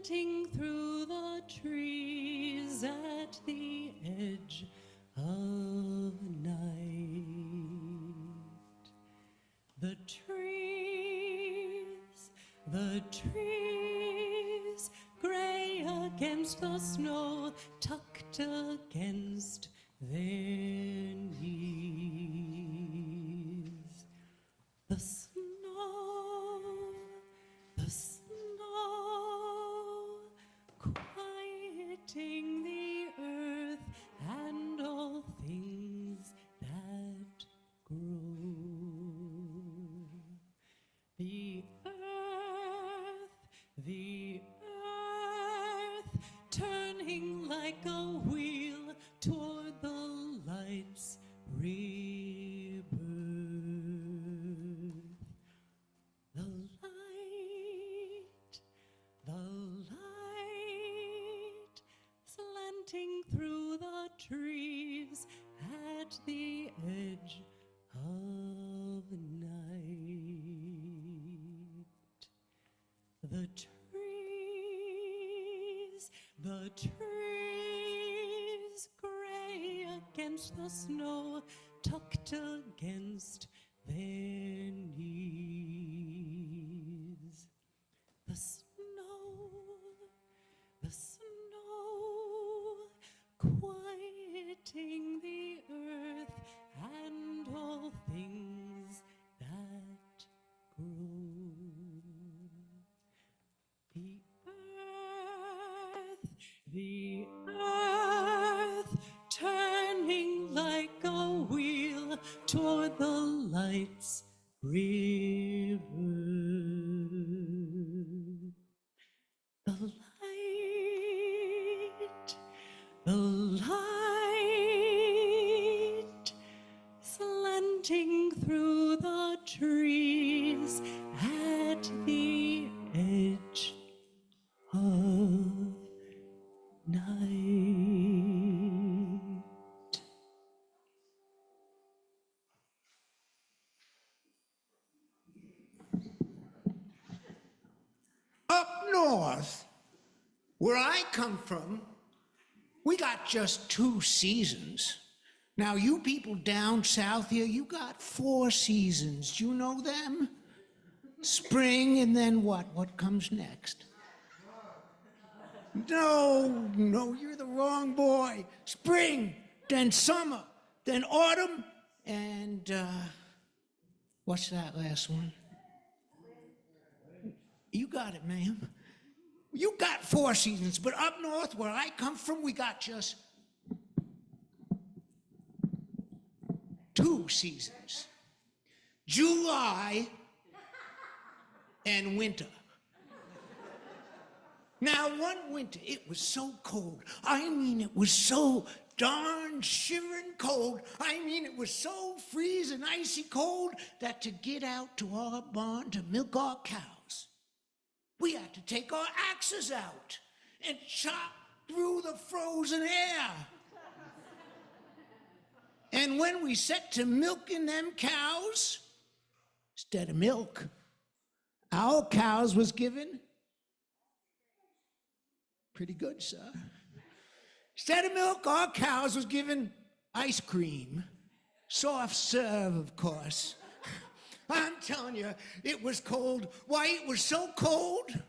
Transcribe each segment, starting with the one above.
slanting through the trees at the edge of night. The trees, gray against the snow, tucked against their knees. The snow, quieting the earth and all things that grow. The earth, turning like a wheel toward the light's rebirth. The light, slanting through the trees at the edge of night. The trees, gray against the snow, tucked against their knees. The snow, quieting the earth and all things that grow. The earth, turning like a wheel toward the light's river. The light, slanting through the trees at the edge of night. Up north, where I come from, we got just 2 seasons. Now, you people down south here, you got 4 seasons. Do you know them? Spring, and then what? What comes next? No, you're the wrong boy. Spring, then summer, then autumn, and, what's that last one? You got it, ma'am. You got 4 seasons, but up north where I come from, we got just 2 seasons. July and winter. Now, one winter, it was so cold. I mean, it was so darn shivering cold. I mean, it was so freezing, icy cold that to get out to our barn to milk our cows, we had to take our axes out and chop through the frozen air. And when we set to milking them cows, instead of milk, our cows was given, pretty good, sir. Instead of milk, our cows was given ice cream. Soft serve, of course. I'm telling you, it was cold. Why, it was so cold. How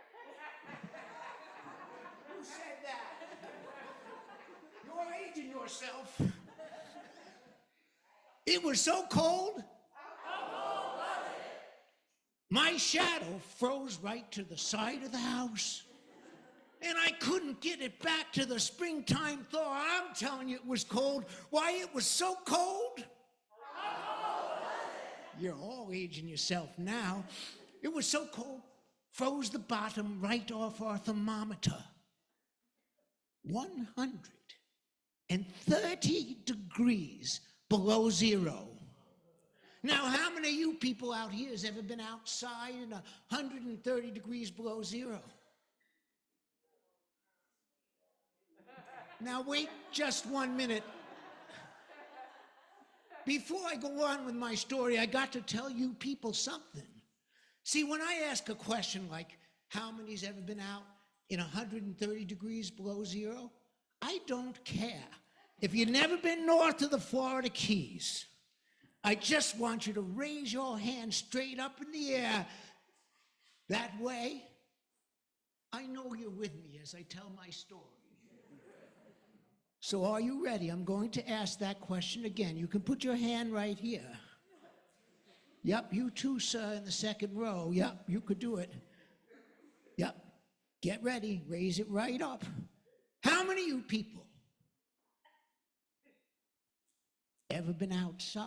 cold was it? Who said that? You're aging yourself. It was so cold. How cold was it? My shadow froze right to the side of the house. And I couldn't get it back to the springtime thaw. I'm telling you, it was cold. Why, it was so cold. You're all aging yourself now. It was so cold, froze the bottom right off our thermometer. 130 degrees below zero. Now, how many of you people out here has ever been outside in 130 degrees below zero? Now, wait just 1 minute. Before I go on with my story, I got to tell you people something. See, when I ask a question like, How many's ever been out in 130 degrees below zero? I don't care. If you've never been north of the Florida Keys, I just want you to raise your hand straight up in the air. That way, I know you're with me as I tell my story. So are you ready? I'm going to ask that question again. You can put your hand right here. Yep, you too, sir, in the second row. Yep, you could do it. Yep, get ready. Raise it right up. How many of you people ever been outside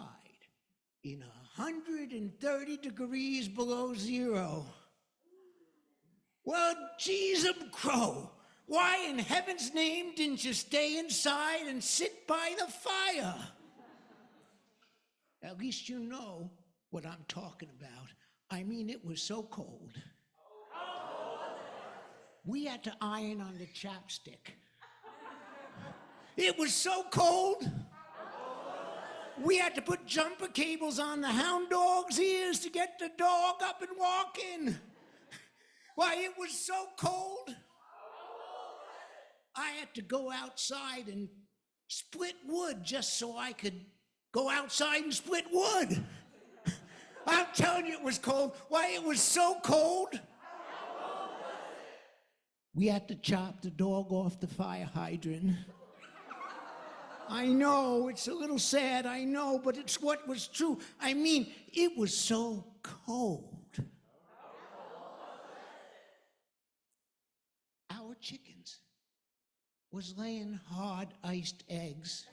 in 130 degrees below zero? Well, geez, crow. Why in heaven's name didn't you stay inside and sit by the fire? At least you know what I'm talking about. I mean, it was so cold. We had to iron on the chapstick. It was so cold. We had to put jumper cables on the hound dog's ears to get the dog up and walking. Why, it was so cold. I had to go outside and split wood just so I could go outside and split wood. I'm telling you, it was cold. Why, it was so cold. We had to chop the dog off the fire hydrant. I know, it's a little sad, I know, but it's what was true. I mean, it was so cold. Our chickens was laying hard iced eggs.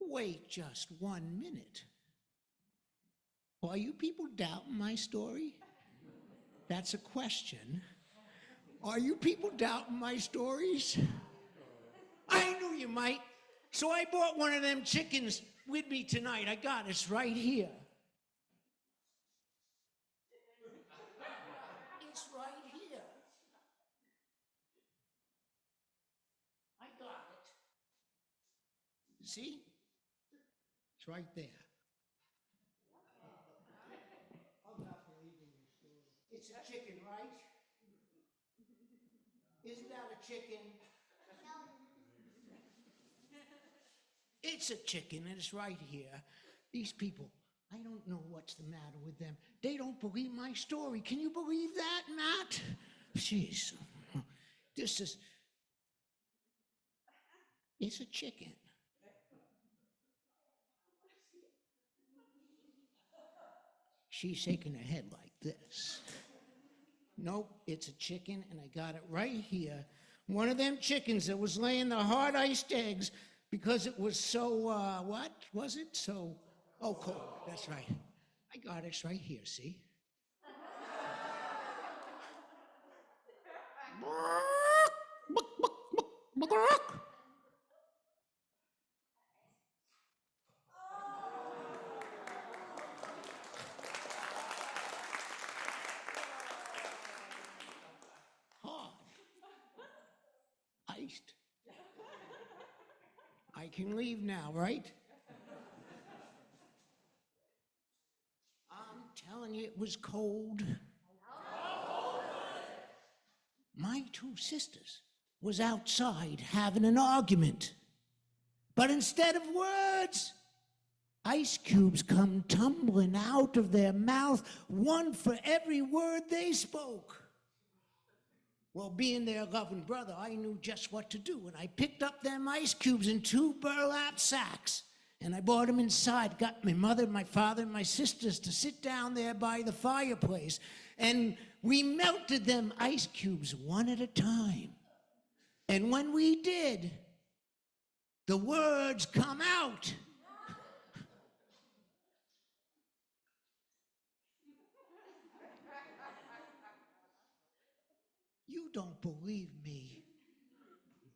Wait just 1 minute. Are you people doubting my story? That's a question. Are you people doubting my stories? I knew you might. So I bought one of them chickens with me tonight. I got it. It's right here. It's right here. I got it. See? It's right there. I'm not believing your story. It's a chicken, right? Isn't that a chicken? It's a chicken, and it's right here. These people, I don't know what's the matter with them. They don't believe my story. Can you believe that, Matt? Jeez. It's a chicken. She's shaking her head like this. Nope, it's a chicken, and I got it right here. One of them chickens that was laying the hard iced eggs because it was so, what was it? So, oh, cold, that's right. I got it, it's right here, see? Hard. Iced. I can leave now, right? I'm telling you, it was cold. My two sisters was outside having an argument. But instead of words, ice cubes come tumbling out of their mouth, one for every word they spoke. Well, being their loving brother, I knew just what to do, and I picked up them ice cubes in 2 burlap sacks, and I brought them inside, got my mother, my father, and my sisters to sit down there by the fireplace, and we melted them ice cubes one at a time. And when we did, the words come out. You don't believe me.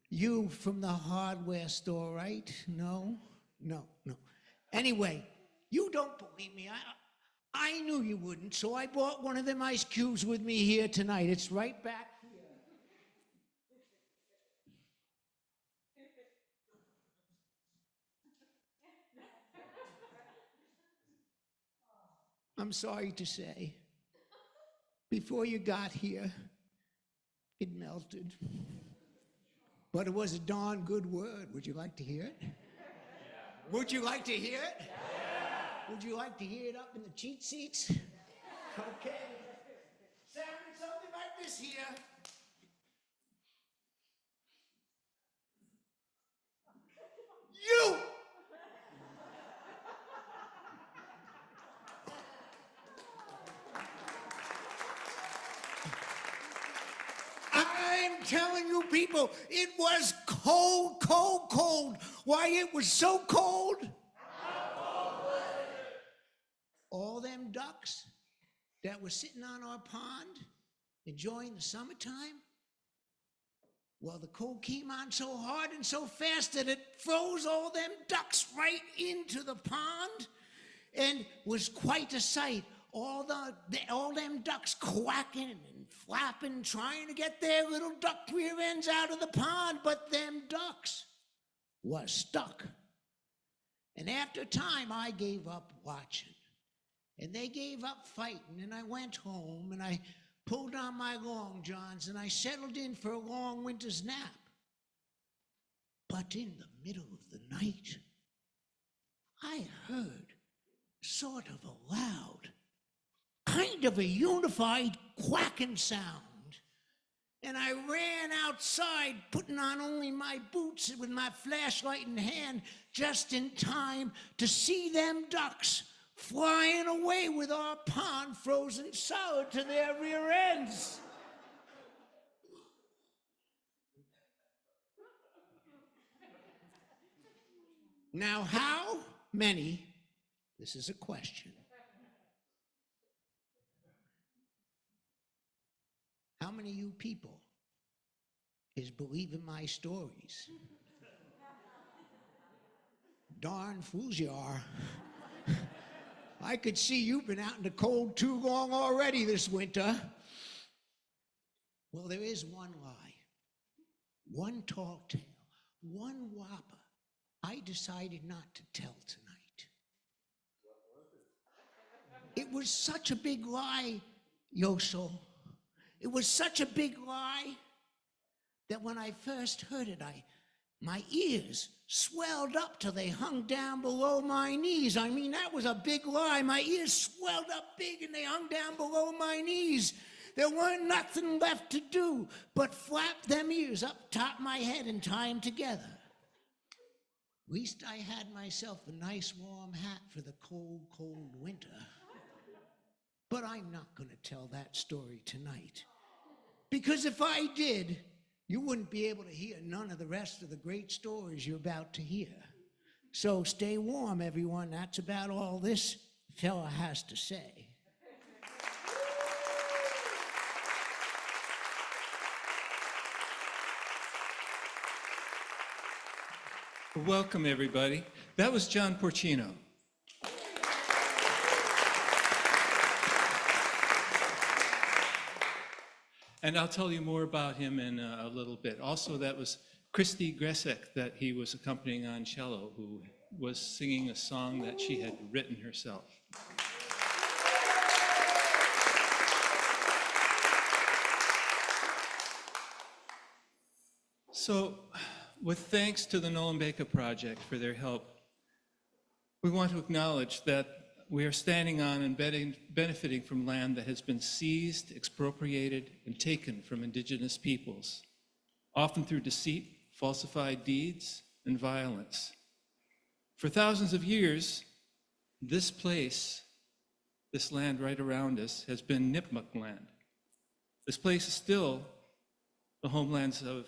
You from the hardware store, right? No. Anyway, you don't believe me. I knew you wouldn't, so I brought one of them ice cubes with me here tonight. It's right back here. I'm sorry to say, before you got here, it melted. But it was a darn good word. Would you like to hear it? Yeah. Would you like to hear it? Yeah. Would you like to hear it up in the cheat seats? Okay. Sounded something like this here. You! I'm telling you people, it was cold, cold, cold. Why, it was so cold. How cold was it? All them ducks that were sitting on our pond enjoying the summertime, well, the cold came on so hard and so fast that it froze all them ducks right into the pond, and was quite a sight. All them ducks quacking and flapping, trying to get their little duck rear ends out of the pond, but them ducks was stuck. And after time, I gave up watching, and they gave up fighting, and I went home, and I pulled on my long johns, and I settled in for a long winter's nap. But in the middle of the night, I heard sort of a loud, kind of a unified quacking sound. And I ran outside, putting on only my boots with my flashlight in hand, just in time to see them ducks flying away with our pond frozen solid to their rear ends. Now, how many, this is a question, how many of you people is believing my stories? Darn fools you are. I could see you've been out in the cold too long already this winter. Well, there is one lie, one tall tale, one whopper I decided not to tell tonight. What was it? It was such a big lie, Yosl. It was such a big lie that when I first heard it, my ears swelled up till they hung down below my knees. I mean, that was a big lie. My ears swelled up big and they hung down below my knees. There weren't nothing left to do but flap them ears up top of my head and tie them together. At least I had myself a nice warm hat for the cold, cold winter. But I'm not going to tell that story tonight. Because if I did, you wouldn't be able to hear none of the rest of the great stories you're about to hear. So stay warm, everyone. That's about all this fella has to say. Welcome, everybody. That was John Porcino. And I'll tell you more about him in a little bit. Also, that was Christy Grecsek that he was accompanying on cello, who was singing a song that she had written herself. So, with thanks to the Rebekka Project for their help, we want to acknowledge that we are standing on and benefiting from land that has been seized, expropriated, and taken from indigenous peoples, often through deceit, falsified deeds, and violence. For thousands of years, this place, this land right around us, has been Nipmuc land. This place is still the homelands of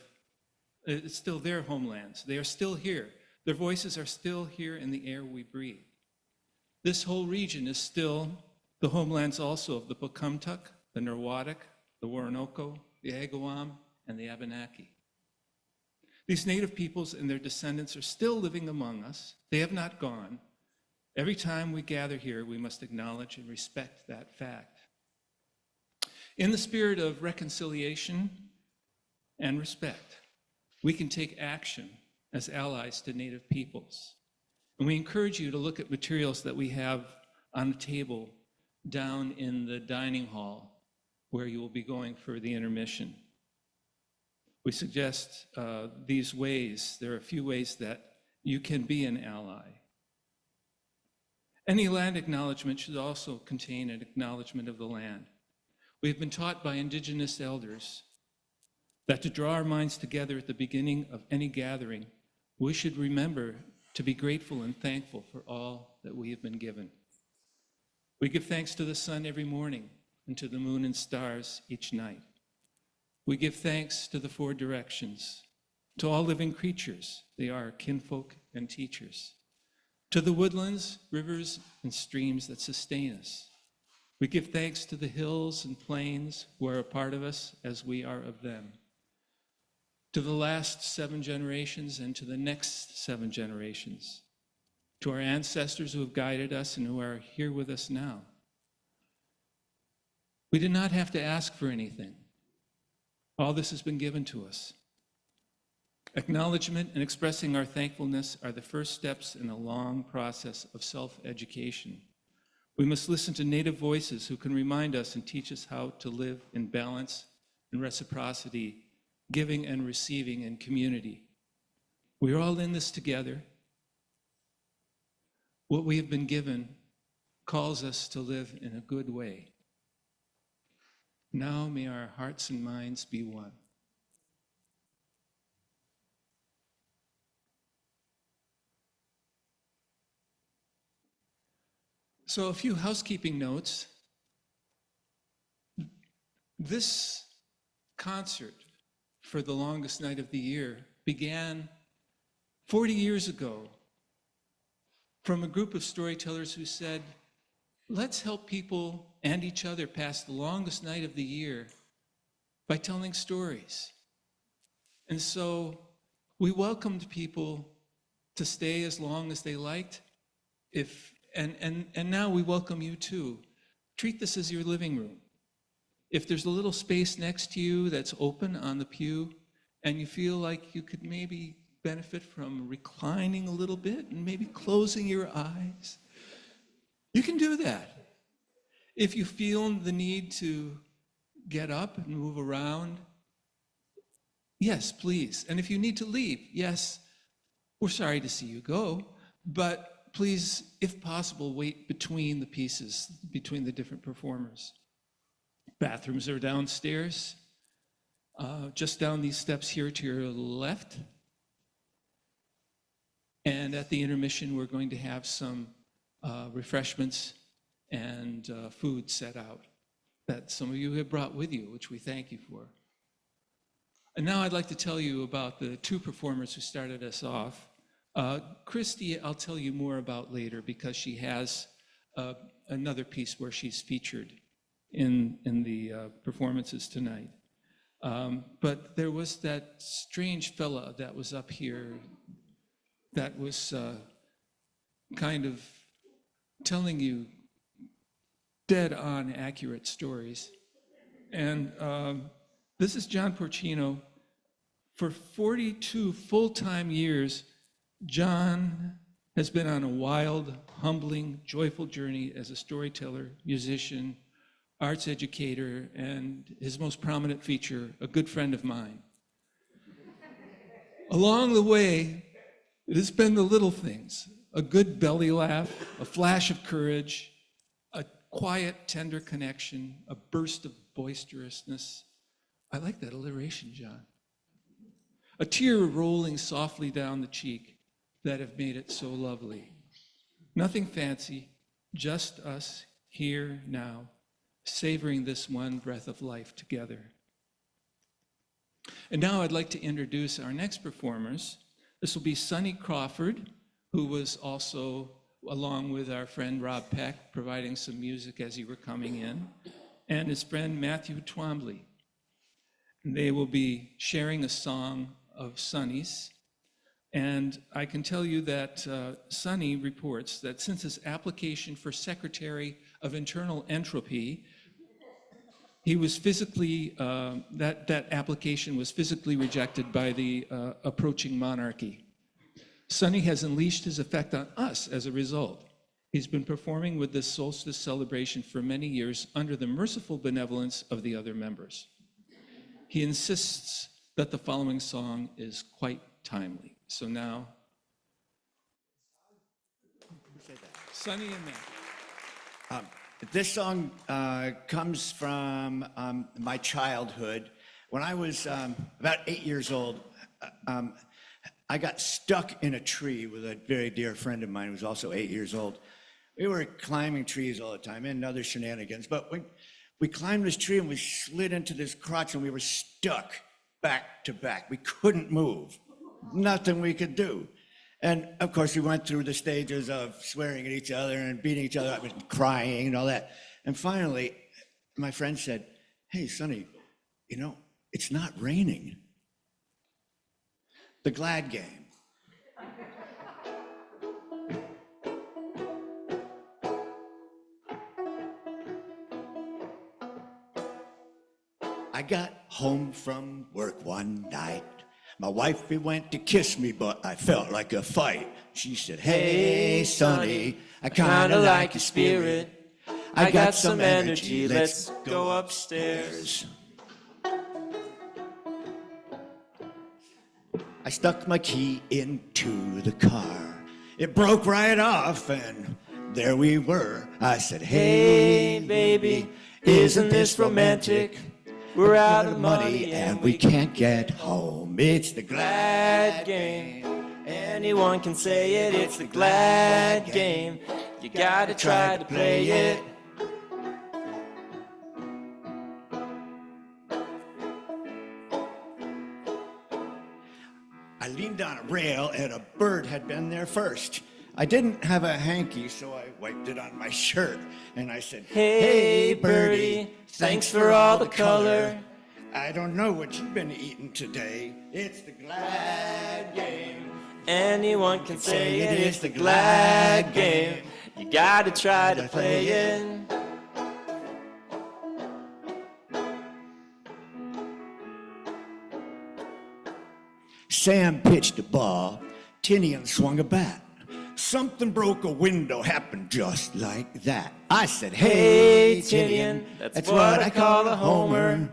it's still their homelands. They are still here. Their voices are still here in the air we breathe. This whole region is still the homelands also of the Pocumtuck, the Nirwatic, the Waranoco, the Agawam, and the Abenaki. These native peoples and their descendants are still living among us. They have not gone. Every time we gather here, we must acknowledge and respect that fact. In the spirit of reconciliation and respect, we can take action as allies to native peoples. And we encourage you to look at materials that we have on the table down in the dining hall where you will be going for the intermission. We suggest these ways. There are a few ways that you can be an ally. Any land acknowledgement should also contain an acknowledgement of the land. We have been taught by Indigenous elders that to draw our minds together at the beginning of any gathering, we should remember to be grateful and thankful for all that we have been given. We give thanks to the sun every morning and to the moon and stars each night. We give thanks to the four directions, to all living creatures, they are kinfolk and teachers, to the woodlands, rivers, and streams that sustain us. We give thanks to the hills and plains who are a part of us as we are of them, to the last 7 generations and to the next 7 generations, to our ancestors who have guided us and who are here with us now. We did not have to ask for anything. All this has been given to us. Acknowledgement and expressing our thankfulness are the first steps in a long process of self-education. We must listen to native voices who can remind us and teach us how to live in balance and reciprocity, giving and receiving in community. We are all in this together. What we have been given calls us to live in a good way. Now may our hearts and minds be one. So a few housekeeping notes. This concert for the longest night of the year began 40 years ago from a group of storytellers who said, let's help people and each other pass the longest night of the year by telling stories. And so we welcomed people to stay as long as they liked. And now we welcome you too. Treat this as your living room. If there's a little space next to you that's open on the pew and you feel like you could maybe benefit from reclining a little bit and maybe closing your eyes, you can do that. If you feel the need to get up and move around, yes, please. And if you need to leave, yes, we're sorry to see you go, but please, if possible, wait between the pieces, between the different performers. Bathrooms are downstairs, just down these steps here to your left. And at the intermission, we're going to have some refreshments and food set out that some of you have brought with you, which we thank you for. And now I'd like to tell you about the 2 performers who started us off. Christy, I'll tell you more about later because she has another piece where she's featured in the performances tonight. But there was that strange fella that was up here that was kind of telling you dead-on accurate stories. And this is John Porcino. For 42 full-time years, John has been on a wild, humbling, joyful journey as a storyteller, musician, arts educator, and his most prominent feature, a good friend of mine. Along the way, it has been the little things, a good belly laugh, a flash of courage, a quiet, tender connection, a burst of boisterousness. I like that alliteration, John. A tear rolling softly down the cheek that have made it so lovely. Nothing fancy, just us here now, savoring this one breath of life together. And now I'd like to introduce our next performers. This will be Sonny Crawford, who was also, along with our friend Rob Peck, providing some music as you were coming in, and his friend Mathew Trombley. And they will be sharing a song of Sonny's. And I can tell you that Sonny reports that since his application for Secretary of Internal Entropy, he was physically, that application was physically rejected by the approaching monarchy. Sonny has unleashed his effect on us as a result. He's been performing with this Solstice celebration for many years under the merciful benevolence of the other members. He insists that the following song is quite timely. So now, Sonny and Matt. This song comes from my childhood. When I was about 8 years old, I got stuck in a tree with a very dear friend of mine who was also 8 years old. We were climbing trees all the time and other shenanigans, but we climbed this tree and we slid into this crotch and we were stuck back to back. We couldn't move, nothing we could do. And of course we went through the stages of swearing at each other and beating each other up and crying and all that. And finally, my friend said, "Hey, Sonny, you know, it's not raining." The glad game. I got home from work one night. My wife went to kiss me, but I felt like a fight. She said, "Hey, Sonny, I kinda like your spirit. I got some energy, let's go upstairs." I stuck my key into the car. It broke right off and there we were. I said, "Hey, baby, isn't this romantic? We're out of money and we can't get home. It's the glad game. Anyone can say it, it's the glad game. You gotta try to play it." I leaned on a rail and a bird had been there first. I didn't have a hanky, so I wiped it on my shirt. And I said, "Hey, birdie, thanks for all the color. I don't know what you've been eating today. It's the glad game. Anyone can say it, it's the glad game. You gotta try to play it." Sam pitched a ball, Tinian swung a bat. Something broke a window, happened just like that. I said, "Hey, Tinian, that's what I call a homer.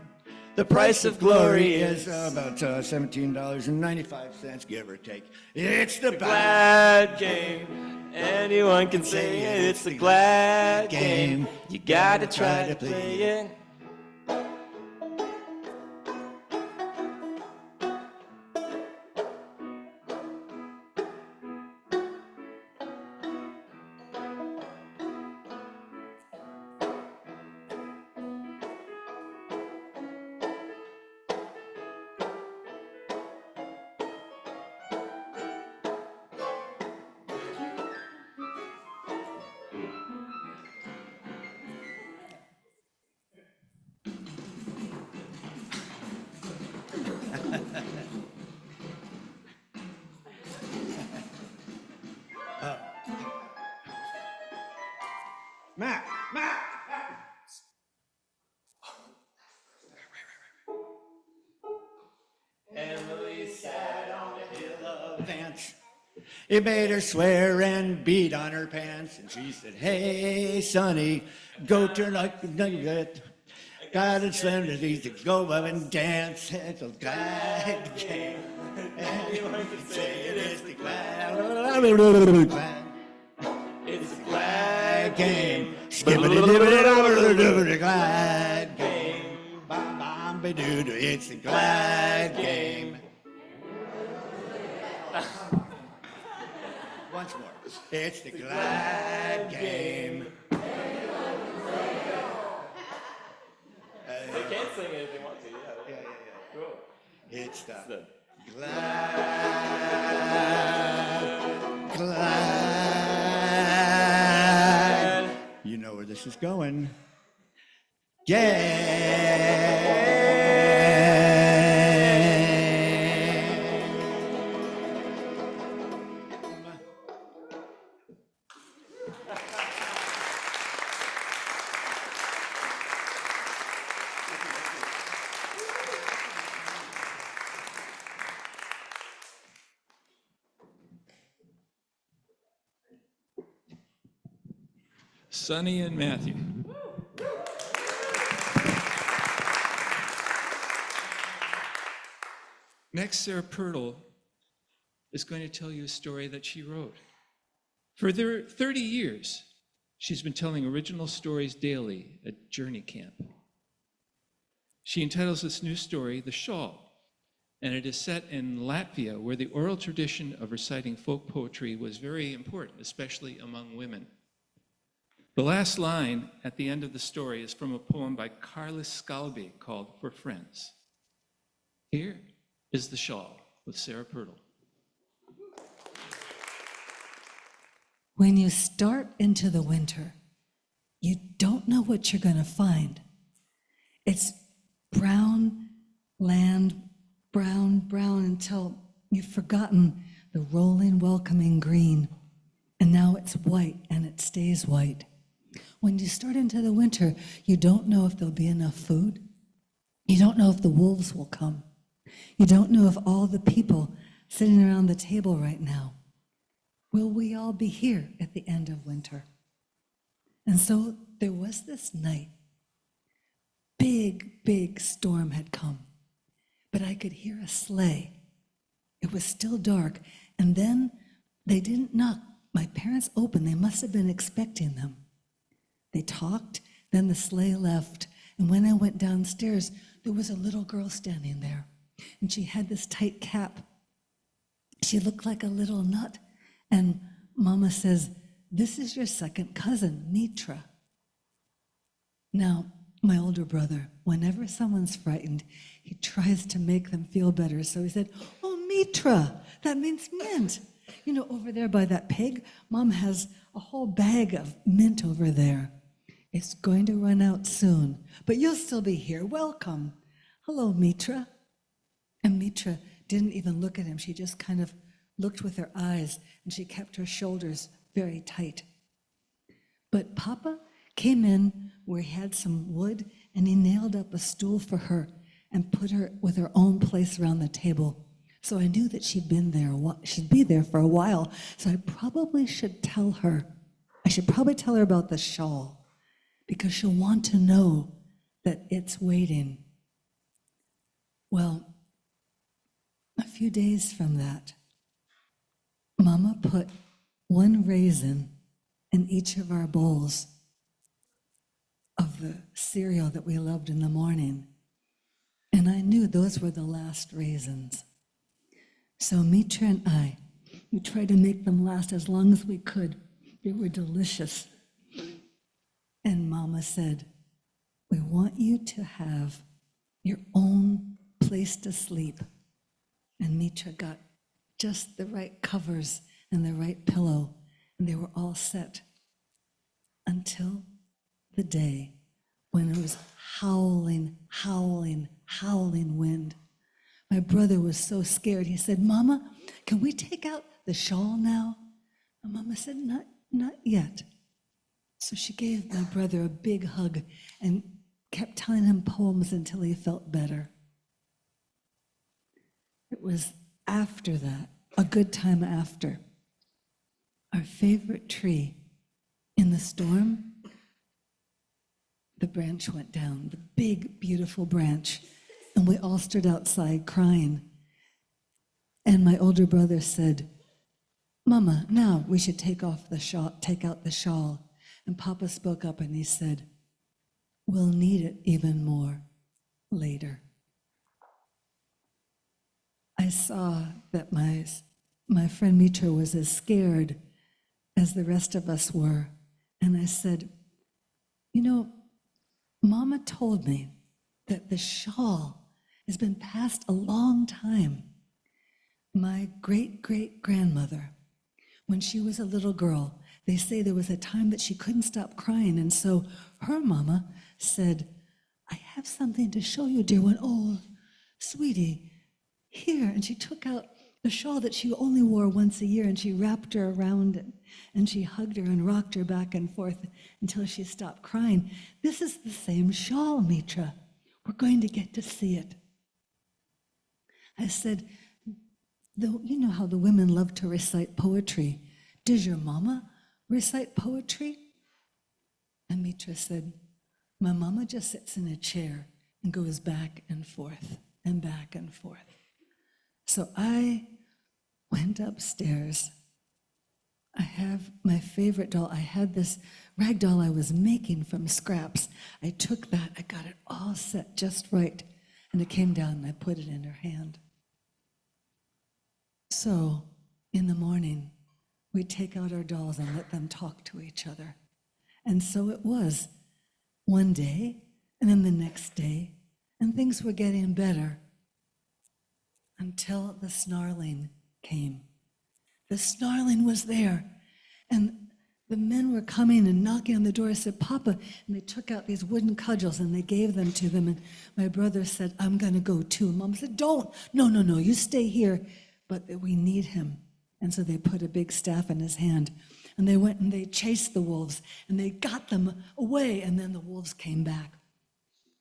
The price of glory is about $17.95, give or take. It's the glad game. Anyone can say it, it's the glad game. You gotta try to play it." Matt. Emily sat on a hill of ants. It made her swear and beat on her pants. And she said, "Hey, Sonny, go turn like a nugget. God and slim disease to go up and dance. It's a glad game. Anyone can say it is the glad. It's the glad game. Skibbity-dibbity-dibbity, glad game. Bam-bam-ba-doo-doo, it's the glad game. Once more. It's the glad game. They can't sing it if they want to, Yeah. Cool. It's the glad. You know where this is going. Sonny and Mathew. Next, Sarah Pirtle is going to tell you a story that she wrote. For 30 years, she's been telling original stories daily at Journey Camp. She entitles this new story, The Shawl, and it is set in Latvia, where the oral tradition of reciting folk poetry was very important, especially among women. The last line at the end of the story is from a poem by Carlis Skalby called For Friends. Here is The Shawl with Sarah Pirtle. When you start into the winter, you don't know what you're going to find. It's brown land, brown until you've forgotten the rolling, welcoming green. And now it's white and it stays white. When you start into the winter, you don't know if there'll be enough food. You don't know if the wolves will come. You don't know if all the people sitting around the table right now, will we all be here at the end of winter? And so there was this night. Big storm had come, but I could hear a sleigh. It was still dark, and then they didn't knock. My parents opened. They must have been expecting them. They talked, then the sleigh left, and when I went downstairs, there was a little girl standing there, and she had this tight cap. She looked like a little nut, and Mama says, "This is your second cousin, Mitra." Now, my older brother, whenever someone's frightened, he tries to make them feel better. So he said, "Oh, Mitra, that means mint. You know, over there by that pig, Mom has a whole bag of mint over there. It's going to run out soon, but you'll still be here. Welcome. Hello, Mitra." And Mitra didn't even look at him. She just kind of looked with her eyes, and she kept her shoulders very tight. But Papa came in where he had some wood, and he nailed up a stool for her and put her with her own place around the table. So I knew that she'd be there for a while. So I probably should tell her. I should probably tell her about the shawl, because she'll want to know that it's waiting. Well, a few days from that, Mama put one raisin in each of our bowls of the cereal that we loved in the morning. And I knew those were the last raisins. So Mitra and we tried to make them last as long as we could. They were delicious. And Mama said, "We want you to have your own place to sleep." And Mitra got just the right covers and the right pillow, and they were all set until the day when it was howling wind. My brother was so scared. He said, "Mama, can we take out the shawl now?" And Mama said, not yet. So she gave my brother a big hug and kept telling him poems until he felt better. It was after that, a good time after, our favorite tree in the storm, the branch went down, the big, beautiful branch, and we all stood outside crying. And my older brother said, "Mama, now we should take out the shawl. And Papa spoke up and he said, "We'll need it even more later." I saw that my friend Mitra was as scared as the rest of us were. And I said, "You know, Mama told me that the shawl has been passed a long time. My great-great-grandmother, when she was a little girl, they say there was a time that she couldn't stop crying, and so her mama said, 'I have something to show you, dear one. Oh, sweetie, here.' And she took out the shawl that she only wore once a year, and she wrapped her around it, and she hugged her and rocked her back and forth until she stopped crying. This is the same shawl, Mitra. We're going to get to see it." I said, "You know how the women love to recite poetry. Does your mama recite poetry?" And Mitra said, my mama just sits in a chair and goes back and forth and back and forth. So I went upstairs. I have my favorite doll. I had this rag doll I was making from scraps. I took that, I got it all set just right, and it came down and I put it in her hand. So in the morning, we'd take out our dolls and let them talk to each other. And so it was one day, and then the next day, and things were getting better until the snarling came. The snarling was there, and the men were coming and knocking on the door. I said, Papa, and they took out these wooden cudgels and they gave them to them, and my brother said, I'm gonna go too. And Mom said, don't, no, you stay here, but we need him. And so they put a big staff in his hand, and they went and they chased the wolves, and they got them away, and then the wolves came back.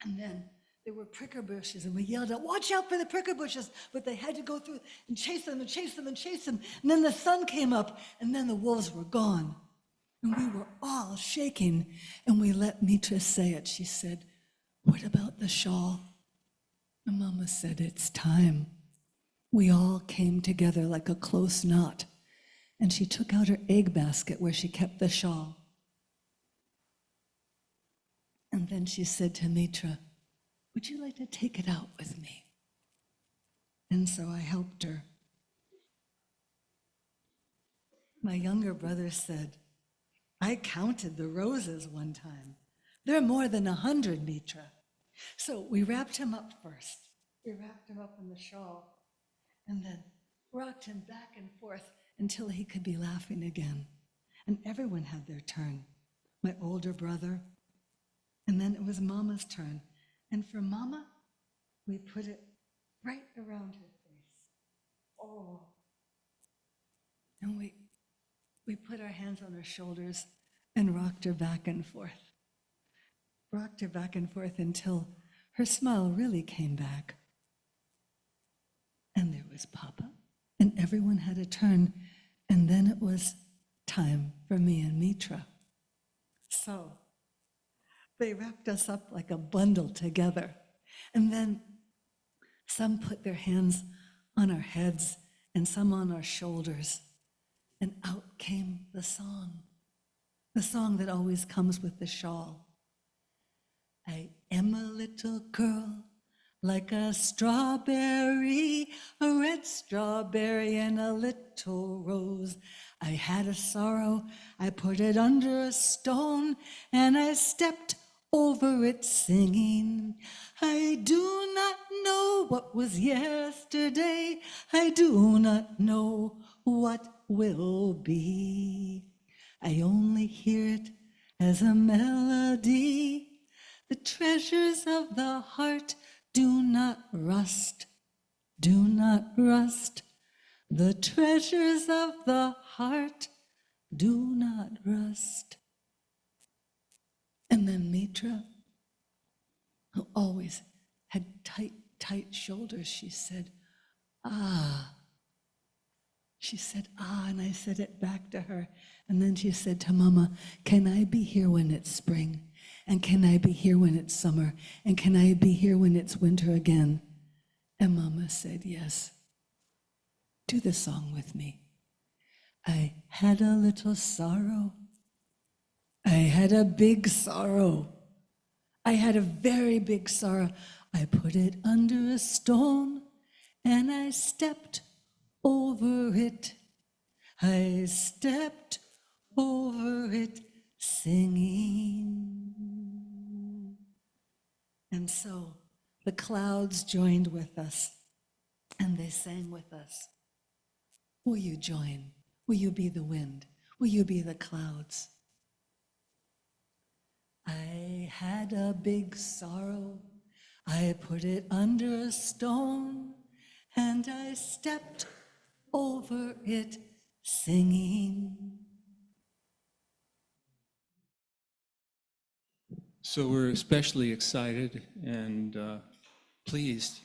And then there were prickle bushes, and we yelled out, watch out for the prickle bushes, but they had to go through and chase them and chase them and chase them. And then the sun came up, and then the wolves were gone. And we were all shaking, and we let Mitra say it. She said, what about the shawl? And Mama said, it's time. We all came together like a close knot, and she took out her egg basket where she kept the shawl. And then she said to Mitra, would you like to take it out with me? And so I helped her. My younger brother said, I counted the roses one time. There are more than 100, Mitra. So we wrapped him up first. We wrapped him up in the shawl and then rocked him back and forth until he could be laughing again. And everyone had their turn. My older brother, and then it was Mama's turn. And for Mama, we put it right around her face. Oh. And we put our hands on her shoulders and rocked her back and forth. Rocked her back and forth until her smile really came back. And there was Papa, and everyone had a turn, and then it was time for me and Mitra. So they wrapped us up like a bundle together, and then some put their hands on our heads and some on our shoulders, and out came the song that always comes with the shawl. I am a little girl, like a strawberry, a red strawberry and a little rose. I had a sorrow, I put it under a stone, and I stepped over it singing. I do not know what was yesterday, I do not know what will be. I only hear it as a melody. The treasures of the heart do not rust, do not rust. The treasures of the heart do not rust. And then Mitra, who always had tight shoulders, she said, ah. She said, ah, and I said it back to her. And then she said to Mama, can I be here when it's spring? And can I be here when it's summer? And can I be here when it's winter again? And Mama said, yes. Do the song with me. I had a little sorrow. I had a big sorrow. I had a very big sorrow. I put it under a stone and I stepped over it. I stepped over it singing. And so the clouds joined with us and they sang with us. Will you join? Will you be the wind? Will you be the clouds? I had a big sorrow. I put it under a stone and I stepped over it singing. So we're especially excited and pleased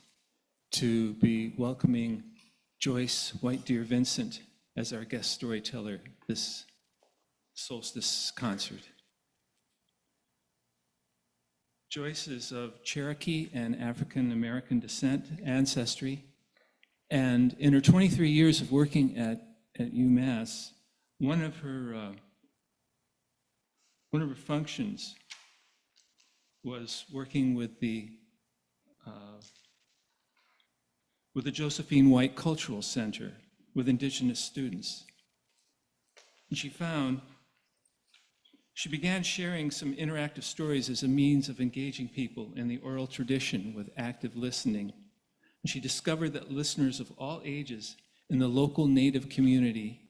to be welcoming Joyce Deer-Vincent as our guest storyteller this Solstice concert. Joyce is of Cherokee and African American descent, ancestry, and in her 23 years of working at UMass, one of her functions was working with the Josephine White Cultural Center with Indigenous students. And she began sharing some interactive stories as a means of engaging people in the oral tradition with active listening. And she discovered that listeners of all ages in the local Native community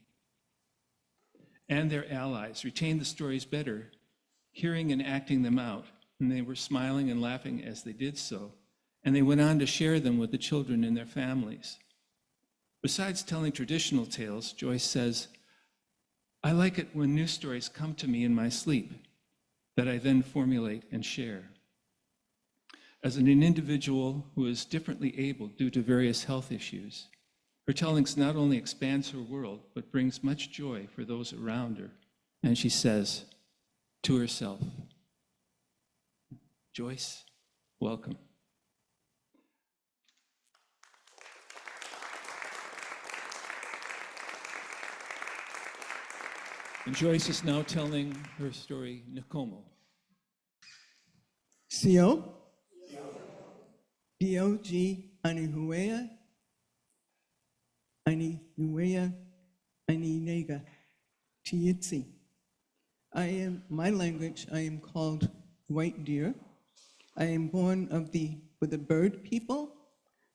and their allies retained the stories better, hearing and acting them out. And they were smiling and laughing as they did so. And they went on to share them with the children and their families. Besides telling traditional tales, Joyce says, I like it when new stories come to me in my sleep that I then formulate and share. As an individual who is differently abled due to various health issues, her tellings not only expands her world, but brings much joy for those around her. And she says to herself, Joyce, welcome. And Joyce is now telling her story, Nikkomo. Sio, D-O-G, Anihuea, Anihuea, Aninega, Tiitsi. My language, I am called White Deer. I am born with the bird people,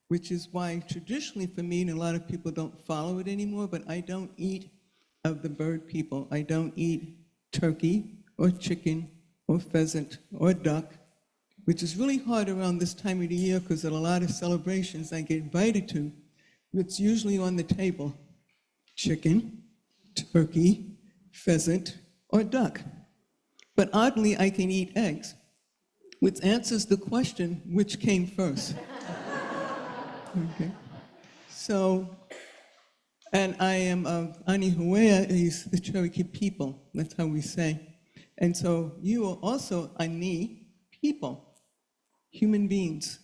which is why traditionally for me, and a lot of people don't follow it anymore, but I don't eat of the bird people. I don't eat turkey or chicken or pheasant or duck, which is really hard around this time of the year because at a lot of celebrations I get invited to, it's usually on the table, chicken, turkey, pheasant, or duck. But oddly, I can eat eggs, which answers the question, which came first? Okay. So, and I am of Anihuea, is the Cherokee people, that's how we say. And so you are also Ani people, human beings,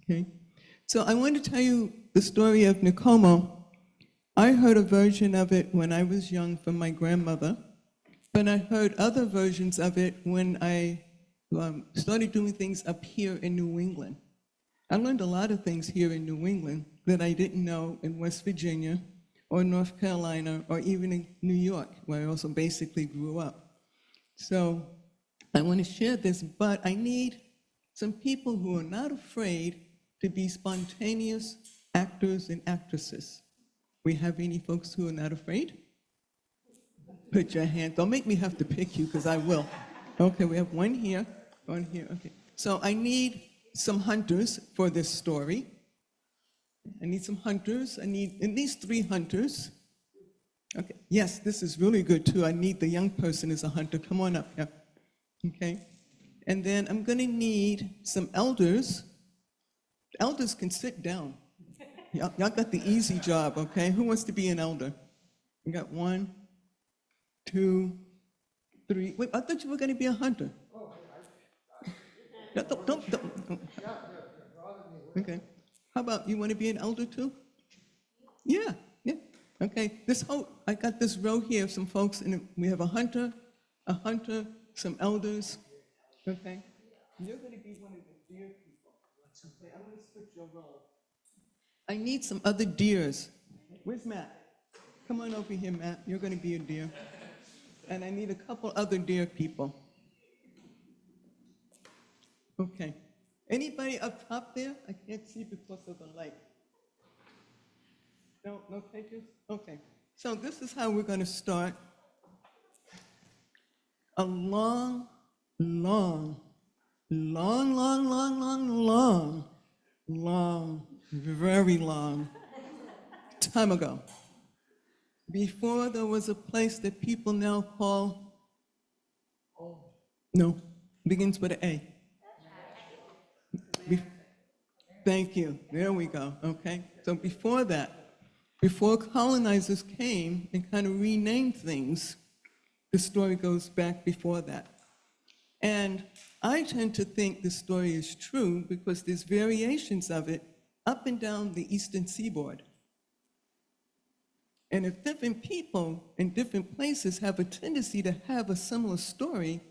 okay? So I want to tell you the story of Nikkomo. I heard a version of it when I was young from my grandmother, but I heard other versions of it when I started doing things up here in New England. I learned a lot of things here in New England that I didn't know in West Virginia or North Carolina or even in New York, where I also basically grew up. So I want to share this, but I need some people who are not afraid to be spontaneous actors and actresses. We have any folks who are not afraid? Put your hand. Don't make me have to pick you, because I will. Okay, we have one here, okay. So I need some hunters for this story. I need some hunters. I need at least 3 hunters. Okay, yes, this is really good too. I need the young person as a hunter. Come on up here. Okay, and then I'm gonna need some elders. Elders can sit down. Y'all got the easy job, okay? Who wants to be an elder? We got 1, 2, 3. Wait, I thought you were gonna be a hunter. Don't. Okay. How about you want to be an elder too? Yeah. Okay. I got this row here of some folks, and we have a hunter, some elders. Okay. You're going to be one of the deer people. Okay, I'm going to switch your role. I need some other deers. Where's Matt? Come on over here, Matt. You're going to be a deer. And I need a couple other deer people. Okay. Anybody up top there? I can't see because of the light. No takers? Okay. So this is how we're going to start. A long, very long time ago, before there was a place that people now call, begins with an A. Thank you. There we go. Okay. So before that, before colonizers came and kind of renamed things, the story goes back before that. And I tend to think the story is true because there's variations of it up and down the eastern seaboard. And if different people in different places have a tendency to have a similar story,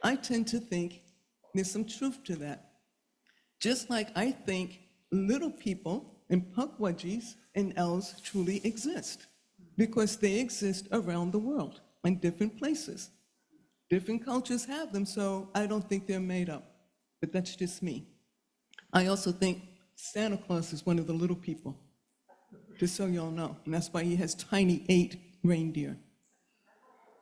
I tend to think there's some truth to that. Just like I think little people and Pukwudgies and elves truly exist, because they exist around the world in different places. Different cultures have them, so I don't think they're made up. But that's just me. I also think Santa Claus is one of the little people, just so y'all know. And that's why he has tiny 8 reindeer.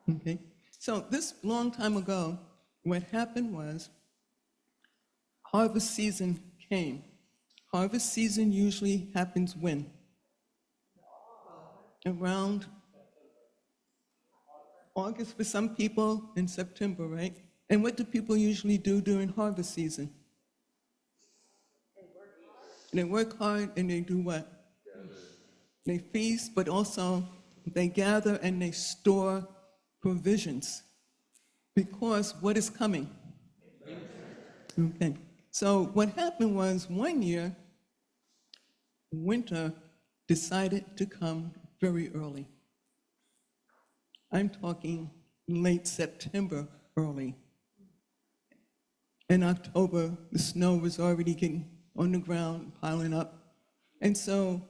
Okay? So this long time ago, what happened was harvest season came. Harvest season usually happens when? Around August for some people, and September, right? And what do people usually do during harvest season? They work hard and they do what? They feast, but also they gather and they store provisions. Because what is coming? Okay. So what happened was one year, winter decided to come very early. I'm talking late September early. In October, the snow was already getting on the ground, piling up. And so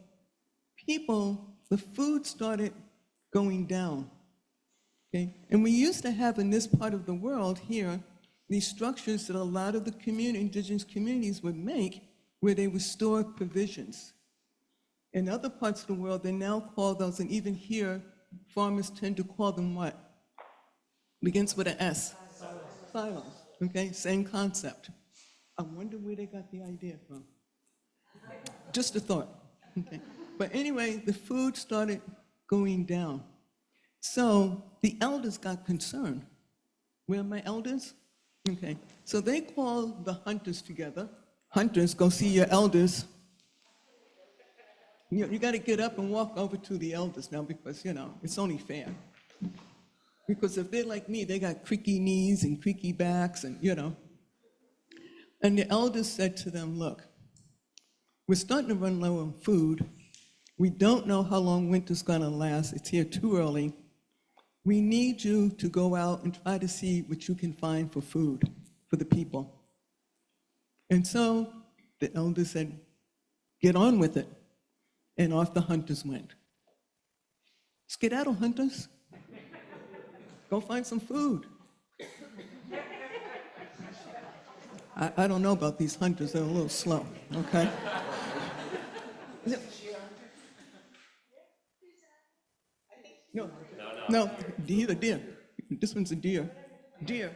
people, the food started going down. Okay? And we used to have in this part of the world here, these structures that a lot of the indigenous communities would make where they would store provisions. In other parts of the world, they now call those, and even here, farmers tend to call them what? Begins with an S. Silos. Okay, same concept. I wonder where they got the idea from. Just a thought. Okay. But anyway, the food started going down. So the elders got concerned. Where are my elders? Okay. So they called the hunters together. Hunters, go see your elders. You got to get up and walk over to the elders now because, it's only fair. Because if they're like me, they got creaky knees and creaky backs and, And the elders said to them, look, we're starting to run low on food. We don't know how long winter's going to last. It's here too early. We need you to go out and try to see what you can find for food for the people. And so the elders said, get on with it. And off the hunters went. Skedaddle, hunters. Go find some food. I don't know about these hunters. They're a little slow, okay? No, he's a deer. This one's a deer. Deer.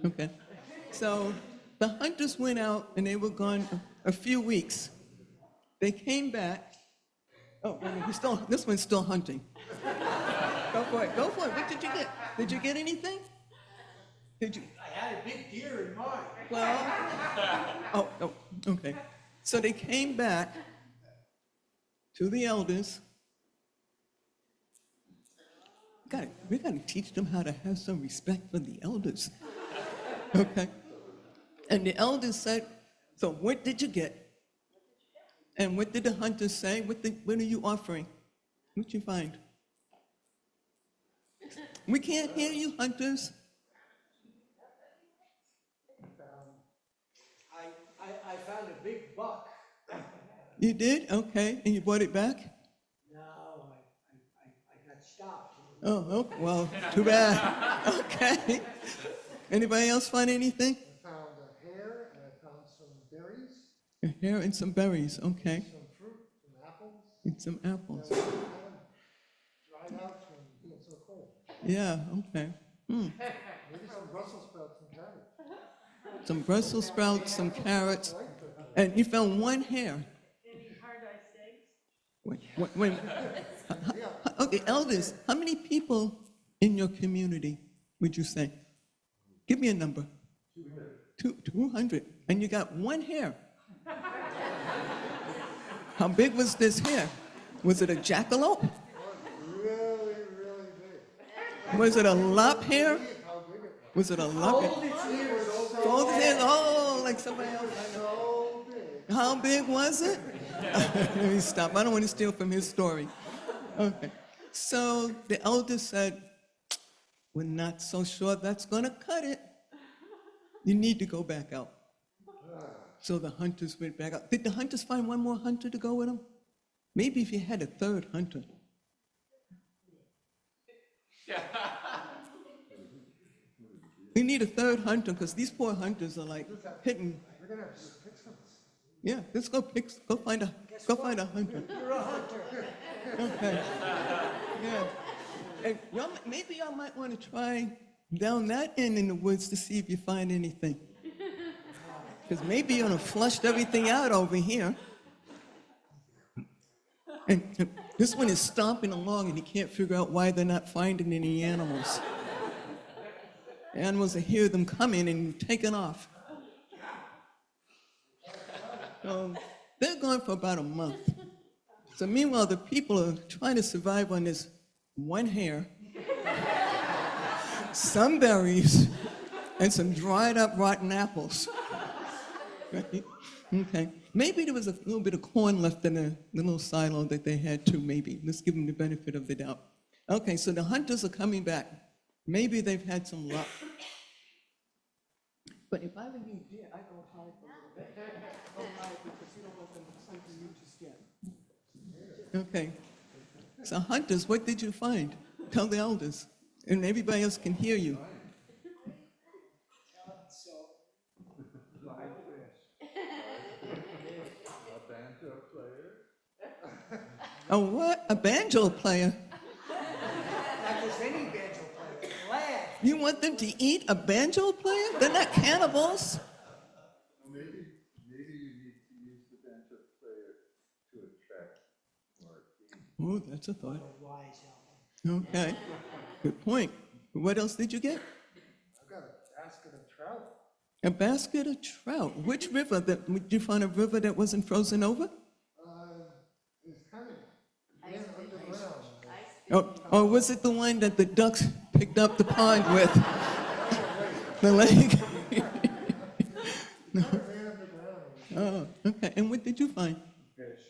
Okay. So the hunters went out and they were gone a few weeks. They came back. Oh, this one's still hunting. Go for it. What did you get? Did you get anything? Did you? I had a big deer in mind. Well, okay. So they came back to the elders. We gotta teach them how to have some respect for the elders. Okay. And the elders said, so what did you get? And what did the hunters say? What are you offering? What'd you find? We can't hear you, hunters. I found a big buck. You did? Okay. And you brought it back? No, I got stopped. Oh, well, too bad. Okay. Anybody else find anything? I found a hare and I found some berries. A hare and some berries, okay. Some fruit, some apples. And some apples. And I haven't dried out from being so cold. Yeah, okay. Maybe some Brussels sprouts and carrots. Some Brussels sprouts, some carrots, and you found one hare. Any hard-iced eggs? Wait. Okay, elders, how many people in your community would you say? Give me a number. 200. And you got one hare. How big was this hare? Was it a jackalope? Really, really big. Was it a lop hare? How big it Was it a lucky? Fold its ears so Fold his big. hands, oh, like somebody else I know. So big. How big was it? Let me stop. I don't want to steal from his story. Okay. So the elders said, we're not so sure that's going to cut it. You need to go back out. So the hunters went back out. Did the hunters find one more hunter to go with them? Maybe if you had a third hunter. We need a third hunter because these poor hunters are like hitting. We're gonna have to pick some. Yeah, let's go find a hunter. You're a hunter. Okay. Yeah. And maybe y'all might want to try down that end in the woods to see if you find anything. Because maybe you're gonna flushed everything out over here. And this one is stomping along and he can't figure out why they're not finding any animals. The animals will hear them coming and taking off. So they're gone for about a month. So meanwhile, the people are trying to survive on this one hare, some berries, and some dried up rotten apples. Right? Okay. Maybe there was a little bit of corn left in the little silo that they had too, maybe. Let's give them the benefit of the doubt. Okay, so the hunters are coming back. Maybe they've had some luck. But if I were you, dear, I'd go hide a little bit. Go hide because you don't want them to hunt you just yet. Okay. So hunters, what did you find? Tell the elders. And everybody else can hear you. A what? A banjo player? Not just any banjo player. Glad. You want them to eat a banjo player? They're not cannibals. Maybe you need to use the banjo player to attract more game. Oh, that's a thought. Wise elf. Okay. Good point. What else did you get? I've got a basket of trout. A basket of trout. Which river? Did you find a river that wasn't frozen over? It's kind of in underground. Or was it the one that the ducks picked up the pond with? The lake? No. Oh, okay. And what did you find? Fish.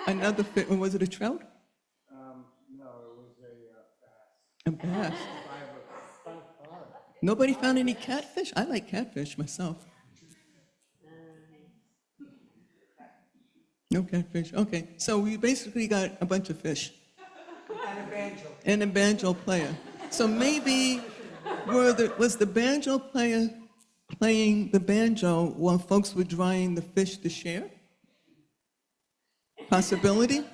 Another fish. Was it a trout? No, it was a bass. A bass. Nobody found any catfish? I like catfish myself. No catfish. Okay, so we basically got a bunch of fish. And a banjo. And a banjo player. So maybe was the banjo player playing the banjo while folks were drying the fish to share? Possibility?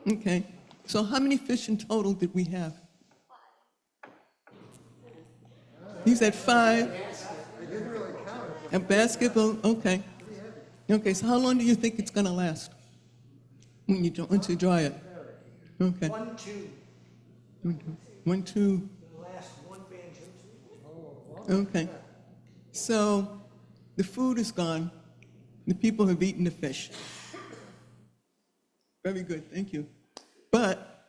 Okay. So how many fish in total did we have? He said 5. I didn't really count it. A basketball, okay. Okay, so how long do you think it's gonna last? Once you dry it? Okay. 1, 2. 1, 2. The last one banjo. Okay. So the food is gone. The people have eaten the fish. Very good, thank you. But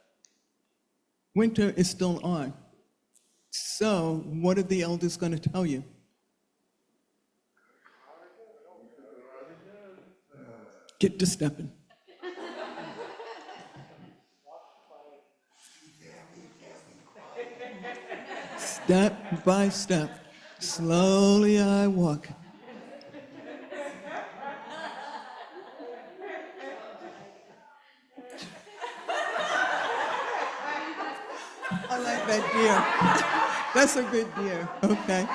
winter is still on. So what are the elders going to tell you? Get to stepping. Step by step, slowly I walk. I like that deer. That's a good deer. Okay.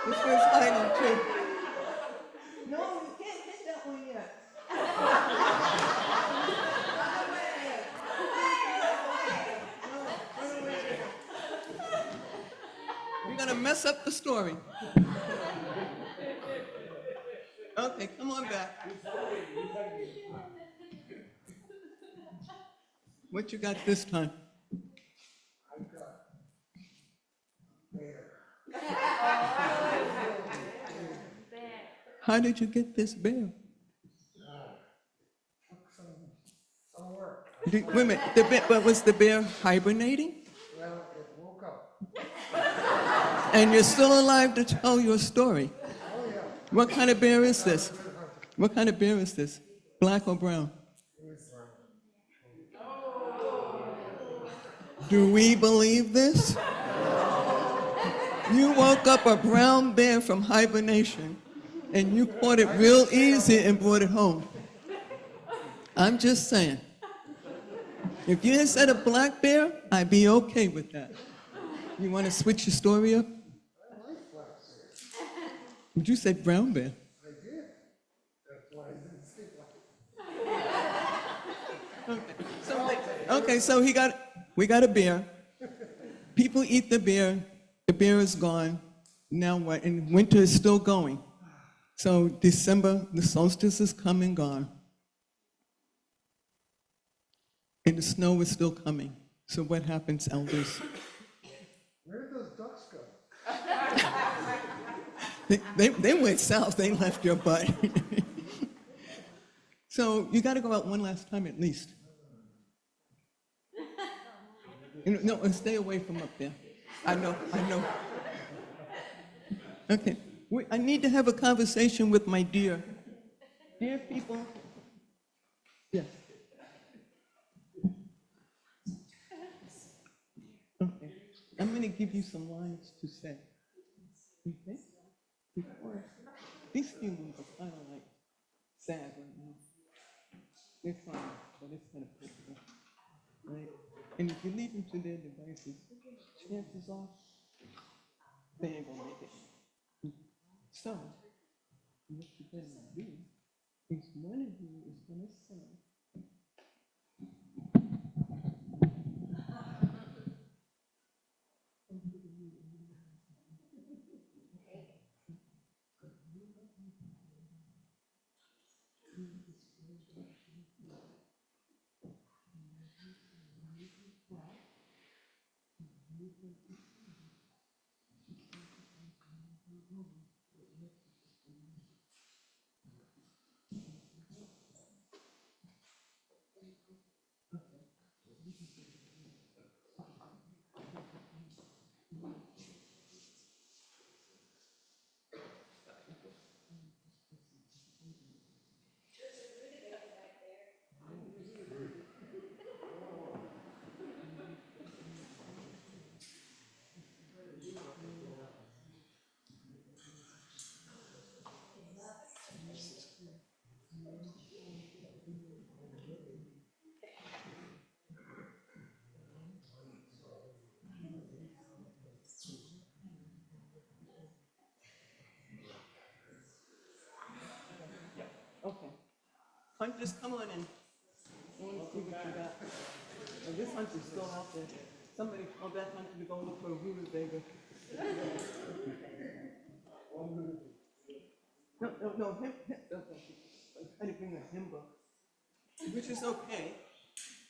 This one's hiding too. No, you can't hit that one yet. You're gonna mess up the story. Okay, come on back. What you got this time? I've got bear. How did you get this bear? Took some work. Wait a minute, but was the bear hibernating? Well, it woke up. And you're still alive to tell your story. What kind of bear is this? What kind of bear is this? Black or brown? Do we believe this? You woke up a brown bear from hibernation, and you caught it real easy and brought it home. I'm just saying. If you had said a black bear, I'd be okay with that. You want to switch your story up? But you said brown bear. I did. That's why I didn't say black. Okay, so we got a bear. People eat the bear is gone. Now what? And winter is still going. So December, the solstice is come and gone. And the snow is still coming. So what happens, elders? Where did those ducks go? They went south, they left your butt. So you got to go out one last time at least. No, and stay away from up there. I know. Okay, I need to have a conversation with my dear people. Yes. Okay, I'm going to give you some lines to say. Okay? Before, these feelings are kind of like sad right now. They're fine, but it's kind of difficult, right? And if you leave them to their devices, chances are they ain't gonna make it. So, what you're gonna do is one of you is gonna say, okay. Hunters, come on in. I want to see what you got. Oh, this hunter's still out there. Somebody tell that hunter to go look for a rutabaga. No, him, I'm trying to bring a him book, which is okay,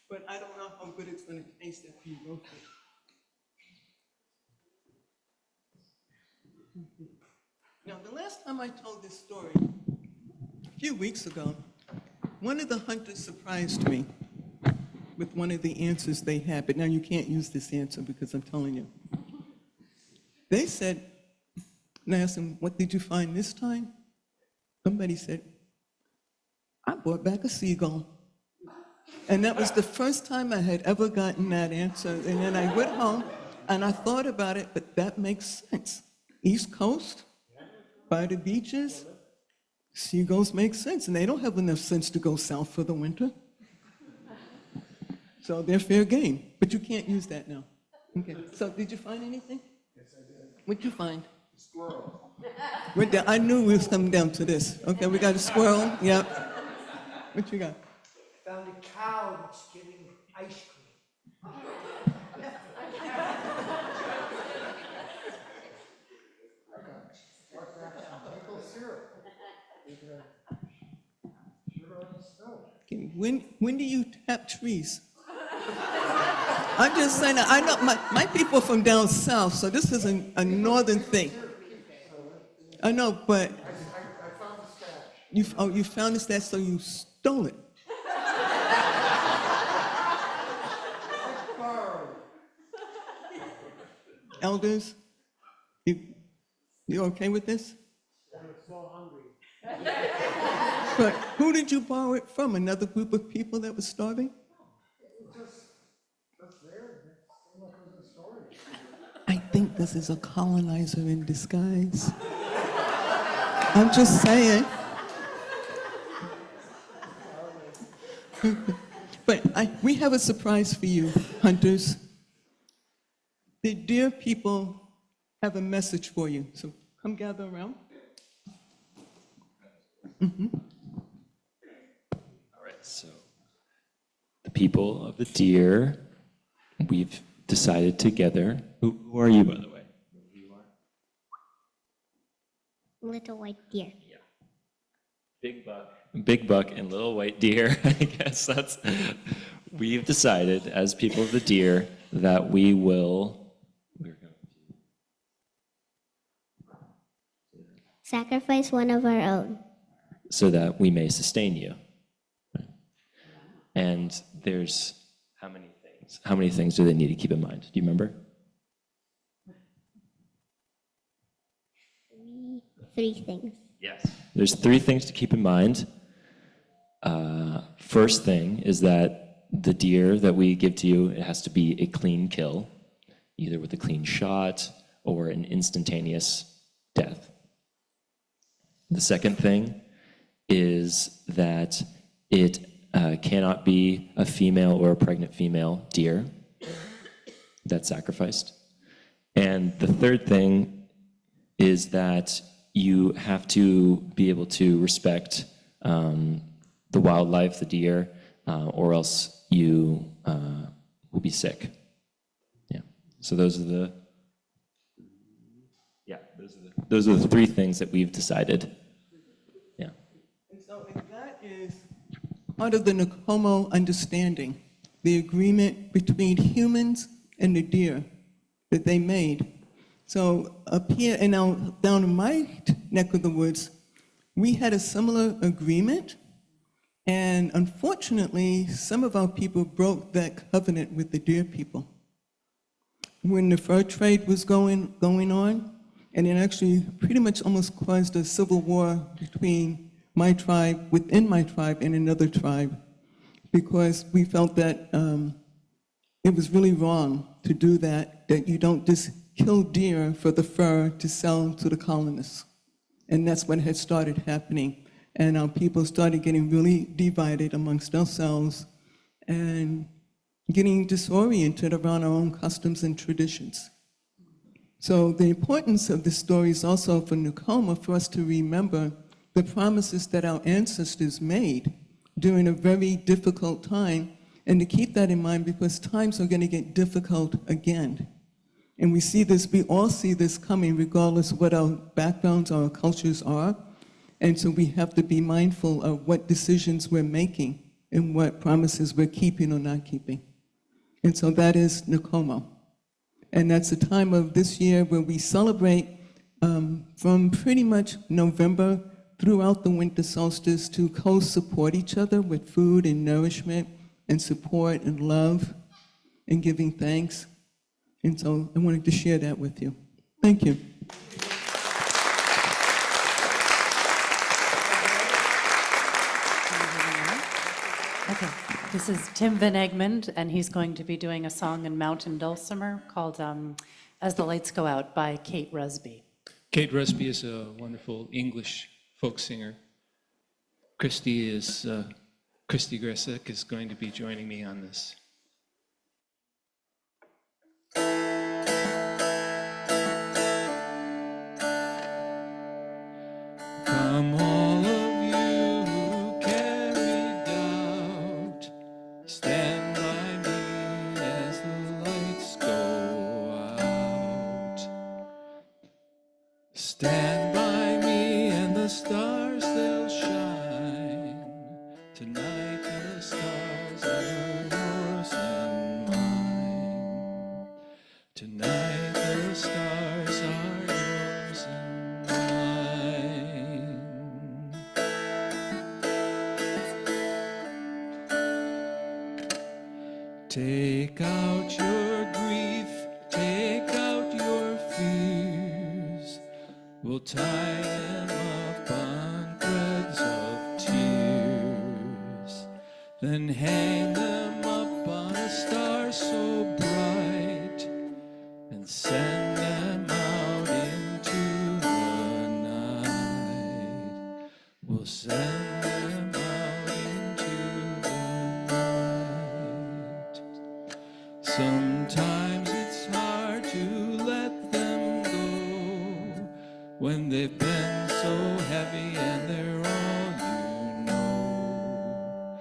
but I don't know how good it's going to taste after you roast it. Now, the last time I told this story, a few weeks ago, one of the hunters surprised me with one of the answers they had, but now you can't use this answer because I'm telling you. They said, and I asked them, what did you find this time? Somebody said, I brought back a seagull. And that was the first time I had ever gotten that answer. And then I went home and I thought about it, but that makes sense. East Coast, by the beaches, seagulls make sense. And they don't have enough sense to go south for the winter. So they're fair game. But you can't use that now. Okay, so did you find anything? Yes, I did. What'd you find? Squirrel. I knew we was coming down to this. Okay, we got a squirrel. Yep. What you got? Found a cow that's getting ice cream. Brought back some maple syrup. Sugar on the stove. Okay, when do you tap trees? I'm just saying that I know my people are from down south, so this is a northern thing. I know, but I found the stash. you found the stash, so you stole it. Borrowed. Elders, You okay with this? I'm so hungry. But who did you borrow it from? Another group of people that was starving? Just there, it seemed like it was a story. I think this is a colonizer in disguise. I'm just saying. But we have a surprise for you, hunters. The deer people have a message for you, so come gather around. All right, so the people of the deer, we've decided together. Who are you, by the way? Little white deer. Yeah. Big buck and little white deer. I guess that's. We've decided as people of the deer that we will. Sacrifice one of our own. So that we may sustain you. And there's how many things? How many things do they need to keep in mind? Do you remember? Three things. Yes. There's 3 things to keep in mind. First thing is that the deer that we give to you, it has to be a clean kill, either with a clean shot or an instantaneous death. The second thing is that it cannot be a female or a pregnant female deer that's sacrificed. And the third thing is that you have to be able to respect the wildlife, the deer, or else you will be sick. Yeah. So those are the those are the 3 things that we've decided. Yeah. And so that is part of the Nikkomo understanding, the agreement between humans and the deer that they made. So up here, and now down in my neck of the woods, we had a similar agreement, and unfortunately, some of our people broke that covenant with the deer people. When the fur trade was going on, and it actually pretty much almost caused a civil war between my tribe, within my tribe, and another tribe, because we felt that it was really wrong to do that, that you don't just kill deer for the fur to sell to the colonists. And that's what had started happening. And our people started getting really divided amongst ourselves and getting disoriented around our own customs and traditions. So the importance of this story is also for Nikkomo, for us to remember the promises that our ancestors made during a very difficult time, and to keep that in mind because times are going to get difficult again. And we see this, we all see this coming regardless of what our backgrounds or our cultures are. And so we have to be mindful of what decisions we're making and what promises we're keeping or not keeping. And so that is Nikkomo. And that's the time of this year where we celebrate from pretty much November throughout the winter solstice to co-support each other with food and nourishment and support and love and giving thanks. And so I wanted to share that with you. Thank you. Okay, this is Tim Van Egmond, and he's going to be doing a song in mountain dulcimer called As the Lights Go Out by Kate Rusby. Kate Rusby is a wonderful English folk singer. Christy Grecsek is going to be joining me on this. Come all of you who carry doubt, stand by me as the lights go out. Stand by me and the stars they'll shine. Tonight the stars are yours and mine. Tonight the stars are yours and mine. Take out your grief, take out your fear. tie them up on threads of tears, then hang them up on a star so bright, and send them out into the night. We'll send them out into the night. Sometimes it's hard to let them go when they've been so heavy and they're all you know.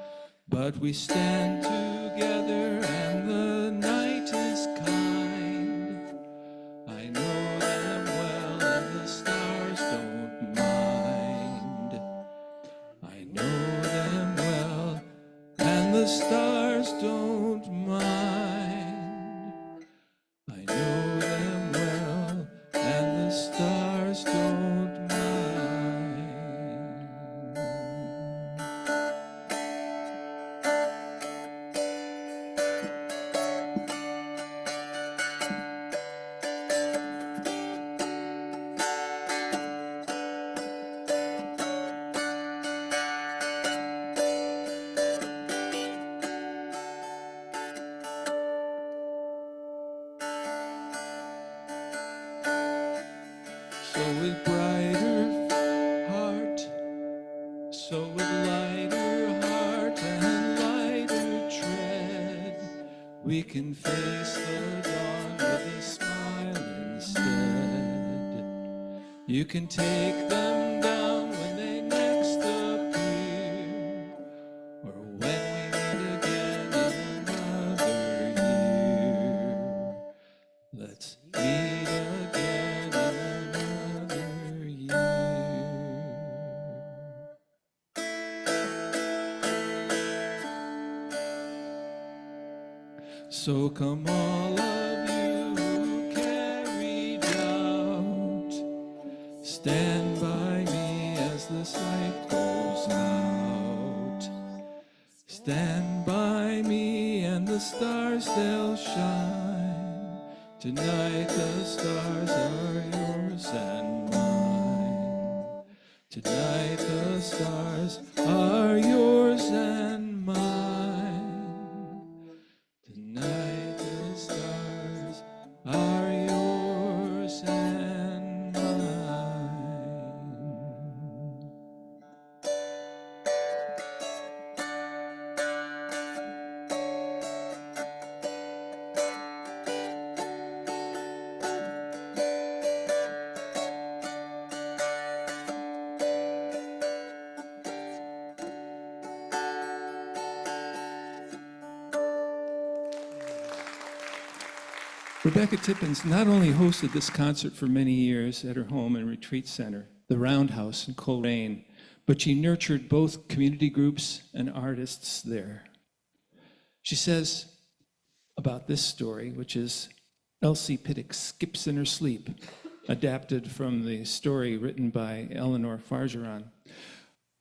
But we stand together and the night is kind. I know them well and the stars don't mind. I know them well and the stars don't mind. I know them well and the stars don't mind. So with brighter heart, so with lighter heart and lighter tread, we can face the dawn with a smile instead. You can take them down when they next appear, or when we meet again in another year. Let's meet again in another year. So come all of you who carry doubt, stand by me as this light goes out. Stand by me and the stars they'll shine. Tonight the stars are yours and mine. Tonight the stars are yours and mine. Tonight the stars are yours and mine. Rebekka Tippens not only hosted this concert for many years at her home and retreat center, the Roundhouse in Coleraine, but she nurtured both community groups and artists there. She says about this story, which is Elsie Piddock Skips in Her Sleep, adapted from the story written by Eleanor Fargeron.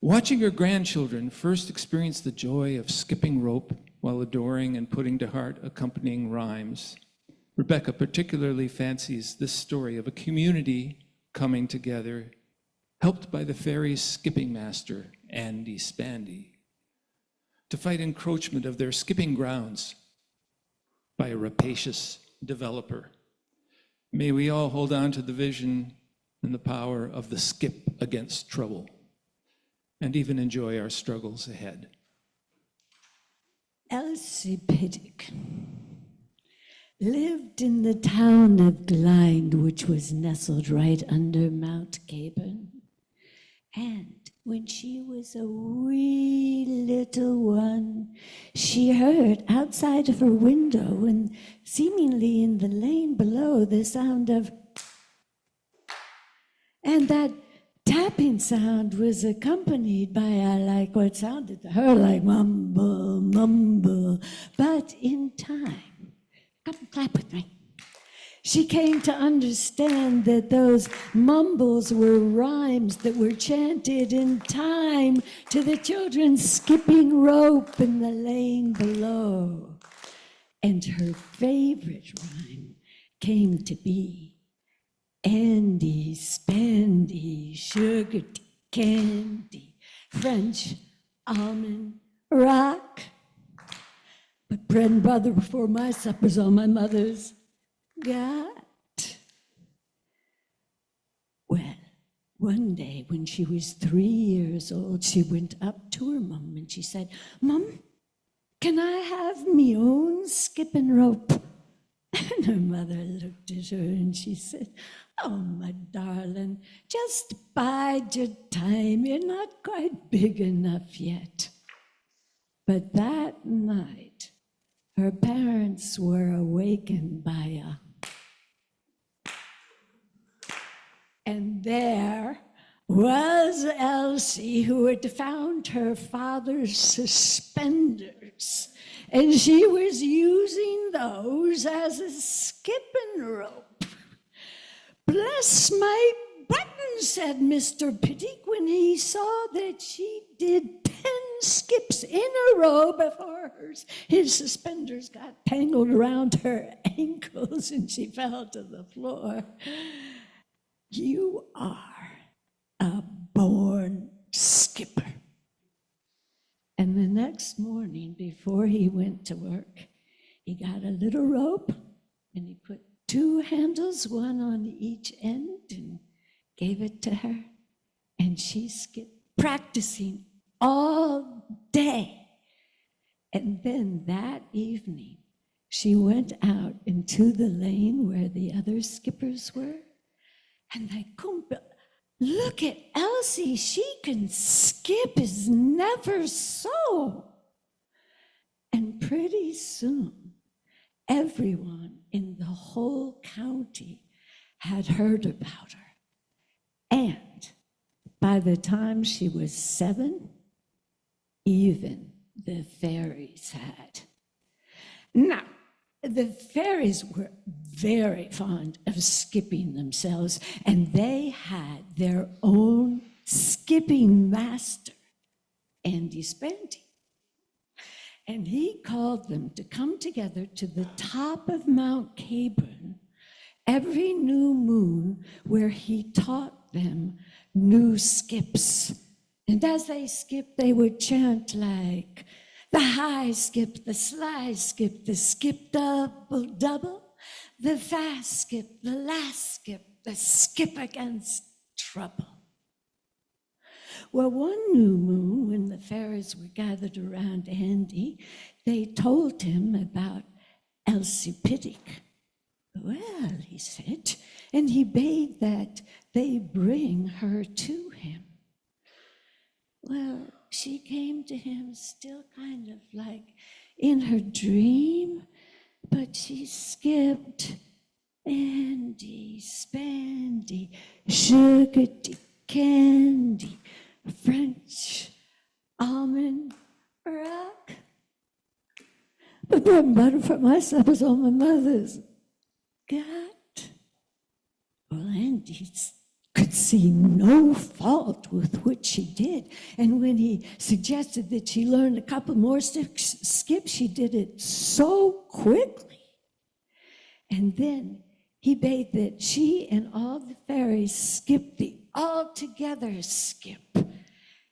Watching her grandchildren first experience the joy of skipping rope while adoring and putting to heart accompanying rhymes, Rebekka particularly fancies this story of a community coming together, helped by the fairy's skipping master, Andy Spandy, to fight encroachment of their skipping grounds by a rapacious developer. May we all hold on to the vision and the power of the skip against trouble, and even enjoy our struggles ahead. Elsie Piddock lived in the town of Glynde, which was nestled right under Mount Caburn. And when she was a wee little one, she heard outside of her window and seemingly in the lane below the sound of, and that tapping sound was accompanied by like what sounded to her like mumble, mumble. But in time, come clap with me. She came to understand that those mumbles were rhymes that were chanted in time to the children skipping rope in the lane below. And her favorite rhyme came to be, Andy, Spandy, sugar candy, French almond rock. But bread and butter before my supper's all my mother's got. Well, one day when she was 3 years old, she went up to her mum and she said, "Mum, can I have me own skipping rope?" And her mother looked at her and she said, "Oh, my darling, just bide your time. You're not quite big enough yet." But that night, her parents were awakened by a... And there was Elsie, who had found her father's suspenders, and she was using those as a skipping rope. "Bless my buttons," said Mr. Piddock when he saw that she did 10 skips in a row before his suspenders got tangled around her ankles and she fell to the floor. "You are a born skipper." And the next morning, before he went to work, he got a little rope and he put 2 handles, one on each end, and gave it to her. And she skipped, practicing all day. And then that evening, she went out into the lane where the other skippers were. And they couldn't, "Look at Elsie, she can skip as never so." And pretty soon, everyone in the whole county had heard about her. And by the time she was 7, even the fairies had. Now, the fairies were very fond of skipping themselves, and they had their own skipping master, Andy Spandy. And he called them to come together to the top of Mount Caburn every new moon, where he taught them new skips. And as they skipped, they would chant like, "The high skip, the sly skip, the skip double double, the fast skip, the last skip, the skip against trouble." Well, one new moon, when the fairies were gathered around Andy, they told him about Elsie Piddock. "Well," he said, and he bade that they bring her to him. Well, she came to him still kind of like in her dream, but she skipped Andy, Spandy, sugar candy, French almond rock. But bread and butter for my supper's all my mother's got. Well, Andy could see no fault with what she did. And when he suggested that she learn a couple more skips, she did it so quickly. And then he bade that she and all the fairies skip the all-together skip.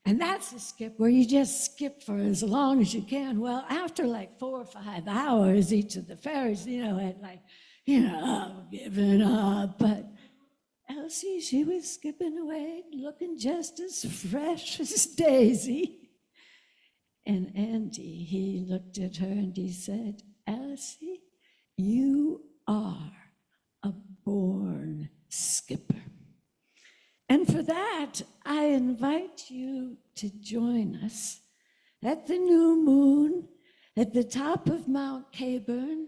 And that's a skip where you just skip for as long as you can. Well, after like 4 or 5 hours, each of the fairies, had like, given up. But Elsie, she was skipping away, looking just as fresh as Daisy. And Andy, he looked at her and he said, "Elsie, you are a born skipper." And for that, I invite you to join us at the new moon at the top of Mount Caburn,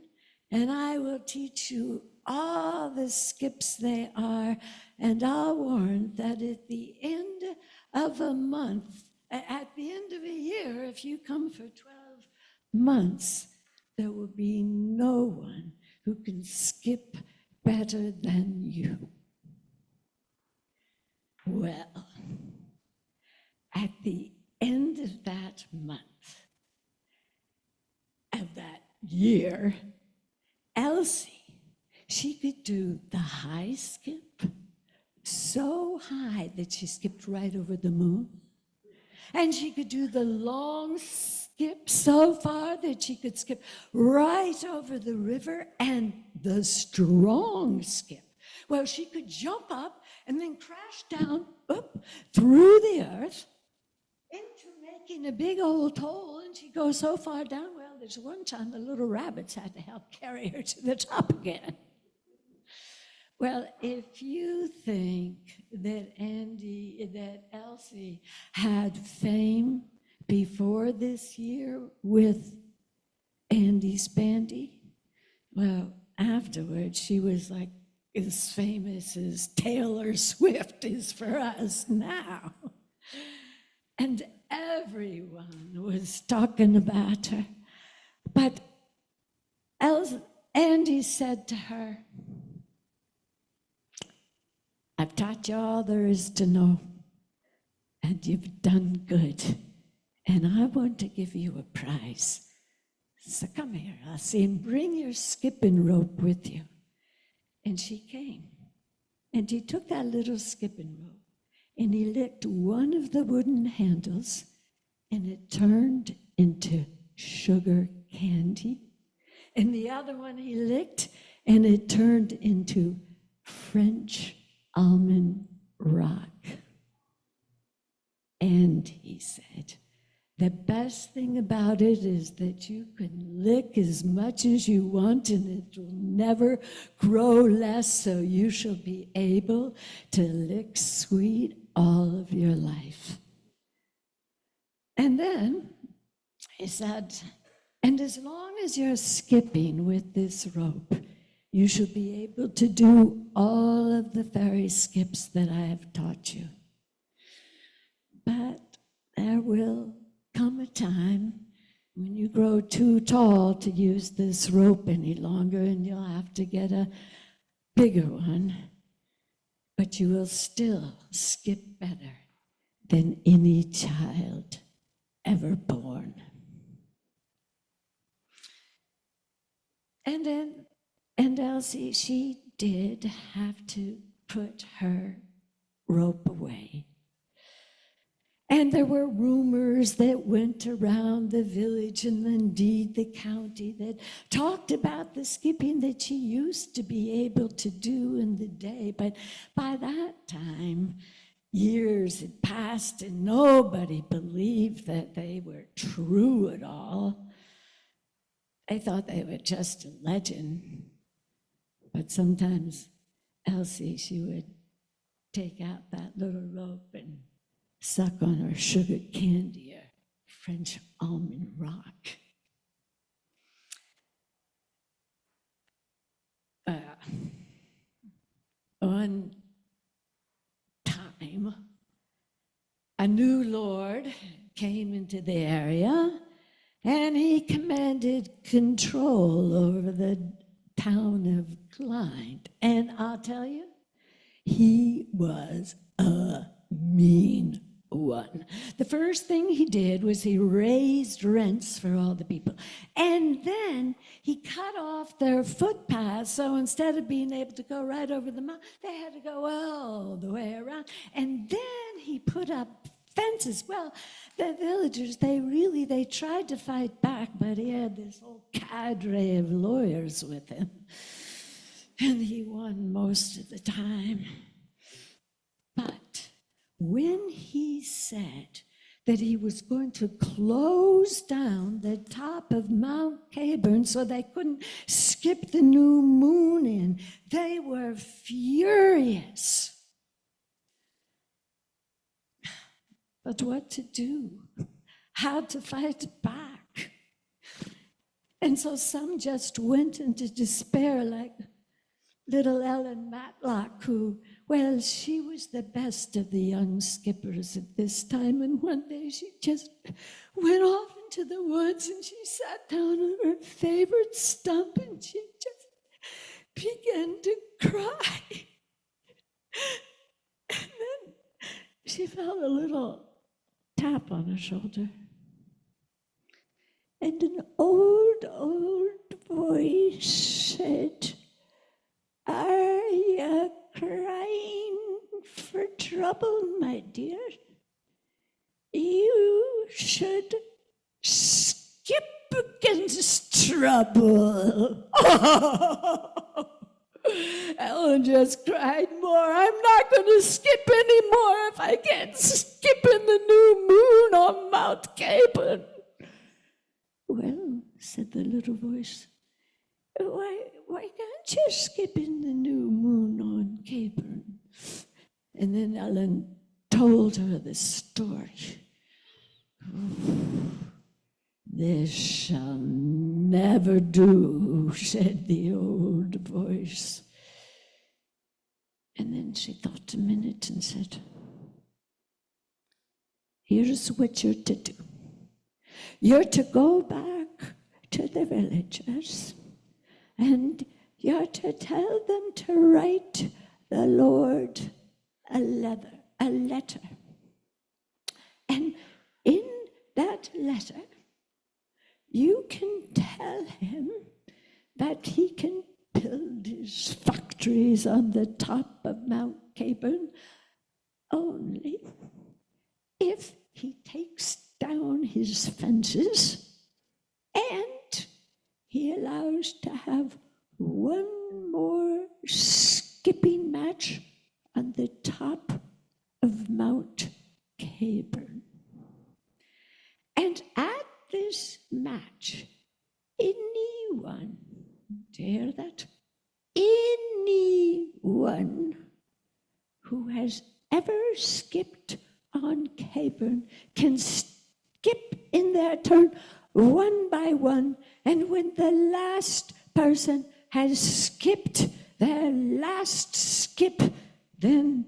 and I will teach you all the skips they are, and I'll warn that at the end of a month, at the end of a year, if you come for 12 months, there will be no one who can skip better than you. Well, at the end of that month, of that year, Elsie, she could do the high skip, high that she skipped right over the moon. And she could do the long skip so far that she could skip right over the river, and the strong skip. Well, she could jump up and then crash down through the earth into making a big old hole, and she'd go so far down. Well, there's one time the little rabbits had to help carry her to the top again. Well, if you think that Elsie had fame before this year with Andy's Bandy, well, afterwards she was like as famous as Taylor Swift is for us now. And everyone was talking about her. But Andy said to her, I've taught you all there is to know, and you've done good, and I want to give you a prize. So come here, Elsie, and bring your skipping rope with you. And she came, and he took that little skipping rope, and he licked one of the wooden handles, and it turned into sugar candy. And the other one he licked, and it turned into French almond rock. And he said, the best thing about it is that you can lick as much as you want and it will never grow less, so you shall be able to lick sweet all of your life. And then he said, and as long as you're skipping with this rope, you shall be able to do all of the fairy skips that I have taught you. But there will come a time when you grow too tall to use this rope any longer, and you'll have to get a bigger one. But you will still skip better than any child ever born. And Elsie, she did have to put her rope away. And there were rumors that went around the village and indeed the county that talked about the skipping that she used to be able to do in the day. But by that time, years had passed and nobody believed that they were true at all. They thought they were just a legend. But sometimes Elsie, she would take out that little rope and suck on her sugar candy or French almond rock. One time, a new lord came into the area, and he commanded control over the town of Clyde. And I'll tell you, he was a mean one. The first thing he did was he raised rents for all the people. And then he cut off their footpaths, so instead of being able to go right over the mountain, they had to go all the way around. And then he put up fences. Well, the villagers, they tried to fight back, but he had this whole cadre of lawyers with him. And he won most of the time. But when he said that he was going to close down the top of Mount Caburn so they couldn't skip the new moon in, they were furious. But what to do? How to fight back? And so some just went into despair, like little Ellen Matlock, who, well, she was the best of the young skippers at this time, and one day she just went off into the woods and she sat down on her favorite stump and she just began to cry. And then she felt a little tap on her shoulder. And an old voice said, "Are you crying, for trouble, my dear. You should skip against trouble. Ellen just cried more. I'm not going to skip anymore if I can't skip in the new moon on Mount Capen. Well, said the little voice, why can't you skip in the new moon on Capen? And then Ellen told her the story. This shall never do, said the old voice. And then she thought a minute and said, here's what you're to do. You're to go back to the villagers, and you're to tell them to write the Lord a letter. And in that letter, you can tell him that he can build his factories on the top of Mount Capen only if he takes down his fences and he allows to have one more skipping match on the top of Mount Capen. And at this match, anyone, do you hear that? Anyone who has ever skipped on Capen can skip in their turn one by one, and when the last person has skipped their last skip, then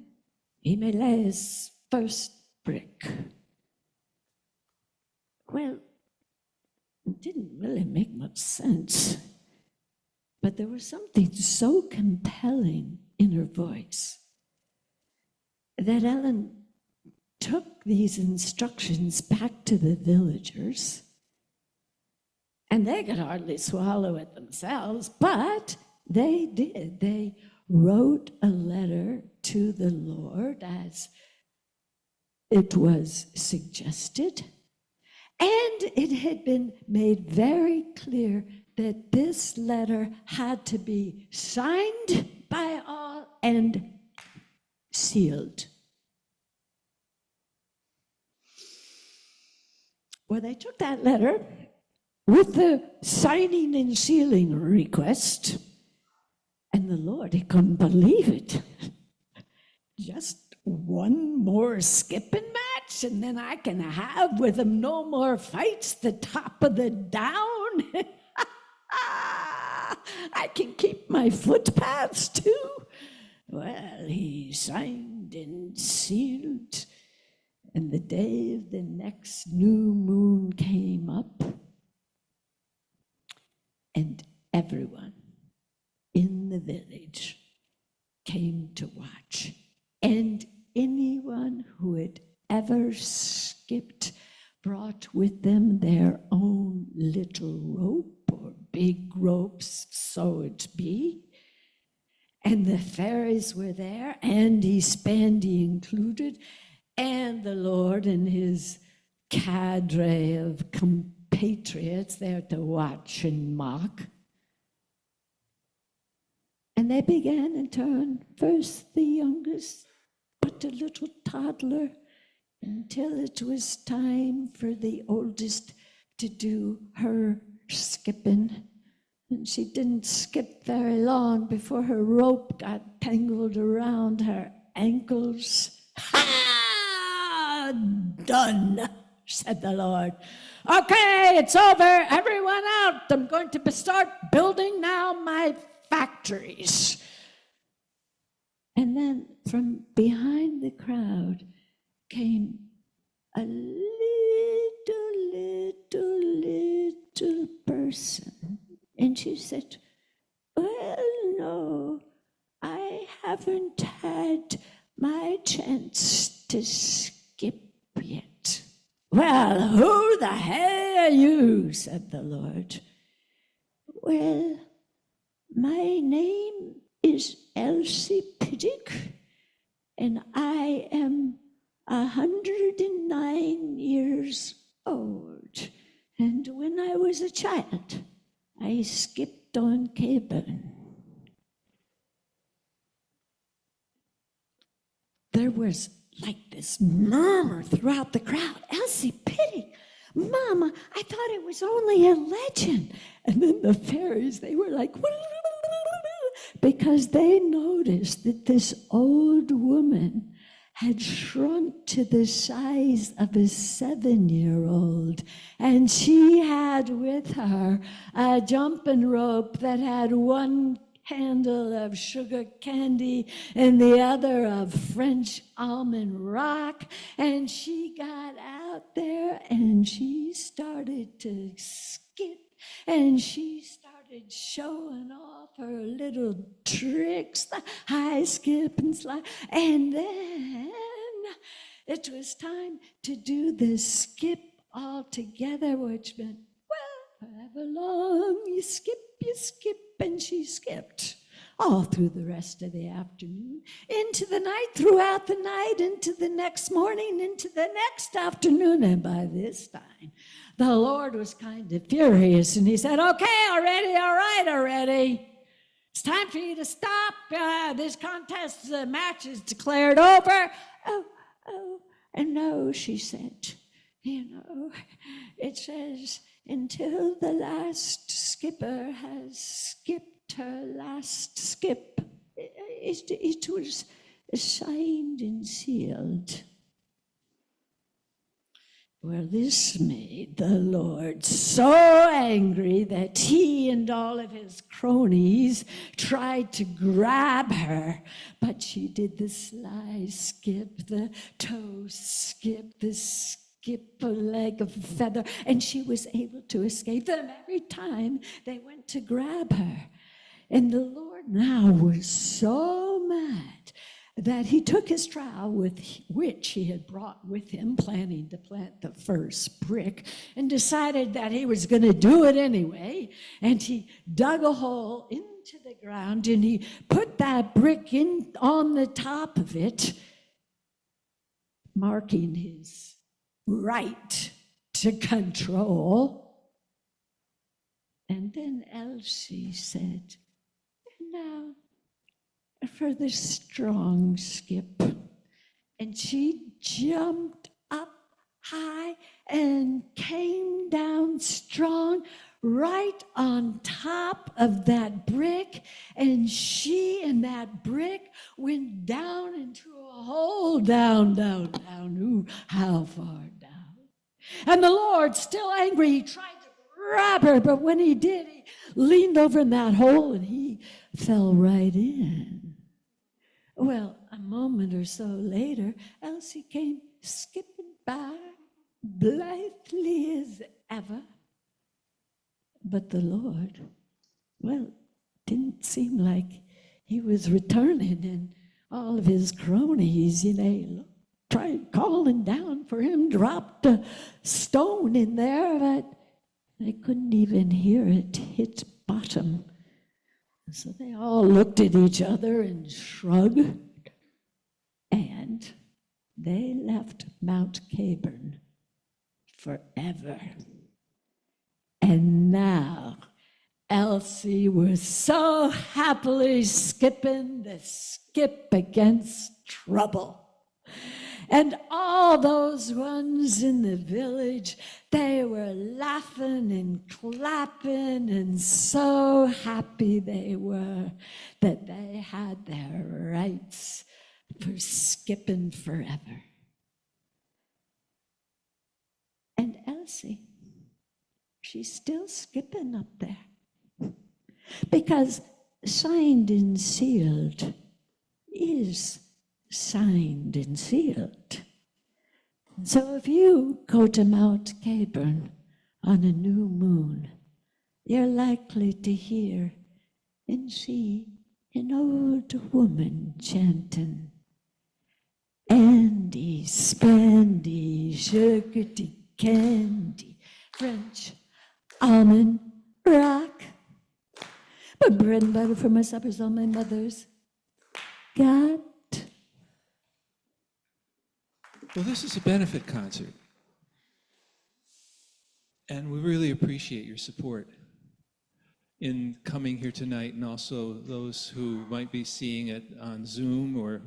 he may lay his first brick. Well, it didn't really make much sense, but there was something so compelling in her voice that Ellen took these instructions back to the villagers, and they could hardly swallow it themselves, but they did. They wrote a letter to the Lord as it was suggested, and it had been made very clear that this letter had to be signed by all and sealed. Well, they took that letter with the signing and sealing request, and the Lord, he couldn't believe it. Just one more skipping match, and then I can have with him no more fights, the top of the down. I can keep my footpaths too. Well, he signed and sealed, and the day of the next new moon came up, and everyone in the village came to watch. And anyone who had ever skipped brought with them their own little rope or big ropes, so it be. And the fairies were there, Andy Spandy included, and the Lord and his cadre of compatriots there to watch and mock. And they began in turn, first the youngest, but a little toddler, until it was time for the oldest to do her skipping. And she didn't skip very long before her rope got tangled around her ankles. Ha! Done, said the Lord. Okay, it's over. Everyone out. I'm going to start building now my factories. And then from behind the crowd came a little person. And she said, well, no, I haven't had my chance to skip yet. Well, who the hell are you? Said the Lord. Well, my name is Elsie Piddock, and I am 109 years old. And when I was a child, I skipped on Caburn. There was like this murmur throughout the crowd. Elsie, pity, Mama, I thought it was only a legend. And then the fairies, they were like, because they noticed that this old woman had shrunk to the size of a 7-year-old. And she had with her a jumping rope that had one handle of sugar candy and the other of French almond rock. And she got out there and she started to skip, and she started showing off her little tricks, the high skip and slide. And then it was time to do the skip all together, which meant, well, however long you skip, and she skipped all through the rest of the afternoon, into the night, throughout the night, into the next morning, into the next afternoon. And by this time, the Lord was kind of furious, and he said, okay, already, all right, already. It's time for you to stop. This contest match is declared over. Oh, and no, she said, it says, until the last skipper has skipped her last skip. It was signed and sealed. Well, this made the Lord so angry that he and all of his cronies tried to grab her, but she did the sly skip, the toe skip, the skip a leg of feather, and she was able to escape them every time they went to grab her. And the Lord now was so mad that he took his trowel, with which he had brought with him, planning to plant the first brick, and decided that he was going to do it anyway. And he dug a hole into the ground, and he put that brick in on the top of it, marking his right to control. And then Elsie said, now for the strong skip. And she jumped up high and came down strong right on top of that brick, and she and that brick went down into a hole, down. Ooh, how far down? And the Lord, still angry, he tried to grab her, but when he did, he leaned over in that hole and he fell right in. Well, a moment or so later, Elsie came skipping by, blithely as ever. But the Lord, well, didn't seem like he was returning, and all of his cronies, tried calling down for him, dropped a stone in there, but they couldn't even hear it hit bottom. So they all looked at each other and shrugged, and they left Mount Caburn forever. And now Elsie was so happily skipping the skip against trouble. And all those ones in the village, they were laughing and clapping, and so happy they were that they had their rights for skipping forever. And Elsie, she's still skipping up there, because signed and sealed is signed and sealed. So if you go to Mount Caburn on a new moon, you're likely to hear and see an old woman chanting, Andy, Spandy, Sugarty Candy, French almond rock. But bread and butter for my supper's all my mother's got. Well, this is a benefit concert, and we really appreciate your support in coming here tonight, and also those who might be seeing it on Zoom or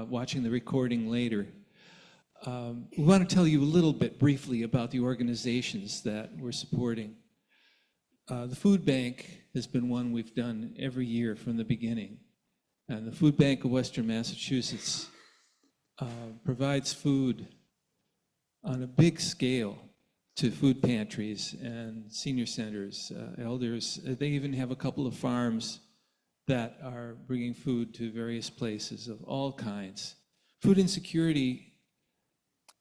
watching the recording later. We want to tell you a little bit briefly about the organizations that we're supporting. The food bank has been one we've done every year from the beginning. And the Food Bank of Western Massachusetts provides food on a big scale to food pantries and senior centers, elders. They even have a couple of farms that are bringing food to various places of all kinds. Food insecurity,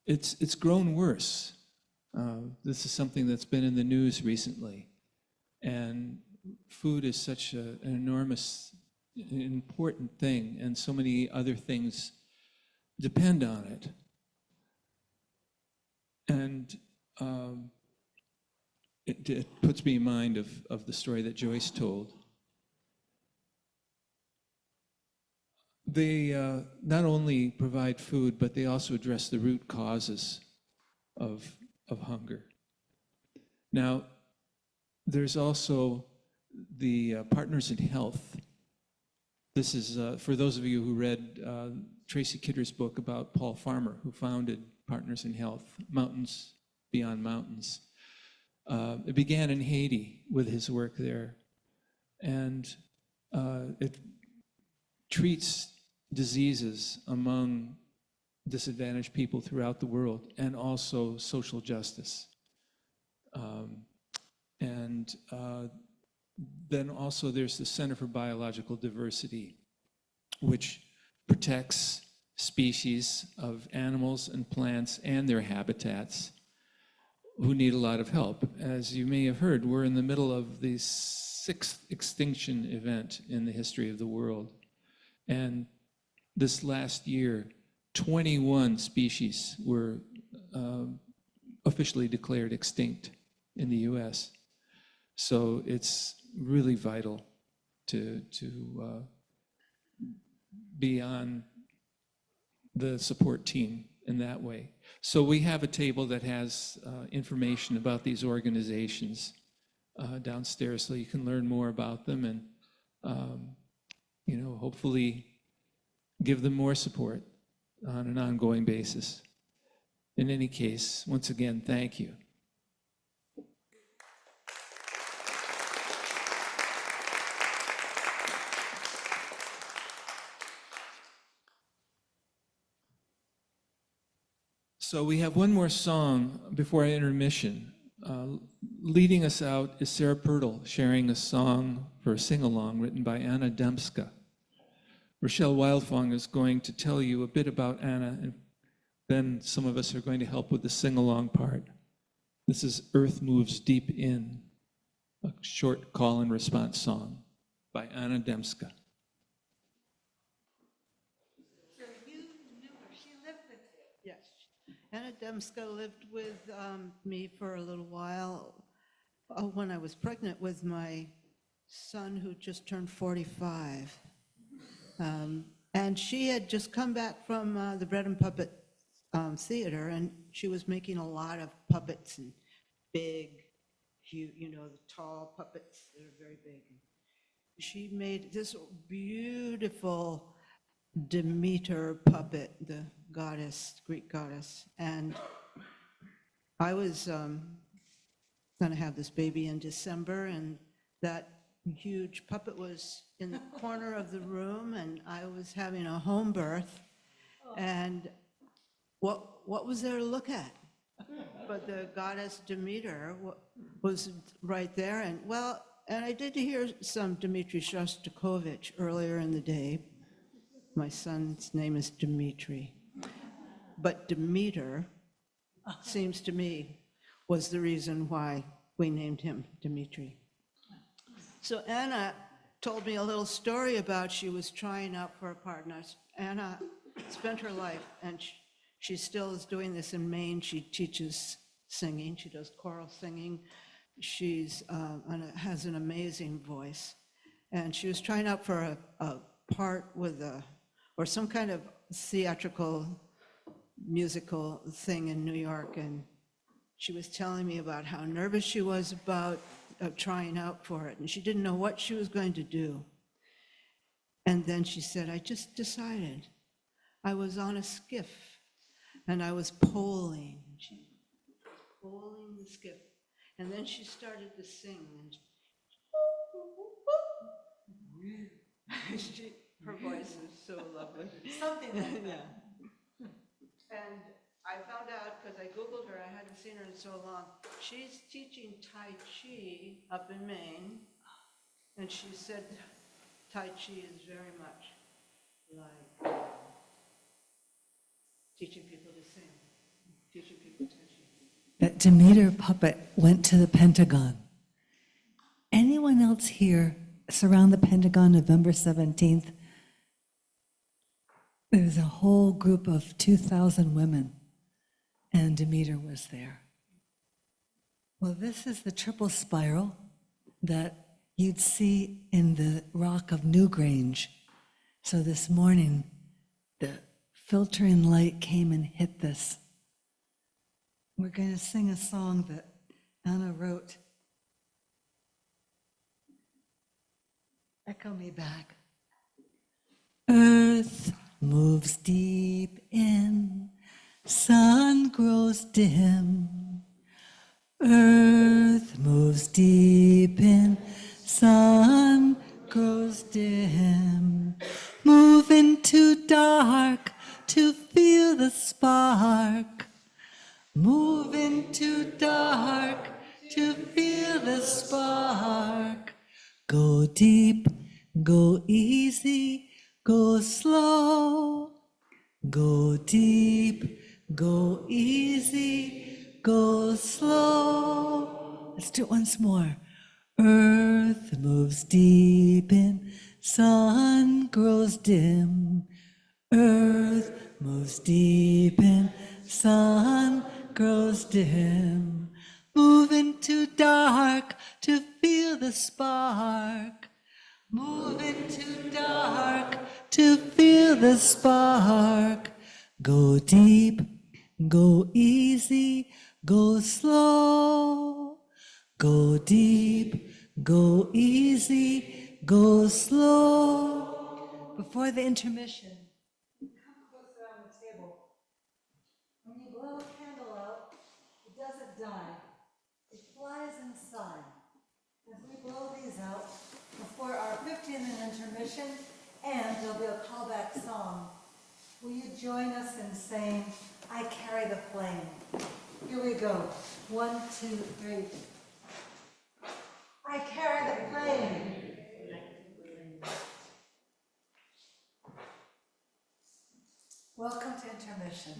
it's grown worse. This is something that's been in the news recently. And food is such an enormous, important thing, and so many other things depend on it. And it puts me in mind of the story that Joyce told. They not only provide food, but they also address the root causes of hunger. Now, there's also the Partners in Health. This is, for those of you who read Tracy Kidder's book about Paul Farmer, who founded Partners in Health, Mountains Beyond Mountains. It began in Haiti with his work there, and it treats diseases among disadvantaged people throughout the world, and also social justice. Then also there's the Center for Biological Diversity, which protects species of animals and plants and their habitats who need a lot of help. As you may have heard, we're in the middle of the 6th extinction event in the history of the world. And this last year, 21 species were officially declared extinct in the US. So it's really vital to be on the support team in that way. So we have a table that has information about these organizations downstairs, so you can learn more about them and hopefully give them more support on an ongoing basis. In any case, once again, thank you. So we have one more song before our intermission. Leading us out is Sarah Pirtle, sharing a song for a sing-along written by Anna Demska. Rochelle Wildfong is going to tell you a bit about Anna, and then some of us are going to help with the sing-along part. This is Earth Moves Deep In, a short call and response song by Anna Demska. So you knew her, she lived with you? Yes. Anna Demska lived with me for a little while when I was pregnant with my son who just turned 45. And she had just come back from the Bread and Puppet Theater, and she was making a lot of puppets and big, huge, the tall puppets that are very big. She made this beautiful Demeter puppet, the goddess, Greek goddess, and I was going to have this baby in December, and that huge puppet was in the corner of the room, and I was having a home birth, and what was there to look at? But the goddess Demeter was right there, and I did hear some Dmitri Shostakovich earlier in the day. My son's name is Dmitri, but Demeter seems to me was the reason why we named him Dmitri. So Anna told me a little story about she was trying out for a part. Anna spent her life, and she still is doing this in Maine. She teaches singing. She does choral singing. She's has an amazing voice. And she was trying out for a part with or some kind of theatrical musical thing in New York, and she was telling me about how nervous she was about trying out for it, and she didn't know what she was going to do. And then she said, I just decided. I was on a skiff, and I was poling. She was poling the skiff. And then she started to sing, and her voice is so lovely. Something like that. Yeah. And I found out, because I Googled her, I hadn't seen her in so long, she's teaching Tai Chi up in Maine, and she said Tai Chi is very much like teaching people to sing, teaching people Tai Chi. That Demeter puppet went to the Pentagon. Anyone else here surround the Pentagon November 17th? There was a whole group of 2,000 women, and Demeter was there. Well, this is the triple spiral that you'd see in the rock of Newgrange. So this morning, the filtering light came and hit this. We're going to sing a song that Anna wrote. Echo me back. Earth moves deep in, sun grows dim. Earth moves deep in, sun grows dim. Move into dark to feel the spark. Move into dark to feel the spark. Go deep, go easy, go slow. Go deep, go easy, go slow. Let's do it once more. Earth moves deep in, sun grows dim. Earth moves deep in, sun grows dim. Move into dark to feel the spark. Move into dark to feel the spark. Go deep, go easy, go slow. Go deep, go easy, go slow. Before the intermission, come close around the table. When you blow a candle out, it doesn't die. It flies inside. As we blow these out, before our 15th intermission, and there'll be a callback song, will you join us in saying, I carry the flame? Here we go. 1, 2, 3. I carry the flame. Welcome to intermission.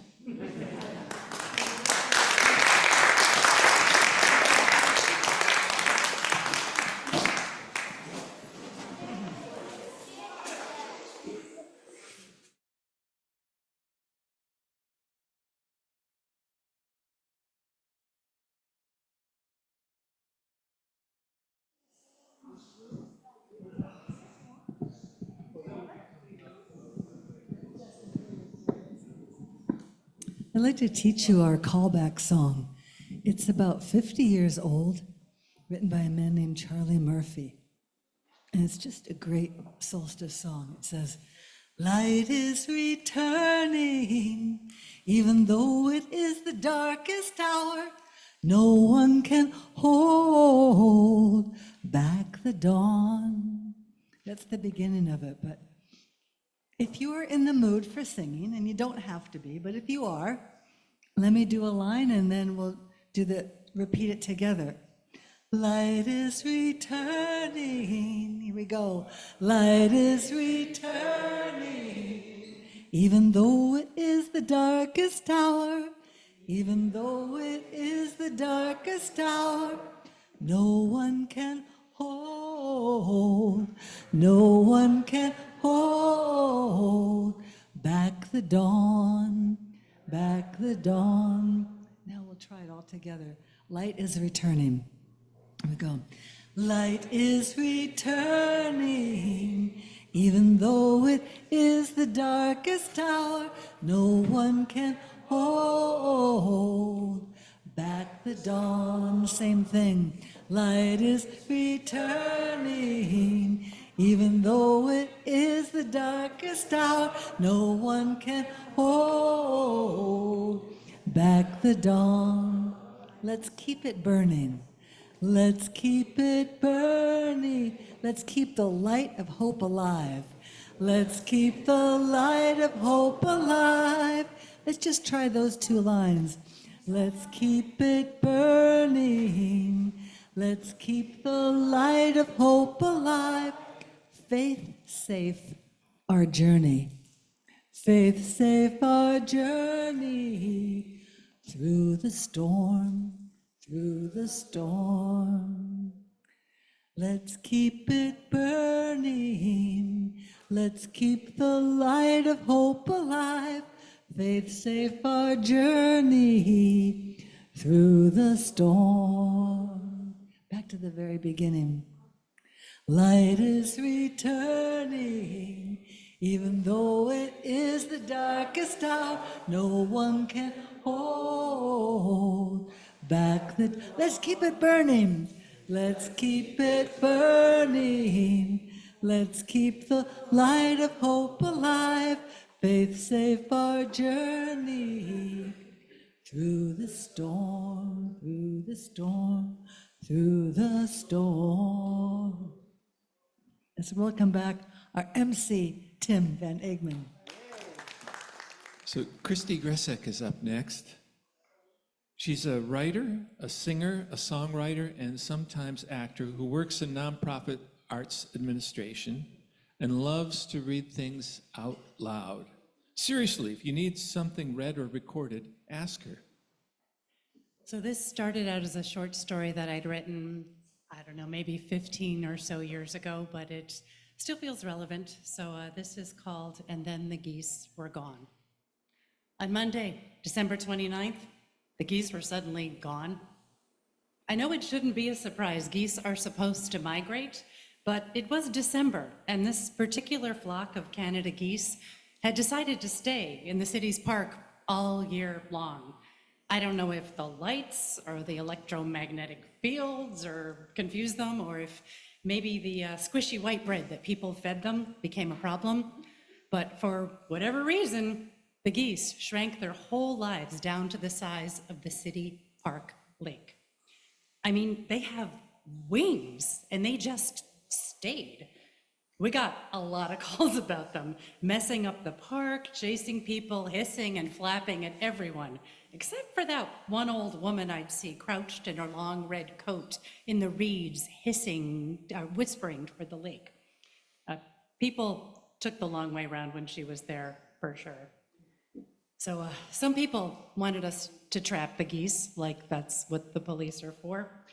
I'd like to teach you our callback song. It's about 50 years old, written by a man named Charlie Murphy. And it's just a great solstice song. It says, light is returning, even though it is the darkest hour. No one can hold back the dawn. That's the beginning of it, but if you are in the mood for singing, and you don't have to be, but if you are, let me do a line and then we'll repeat it together. Light is returning. Here we go. Light is returning. Even though it is the darkest hour, even though it is the darkest hour, no one can hold, no one can hold back the dawn, back the dawn. Now we'll try it all together. Light is returning. Here we go. Light is returning, even though it is the darkest hour. No one can hold back the dawn. Same thing. Light is returning, even though it is the darkest hour. No one can hold back the dawn. Let's keep it burning. Let's keep it burning. Let's keep the light of hope alive. Let's keep the light of hope alive. Let's just try those two lines. Let's keep it burning. Let's keep the light of hope alive. Faith safe our journey. Faith safe our journey through the storm, through the storm. Let's keep it burning. Let's keep the light of hope alive. Faith safe our journey through the storm. Back to the very beginning. Light is returning, even though it is the darkest hour. No one can hold back the... Let's keep it burning. Let's keep it burning. Let's keep the light of hope alive. Faith safe our journey through the storm, through the storm, through the storm. Let's welcome back our MC, Tim Van Egmond. So Christy Grecsek is up next. She's a writer, a singer, a songwriter, and sometimes actor who works in nonprofit arts administration and loves to read things out loud. Seriously, if you need something read or recorded, ask her. So this started out as a short story that I'd written, I don't know, maybe 15 or so years ago, but it still feels relevant. So this is called And Then the Geese Were Gone. On Monday, December 29th, the geese were suddenly gone. I know it shouldn't be a surprise. Geese are supposed to migrate, but it was December, and this particular flock of Canada geese had decided to stay in the city's park all year long. I don't know if the lights or the electromagnetic fields or confused them, or if maybe the squishy white bread that people fed them became a problem. But for whatever reason, the geese shrank their whole lives down to the size of the city park lake. I mean, they have wings, and they just stayed. We got a lot of calls about them, messing up the park, chasing people, hissing and flapping at everyone, except for that one old woman I'd see crouched in her long red coat in the reeds, hissing, whispering toward the lake. People took the long way around when she was there, for sure. So some people wanted us to trap the geese, like that's what the police are for.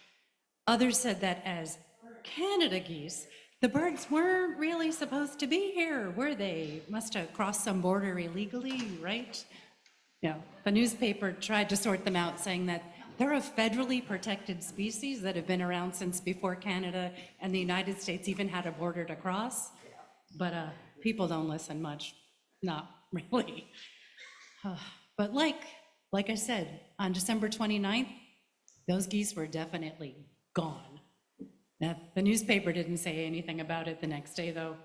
Others said that as Canada geese, the birds weren't really supposed to be here, were they? Must have crossed some border illegally, right? Yeah, the newspaper tried to sort them out, saying that they're a federally protected species that have been around since before Canada and the United States even had a border to cross. But people don't listen much, not really. But like I said, on December 29th, those geese were definitely gone. Now, the newspaper didn't say anything about it the next day, though.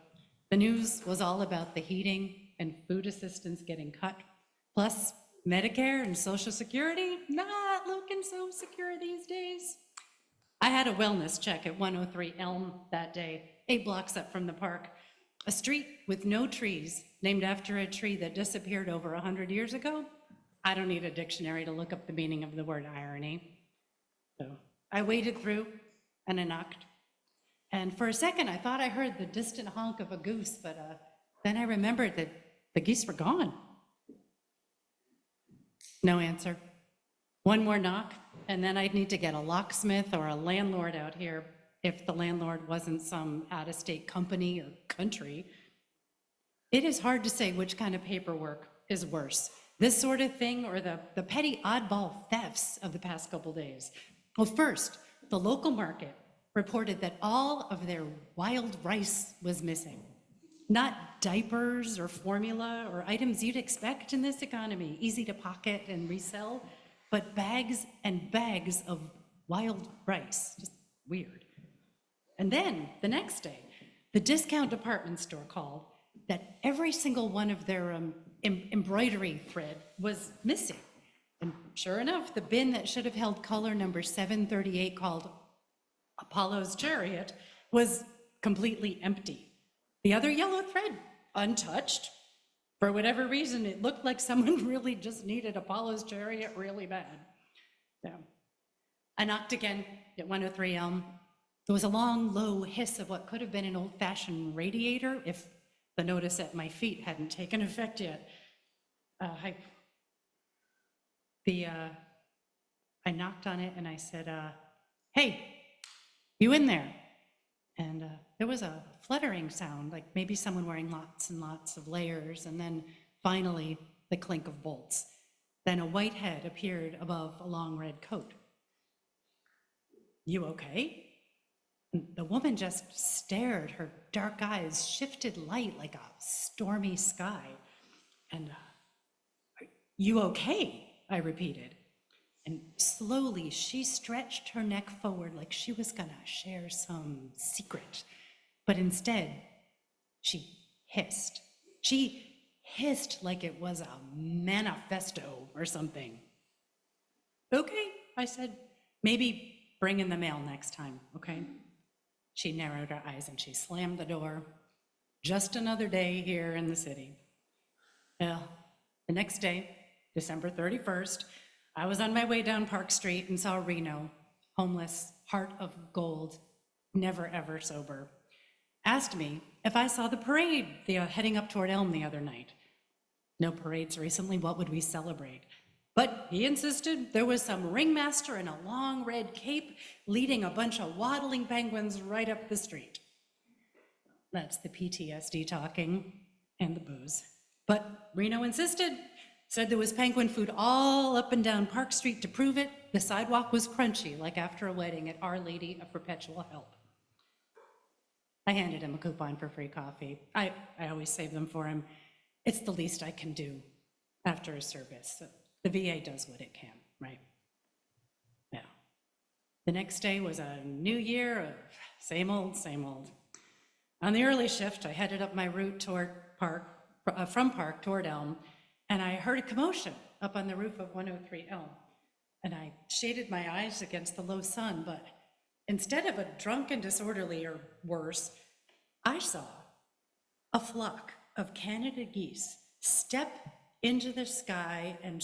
The news was all about the heating and food assistance getting cut, plus Medicare and Social Security not looking so secure these days. I had a wellness check at 103 Elm that day, 8 blocks up from the park, a street with no trees, named after a tree that disappeared over 100 years ago. I don't need a dictionary to look up the meaning of the word irony. So I waded through and I knocked. And for a second, I thought I heard the distant honk of a goose, but then I remembered that the geese were gone. No answer. One more knock, and then I'd need to get a locksmith or a landlord out here if the landlord wasn't some out-of-state company or country. It is hard to say which kind of paperwork is worse, this sort of thing or the petty oddball thefts of the past couple days. Well, first, the local market reported that all of their wild rice was missing. Not diapers or formula or items you'd expect in this economy, easy to pocket and resell, but bags and bags of wild rice. Just weird. And then the next day, the discount department store called that every single one of their embroidery thread was missing. And sure enough, the bin that should have held color number 738 called Apollo's Chariot was completely empty. The other yellow thread, untouched. For whatever reason, it looked like someone really just needed Apollo's Chariot really bad. So I knocked again at 103 Elm. There was a long, low hiss of what could have been an old-fashioned radiator if the notice at my feet hadn't taken effect yet. I knocked on it and I said, hey, you in there? And there was a fluttering sound, like maybe someone wearing lots and lots of layers, and then finally the clink of bolts. Then a white head appeared above a long red coat. You okay? And the woman just stared, her dark eyes shifted light like a stormy sky. And, you okay? I repeated. And slowly she stretched her neck forward like she was gonna share some secret. But instead, she hissed. She hissed like it was a manifesto or something. Okay, I said, maybe bring in the mail next time, okay? She narrowed her eyes and she slammed the door. Just another day here in the city. Well, the next day, December 31st, I was on my way down Park Street and saw Reno, homeless, heart of gold, never ever sober. Asked me if I saw the parade heading up toward Elm the other night. No parades recently, what would we celebrate? But he insisted there was some ringmaster in a long red cape leading a bunch of waddling penguins right up the street. That's the PTSD talking and the booze. But Reno insisted, said there was penguin food all up and down Park Street to prove it. The sidewalk was crunchy, like after a wedding at Our Lady of Perpetual Help. I handed him a coupon for free coffee. I always save them for him. It's the least I can do after a service. The VA does what it can, right? Yeah. The next day was a new year of same old, same old. On the early shift, I headed up my route toward from Park toward Elm, and I heard a commotion up on the roof of 103 Elm. And I shaded my eyes against the low sun, but instead of a drunken disorderly or worse, I saw a flock of Canada geese step into the sky and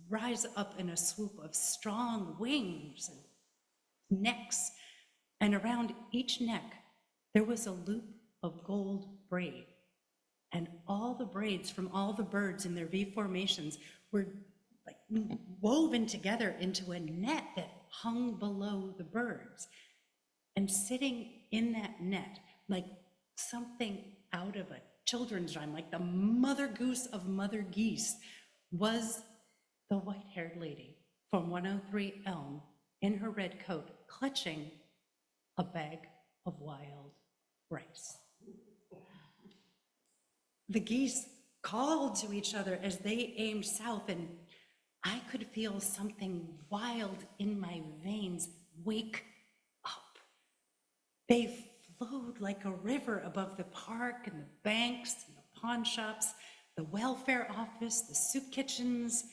rise up in a swoop of strong wings and necks. And around each neck, there was a loop of gold braid. And all the braids from all the birds in their V formations were like woven together into a net that hung below the birds. And sitting in that net, like something out of a children's rhyme, like the mother goose of mother geese, was the white-haired lady from 103 Elm in her red coat, clutching a bag of wild rice. The geese called to each other as they aimed south, and I could feel something wild in my veins wake up. They flowed like a river above the park and the banks and the pawn shops, the welfare office, the soup kitchens.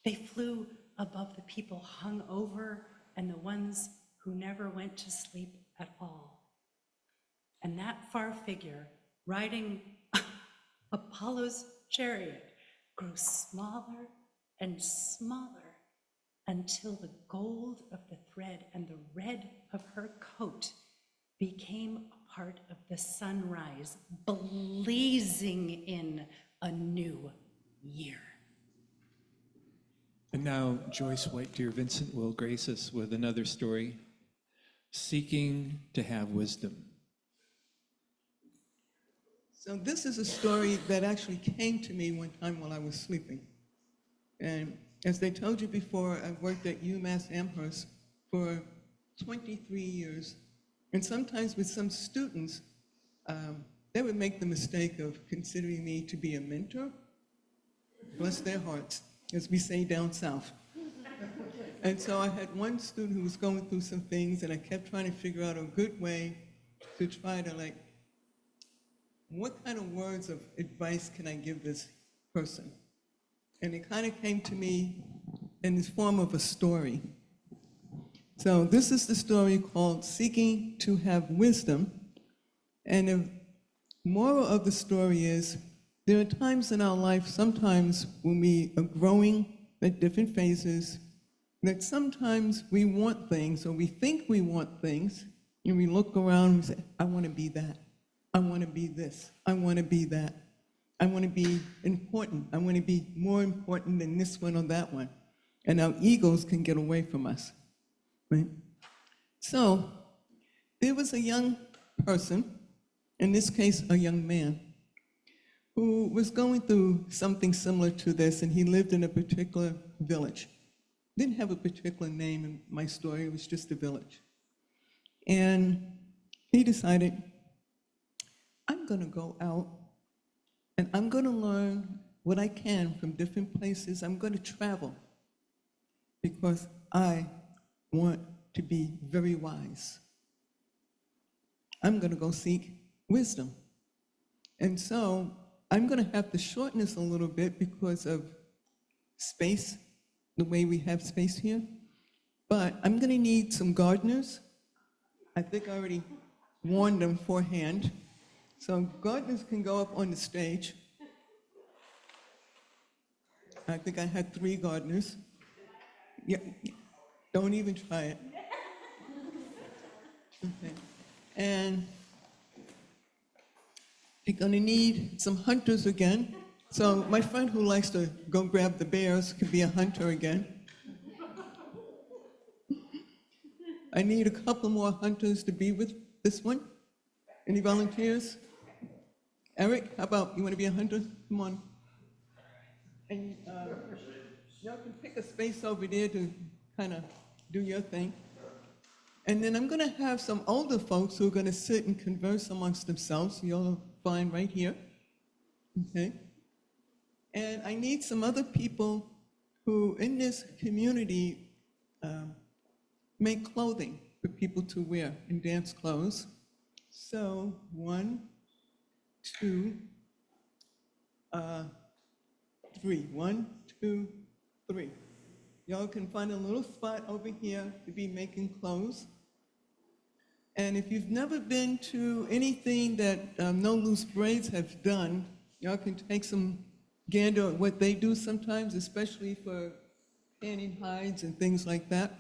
They flew above the people hung over and the ones who never went to sleep at all. And that far figure riding Apollo's chariot grew smaller and smaller until the gold of the thread and the red of her coat became a part of the sunrise, blazing in a new year. And now Joyce White Deer-Vincent will grace us with another story, Seeking to Have Wisdom. So this is a story that actually came to me one time while I was sleeping. And as they told you before, I've worked at UMass Amherst for 23 years. And sometimes with some students, they would make the mistake of considering me to be a mentor. Bless their hearts, as we say down south. And so I had one student who was going through some things, and I kept trying to figure out a good way to try to, like, what kind of words of advice can I give this person? And it kind of came to me in the form of a story. So this is the story called Seeking to Have Wisdom. And the moral of the story is, there are times in our life, sometimes when we are growing at different phases, that sometimes we want things, or we think we want things, and we look around and we say, I want to be that. I want to be this. I want to be that. I want to be important. I want to be more important than this one or that one. And our egos can get away from us, right? So there was a young person, in this case, a young man, who was going through something similar to this, and he lived in a particular village. Didn't have a particular name in my story, it was just a village. And he decided, I'm gonna go out and I'm gonna learn what I can from different places. I'm gonna travel because I want to be very wise. I'm gonna go seek wisdom. And so I'm gonna have to shorten this a little bit because of space, the way we have space here. But I'm gonna need some gardeners. I think I already warned them beforehand. So gardeners can go up on the stage. I think I had 3 gardeners. Yeah, don't even try it. Okay. And you're gonna need some hunters again. So my friend who likes to go grab the bears could be a hunter again. I need a couple more hunters to be with this one. Any volunteers? Eric, how about, you want to be a hunter? Come on. And y'all can pick a space over there to kind of do your thing. And then I'm going to have some older folks who are going to sit and converse amongst themselves. Y'all are fine right here. Okay? And I need some other people who, in this community, make clothing for people to wear in dance clothes. So 1, 2, 3. 1, 2, 3. Y'all can find a little spot over here to be making clothes. And if you've never been to anything that No Loose Braids have done, y'all can take some gander at what they do sometimes, especially for tanning hides and things like that.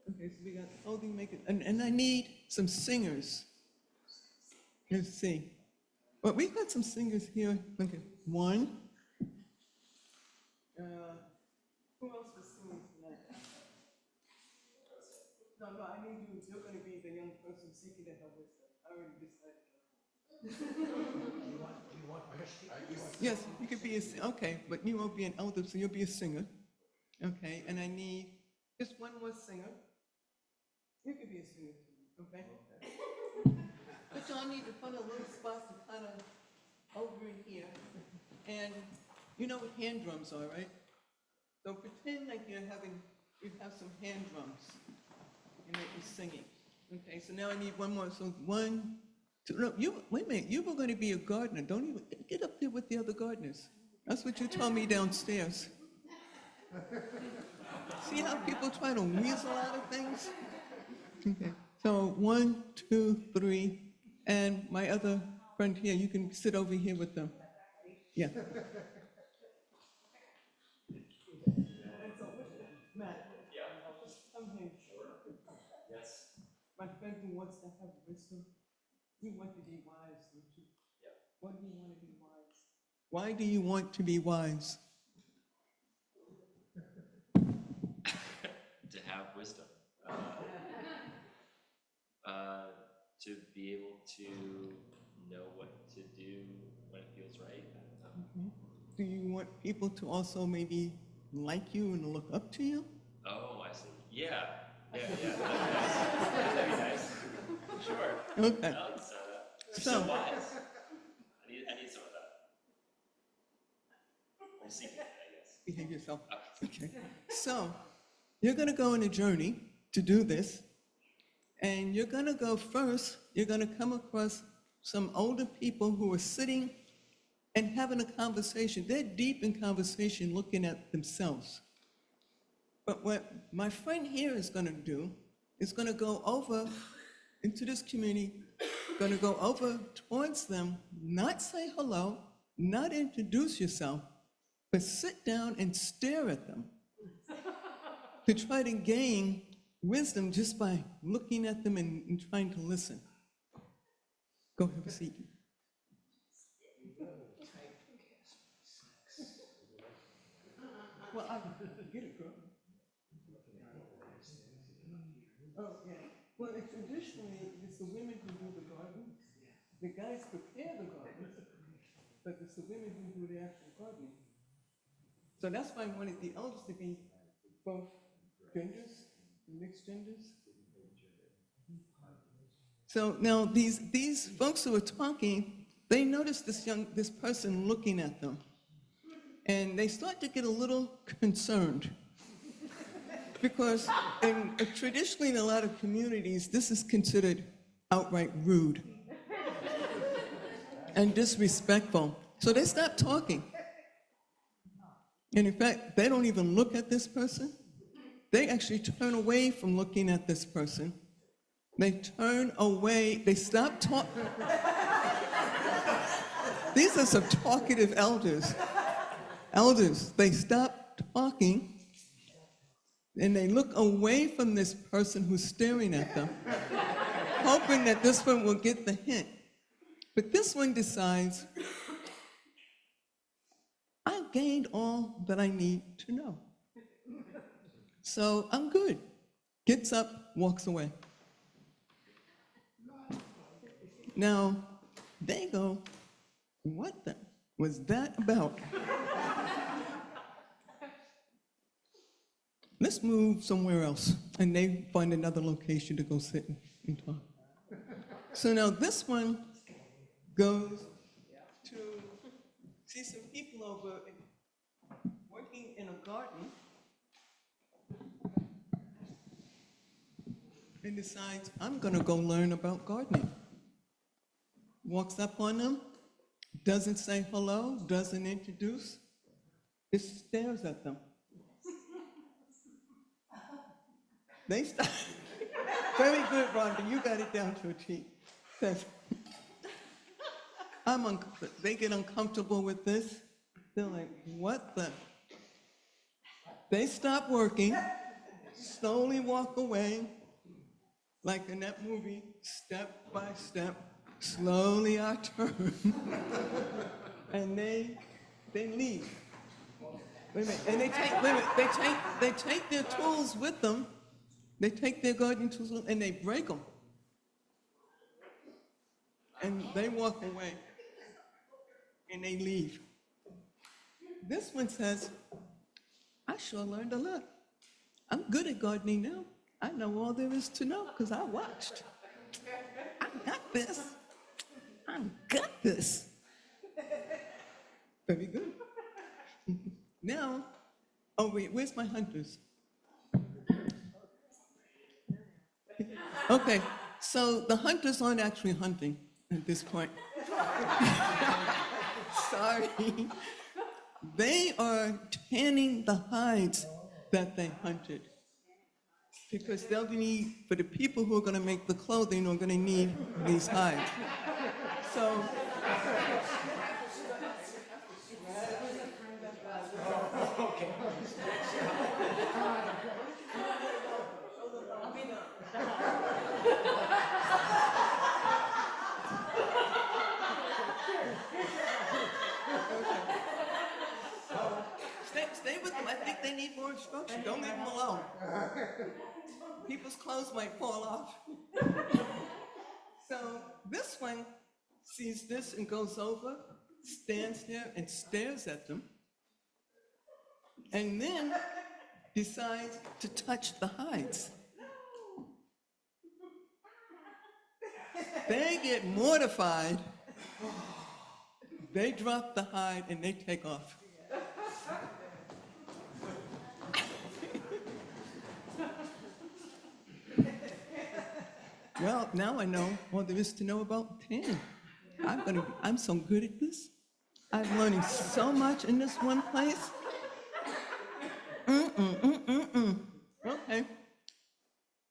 Okay, so we got clothing making, and I need some singers. Let's see. Well, we've got some singers here. Okay, 1. Who else was singing tonight? No, I need you. You're going to be the young person seeking to have wisdom. I already decided. You want Christy? Yes, you could be a, okay, but you won't be an elder, so you'll be a singer. Okay, and I need just one more singer. You could be a singer too, okay? But y'all need to find a little spot to kind of over in here. And you know what hand drums are, right? So pretend like you have some hand drums. You might be singing. Okay, so now I need one more. So 1, 2, no, wait a minute, you were going to be a gardener. Don't even, get up there with the other gardeners. That's what you told me downstairs. See how people try to weasel out of things? Okay, so 1, 2, 3, and my other friend here, you can sit over here with them. Yeah. Matt. Yeah. Come here. Yes. My friend who wants to have wisdom, you want to be wise, don't you? Yeah. Why do you want to be wise? Why do you want to be wise? To have wisdom. To be able to know what to do when it feels right. Mm-hmm. Do you want people to also maybe like you and look up to you? Oh, I see. Yeah. That'd be nice. That'd be nice. Sure. Okay. I'll So, wise. I need some of that. We'll see, I guess. behave yourself. Okay. So, you're going to go on a journey to do this, and you're going to go first, you're going to come across some older people who are sitting and having a conversation. They're deep in conversation looking at themselves. But what my friend here is going to do is going to go over into this community, going to go over towards them, not say hello, not introduce yourself, but sit down and stare at them to try to gain wisdom just by looking at them and trying to listen. Go have a seat. Well, get it, girl. Oh, yeah. Well, traditionally, it's the women who do the garden. The guys prepare the gardens, but it's the women who do the actual gardening. So that's why I wanted the elders to be both genders, mixed genders. So now these folks who are talking, they notice this person looking at them, and they start to get a little concerned because traditionally in a lot of communities, this is considered outright rude and disrespectful. So they stop talking. And in fact, they don't even look at this person. They actually turn away from looking at this person. They turn away, they stop talking. These are some talkative elders. Elders, they stop talking and they look away from this person who's staring at them, hoping that this one will get the hint. But this one decides, I've gained all that I need to know. So I'm good. Gets up, walks away. Now, they go, what was that about? Let's move somewhere else. And they find another location to go sit and talk. So now this one goes to see some people over working in a garden and decides, I'm gonna go learn about gardening. Walks up on them, doesn't say hello, doesn't introduce, just stares at them. They start, very good, Rhonda, you got it down to a T. Says, they get uncomfortable with this. They're like, what the? They stop working, slowly walk away, like in that movie, step by step, slowly I turn, and they leave. Wait a minute, and they take their tools with them. They take their gardening tools and they break them. And they walk away. And they leave. This one says, I sure learned a lot. I'm good at gardening now. I know all there is to know because I watched. I got this. I got this. Very good. Now, oh wait, where's my hunters? Okay, so the hunters aren't actually hunting at this point. Sorry. They are tanning the hides that they hunted. Because they'll need, for the people who are going to make the clothing, are going to need these hides. So, stay with them. I think they need more instruction. Don't leave them alone. People's clothes might fall off. So this one sees this and goes over, stands there and stares at them, and then decides to touch the hides. They get mortified. They drop the hide and they take off. Well, now I know all there is to know about tan. I'm so good at this. I'm learning so much in this one place. Okay.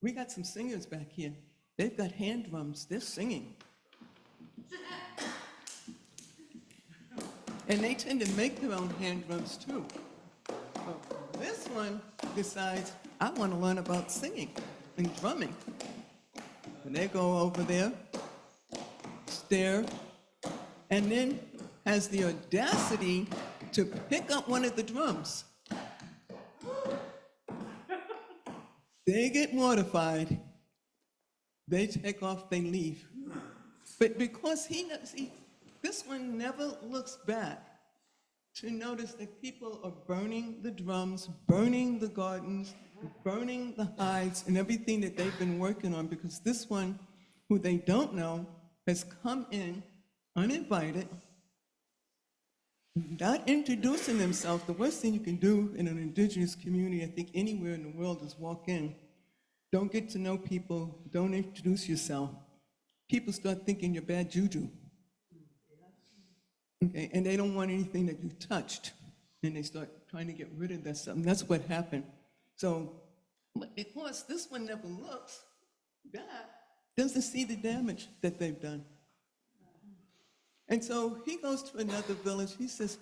We got some singers back here. They've got hand drums. They're singing. And they tend to make their own hand drums too. But this one decides, I want to learn about singing and drumming. And they go over there, stare, and then has the audacity to pick up one of the drums. They get mortified. They take off, they leave. But because this one never looks back to notice that people are burning the drums, burning the gardens, burning the hides and everything that they've been working on, because this one, who they don't know, has come in uninvited, not introducing themselves. The worst thing you can do in an indigenous community, I think anywhere in the world, is walk in. Don't get to know people, don't introduce yourself. People start thinking you're bad juju. Okay, and they don't want anything that you touched, and they start trying to get rid of that stuff, and that's what happened. So, but because this one never looks back, doesn't see the damage that they've done. And so he goes to another village, he says,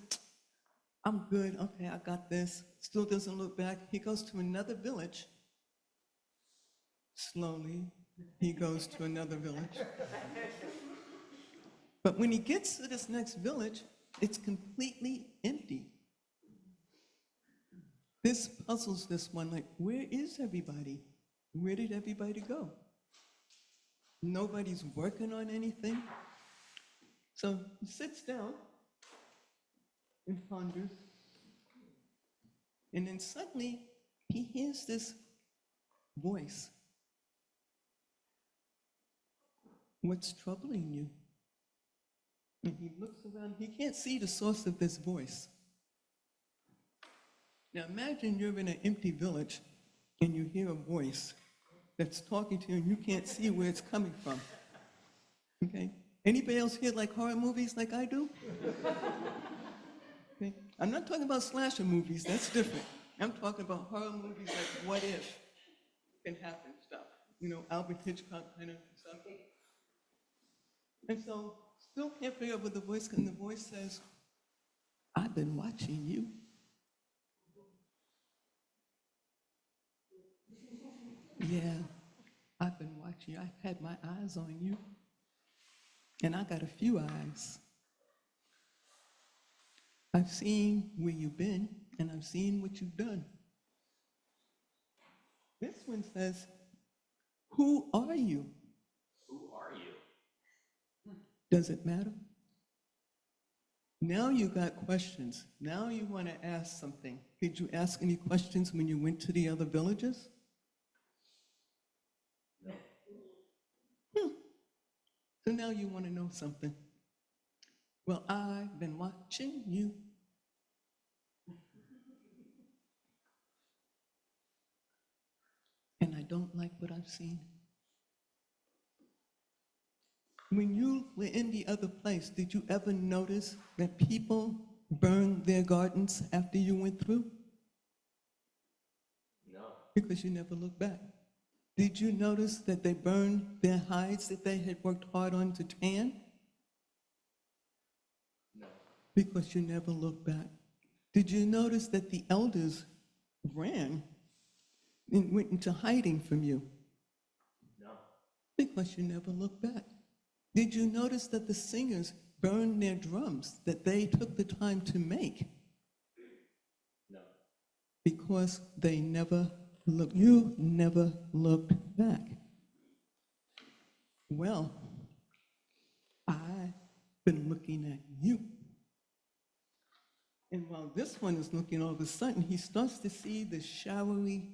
I'm good, okay, I got this. Still doesn't look back. He goes to another village. Slowly, he goes to another village. But when he gets to this next village, it's completely empty. This puzzles this one, like, where is everybody? Where did everybody go? Nobody's working on anything. So he sits down and ponders. And then suddenly, he hears this voice. What's troubling you? And he looks around, he can't see the source of this voice. Now imagine you're in an empty village and you hear a voice that's talking to you and you can't see where it's coming from. Okay? Anybody else here like horror movies like I do? Okay? I'm not talking about slasher movies, that's different. I'm talking about horror movies like What If Can Happen stuff. You know, Alfred Hitchcock kind of stuff. And so, still can't figure out what the voice, and the voice says, I've been watching you. Yeah, I've been watching you. I've had my eyes on you. And I got a few eyes. I've seen where you've been, and I've seen what you've done. This one says, who are you? Who are you? Does it matter? Now you got questions. Now you want to ask something. Did you ask any questions when you went to the other villages? No. So now you want to know something. Well, I've been watching you. And I don't like what I've seen. When you were in the other place, did you ever notice that people burned their gardens after you went through? No. Because you never looked back. Did you notice that they burned their hides that they had worked hard on to tan? No. Because you never looked back. Did you notice that the elders ran and went into hiding from you? No. Because you never looked back. Did you notice that the singers burned their drums that they took the time to make? No. Because they never looked, you never looked back. Well, I've been looking at you. And while this one is looking, all of a sudden, he starts to see the shadowy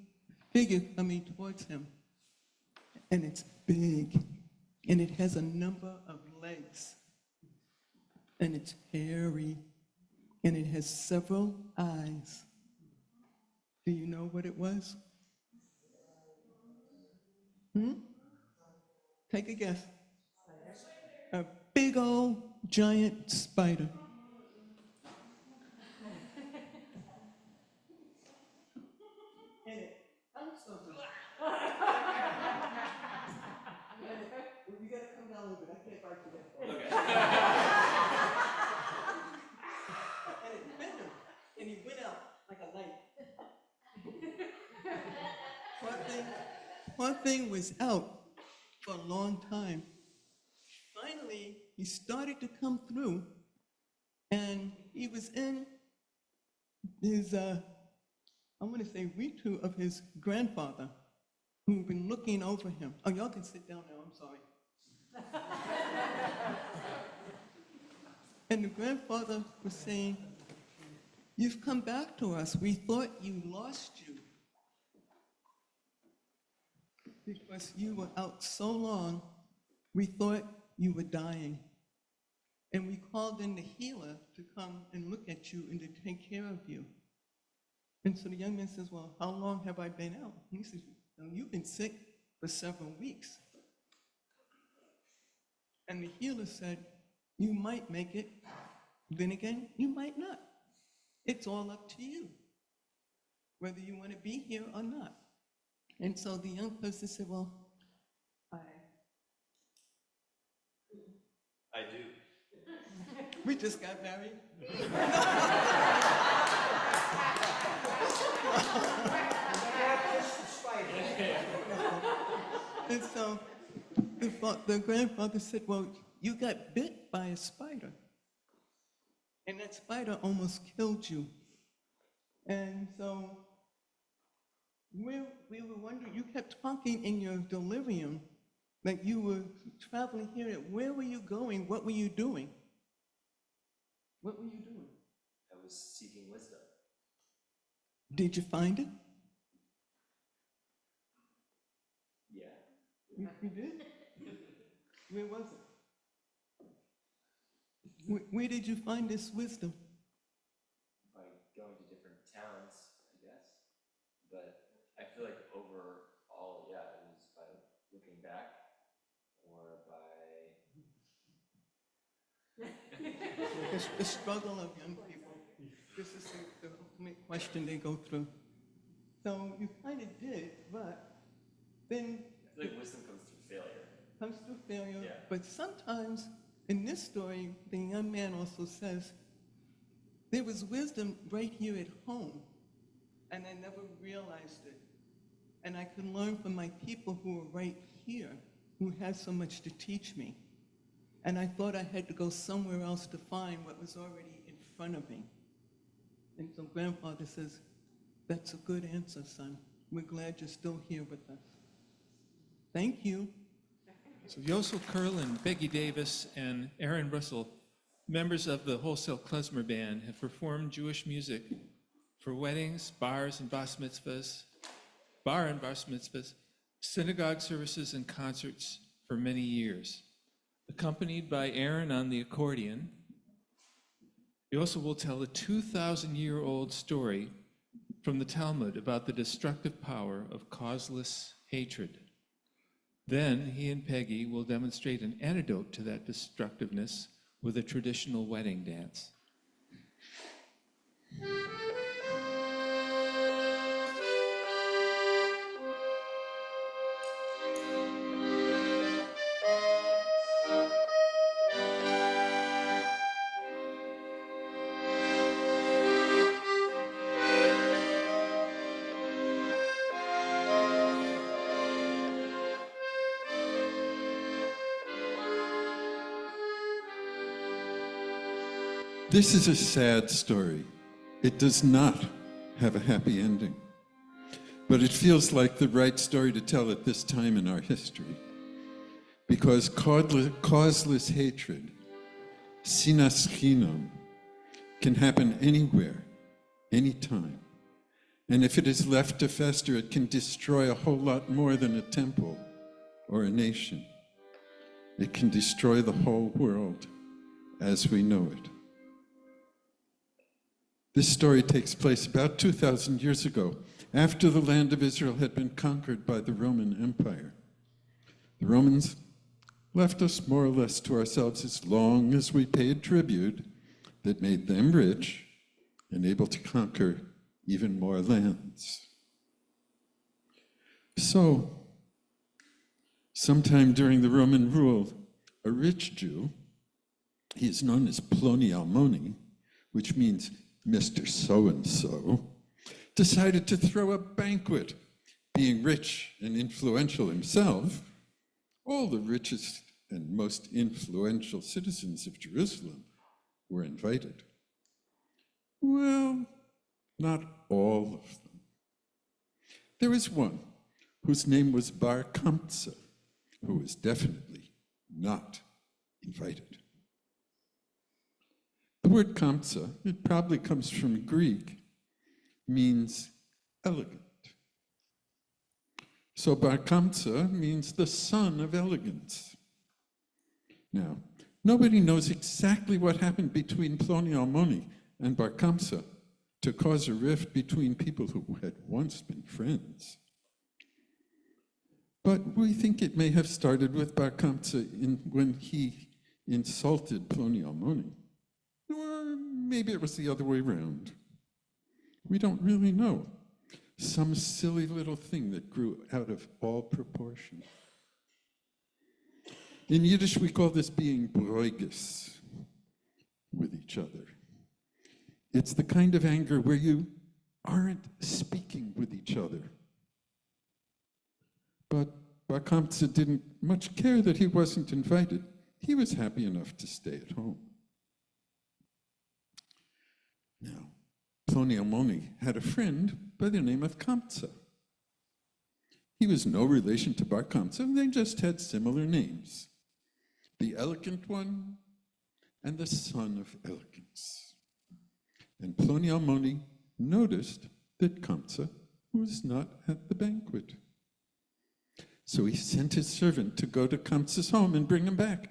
figure coming towards him. And it's big. and it has a number of legs, and it's hairy, and it has several eyes. Do you know what it was? Take a guess. A big old giant spider. And it pounced on them. You gotta come down a little bit. I can't bite you that far. And it bit him, and he went out like a light. One thing was out for a long time. Finally, he started to come through, and he was in his, I want to say Ritu of his grandfather, who'd been looking over him. Oh, y'all can sit down now, I'm sorry. And the grandfather was saying, "You've come back to us. We thought you lost you, because you were out so long, we thought you were dying. And we called in the healer to come and look at you and to take care of you." And so the young man says, "Well, how long have I been out?" And he says, "Well, you've been sick for several weeks." And the healer said, "You might make it, then again, you might not. It's all up to you, whether you want to be here or not." And so the young person said, "Well, I do. we just got married." And so the grandfather said, "Well, you got bit by a spider, and that spider almost killed you. And so we were wondering, you kept talking in your delirium that you were traveling here. Where were you going? What were you doing?" What were you doing? I was seeking wisdom. Did you find it? Yeah. You did? Where was it? Where did you find this wisdom? By going to different towns, I guess. But I feel like overall, yeah, it was by looking back or by... The struggle of young people. This is the ultimate question they go through. So you kind of did, but then... I feel like wisdom comes through failure. Comes through failure, Yeah. but sometimes in this story, the young man also says, there was wisdom right here at home, and I never realized it. And I can learn from my people who are right here, who has so much to teach me. And I thought I had to go somewhere else to find what was already in front of me. And so grandfather says, "That's a good answer, son. We're glad you're still here with us." Thank you. So Yosl, Kurland, Peggy Davis, and Aaron Russell, members of the Wholesale Klezmer Band, have performed Jewish music for weddings, bar and bas mitzvahs, synagogue services, and concerts for many years. Accompanied by Aaron on the accordion, Yosl will tell a 2,000-year-old story from the Talmud about the destructive power of causeless hatred. Then he and Peggy will demonstrate an antidote to that destructiveness with a traditional wedding dance. This is a sad story. It does not have a happy ending, but it feels like the right story to tell at this time in our history, because causeless hatred, sinas chinam, can happen anywhere, anytime. And if it is left to fester, it can destroy a whole lot more than a temple or a nation. It can destroy the whole world as we know it. This story takes place about 2,000 years ago, after the land of Israel had been conquered by the Roman Empire. The Romans left us more or less to ourselves as long as we paid tribute that made them rich and able to conquer even more lands. So, sometime during the Roman rule, a rich Jew, he is known as Ploni Almoni, which means Mr. So-and-so, decided to throw a banquet. Being rich and influential himself, all the richest and most influential citizens of Jerusalem were invited. Well, not all of them. There was one whose name was Bar Kamsa, who was definitely not invited. The word Kamsa, it probably comes from Greek, means elegant. So Bar Kamsa means the son of elegance. Now, nobody knows exactly what happened between Ploni Almoni and Bar Kamsa to cause a rift between people who had once been friends. But we think it may have started with Bar Kamsa when he insulted Ploni Almoni. Or maybe it was the other way around. We don't really know. Some silly little thing that grew out of all proportion. In Yiddish, we call this being Broyges with each other. It's the kind of anger where you aren't speaking with each other. But Bar Kamsa didn't much care that he wasn't invited. He was happy enough to stay at home. Now, Ploni Almoni had a friend by the name of Kamsa. He was no relation to Bar Kamsa, they just had similar names. The elegant one and the son of elegance. And Ploni Almoni noticed that Kamsa was not at the banquet. So he sent his servant to go to Kamsa's home and bring him back.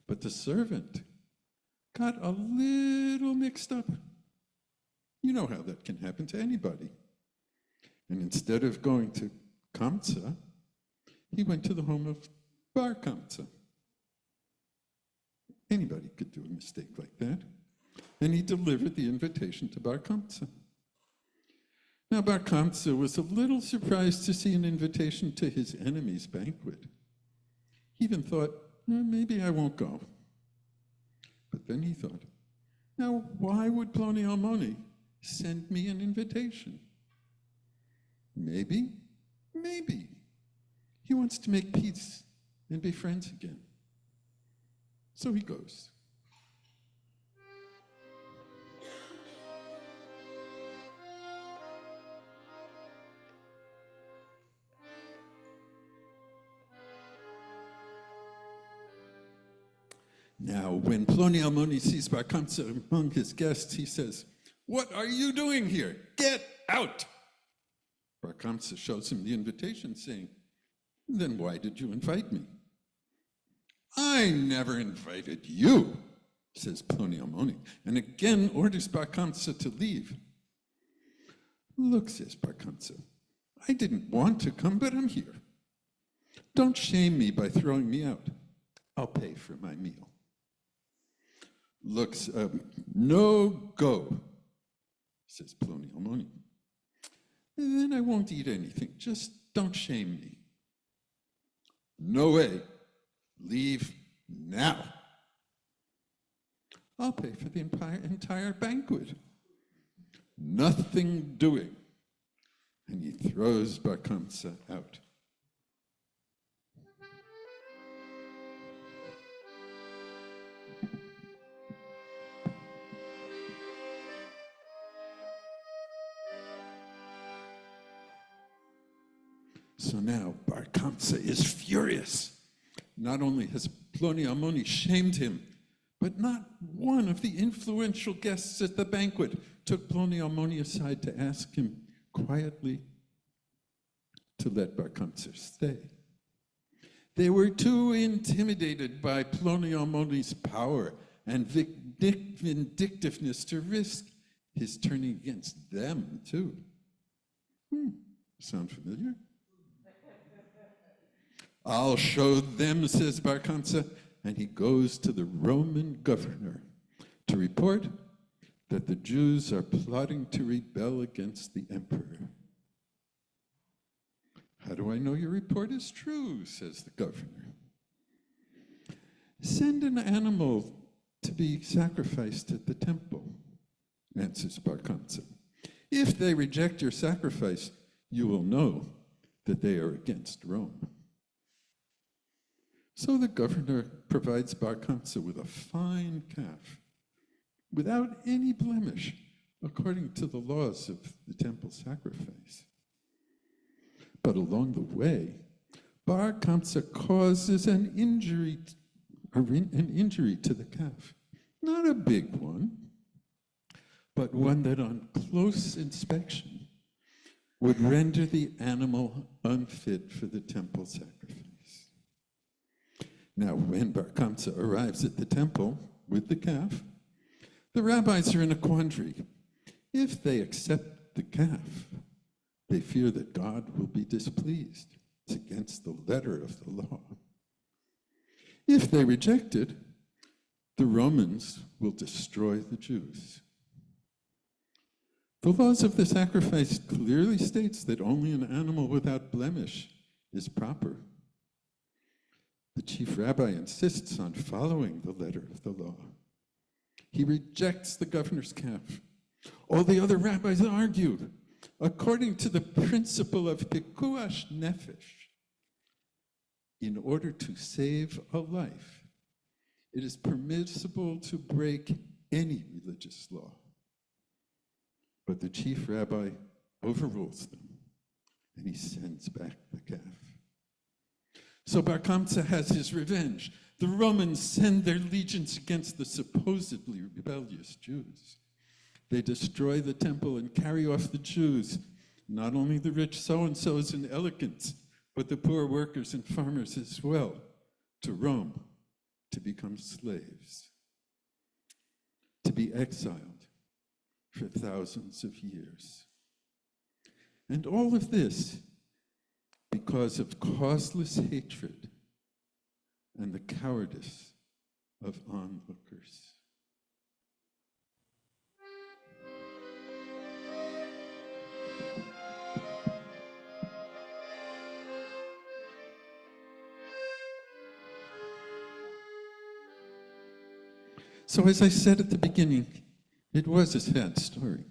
But the servant got a little mixed up. You know how that can happen to anybody. And instead of going to Kamsa, he went to the home of Bar Kamsa. Anybody could do a mistake like that. And he delivered the invitation to Bar Kamsa. Now, Bar Kamsa was a little surprised to see an invitation to his enemy's banquet. He even thought, maybe I won't go. But then he thought, now why would Ploni Almoni send me an invitation? Maybe he wants to make peace and be friends again. So he goes. Now, when Ploni Almoni sees Bar Kamsa among his guests, he says, "What are you doing here? Get out!" Bar Kamsa shows him the invitation, saying, "Then why did you invite me?" "I never invited you," says Ploni Almoni, and again orders Bar Kamsa to leave. "Look," says Bar Kamsa, "I didn't want to come, but I'm here. Don't shame me by throwing me out. I'll pay for my meal." "Looks, no go," says Ploni Almoni. "Then I won't eat anything. Just don't shame me." "No way. Leave now." "I'll pay for the entire banquet." "Nothing doing." And he throws Bar Kamsa out. So now Bar Kamsa is furious. Not only has Ploni Almoni shamed him, but not one of the influential guests at the banquet took Ploni Almoni aside to ask him quietly to let Bar Kamsa stay. They were too intimidated by Ploniomoni's power and vindictiveness to risk his turning against them, too. Sound familiar? I'll show them, says Bar Kamsa, and he goes to the Roman governor to report that the Jews are plotting to rebel against the emperor. How do I know your report is true, says the governor. Send an animal to be sacrificed at the temple, answers Bar Kamsa. If they reject your sacrifice, you will know that they are against Rome. So the governor provides Bar Kamsa with a fine calf, without any blemish, according to the laws of the temple sacrifice. But along the way, Bar Kamsa causes an injury to the calf. Not a big one, but one that on close inspection would render the animal unfit for the temple sacrifice. Now, when Bar Kamsa arrives at the temple with the calf, the rabbis are in a quandary. If they accept the calf, they fear that God will be displeased. It's against the letter of the law. If they reject it, the Romans will destroy the Jews. The laws of the sacrifice clearly states that only an animal without blemish is proper. The chief rabbi insists on following the letter of the law. He rejects the governor's calf. All the other rabbis argue. According to the principle of pikuach nefesh, in order to save a life, it is permissible to break any religious law. But the chief rabbi overrules them, and he sends back the calf. So Bar Kamsa has his revenge. The Romans send their legions against the supposedly rebellious Jews. They destroy the temple and carry off the Jews, not only the rich so-and-sos and elegants, but the poor workers and farmers as well, to Rome to become slaves, to be exiled for thousands of years. And all of this because of causeless hatred and the cowardice of onlookers. So as I said at the beginning, it was a sad story.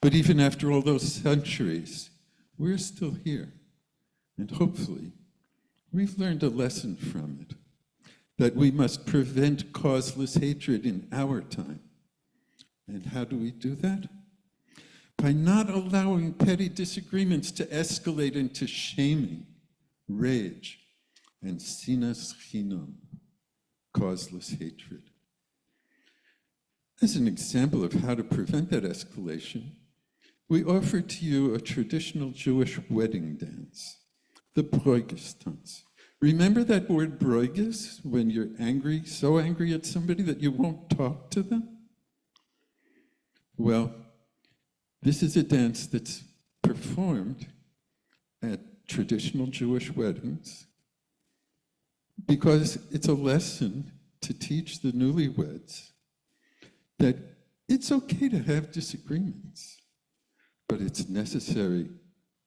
But even after all those centuries, we're still here. And hopefully, we've learned a lesson from it, that we must prevent causeless hatred in our time. And how do we do that? By not allowing petty disagreements to escalate into shaming, rage, and sinas chinam, causeless hatred. As an example of how to prevent that escalation, we offer to you a traditional Jewish wedding dance, the Broyges dance. Remember that word Broyges when you're angry, so angry at somebody that you won't talk to them? Well, this is a dance that's performed at traditional Jewish weddings because it's a lesson to teach the newlyweds that it's okay to have disagreements, but it's necessary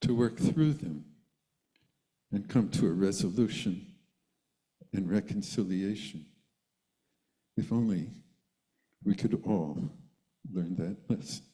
to work through them and come to a resolution and reconciliation. If only we could all learn that lesson.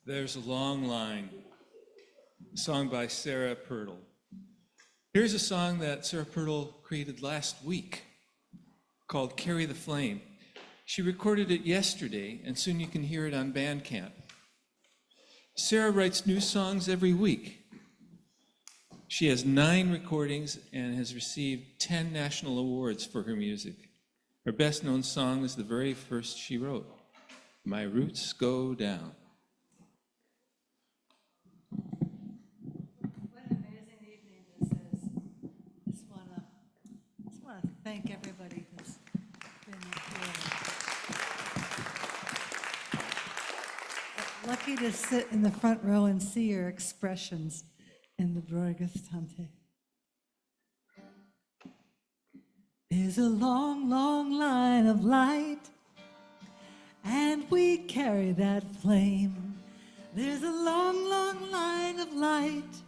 There's a Long Line, a song by Sarah Pirtle. Here's a song that Sarah Pirtle created last week called Carry the Flame. She recorded it yesterday, and soon you can hear it on Bandcamp. Sarah writes new songs every week. She has 9 recordings and has received 10 national awards for her music. Her best-known song is the very first she wrote, My Roots Go Down. What an amazing evening this is. Just want to thank everybody who's been here. Lucky to sit in the front row and see your expressions in the Broyges Tante. There's a long, long line of light, and we carry that flame. There's a long, long line of light.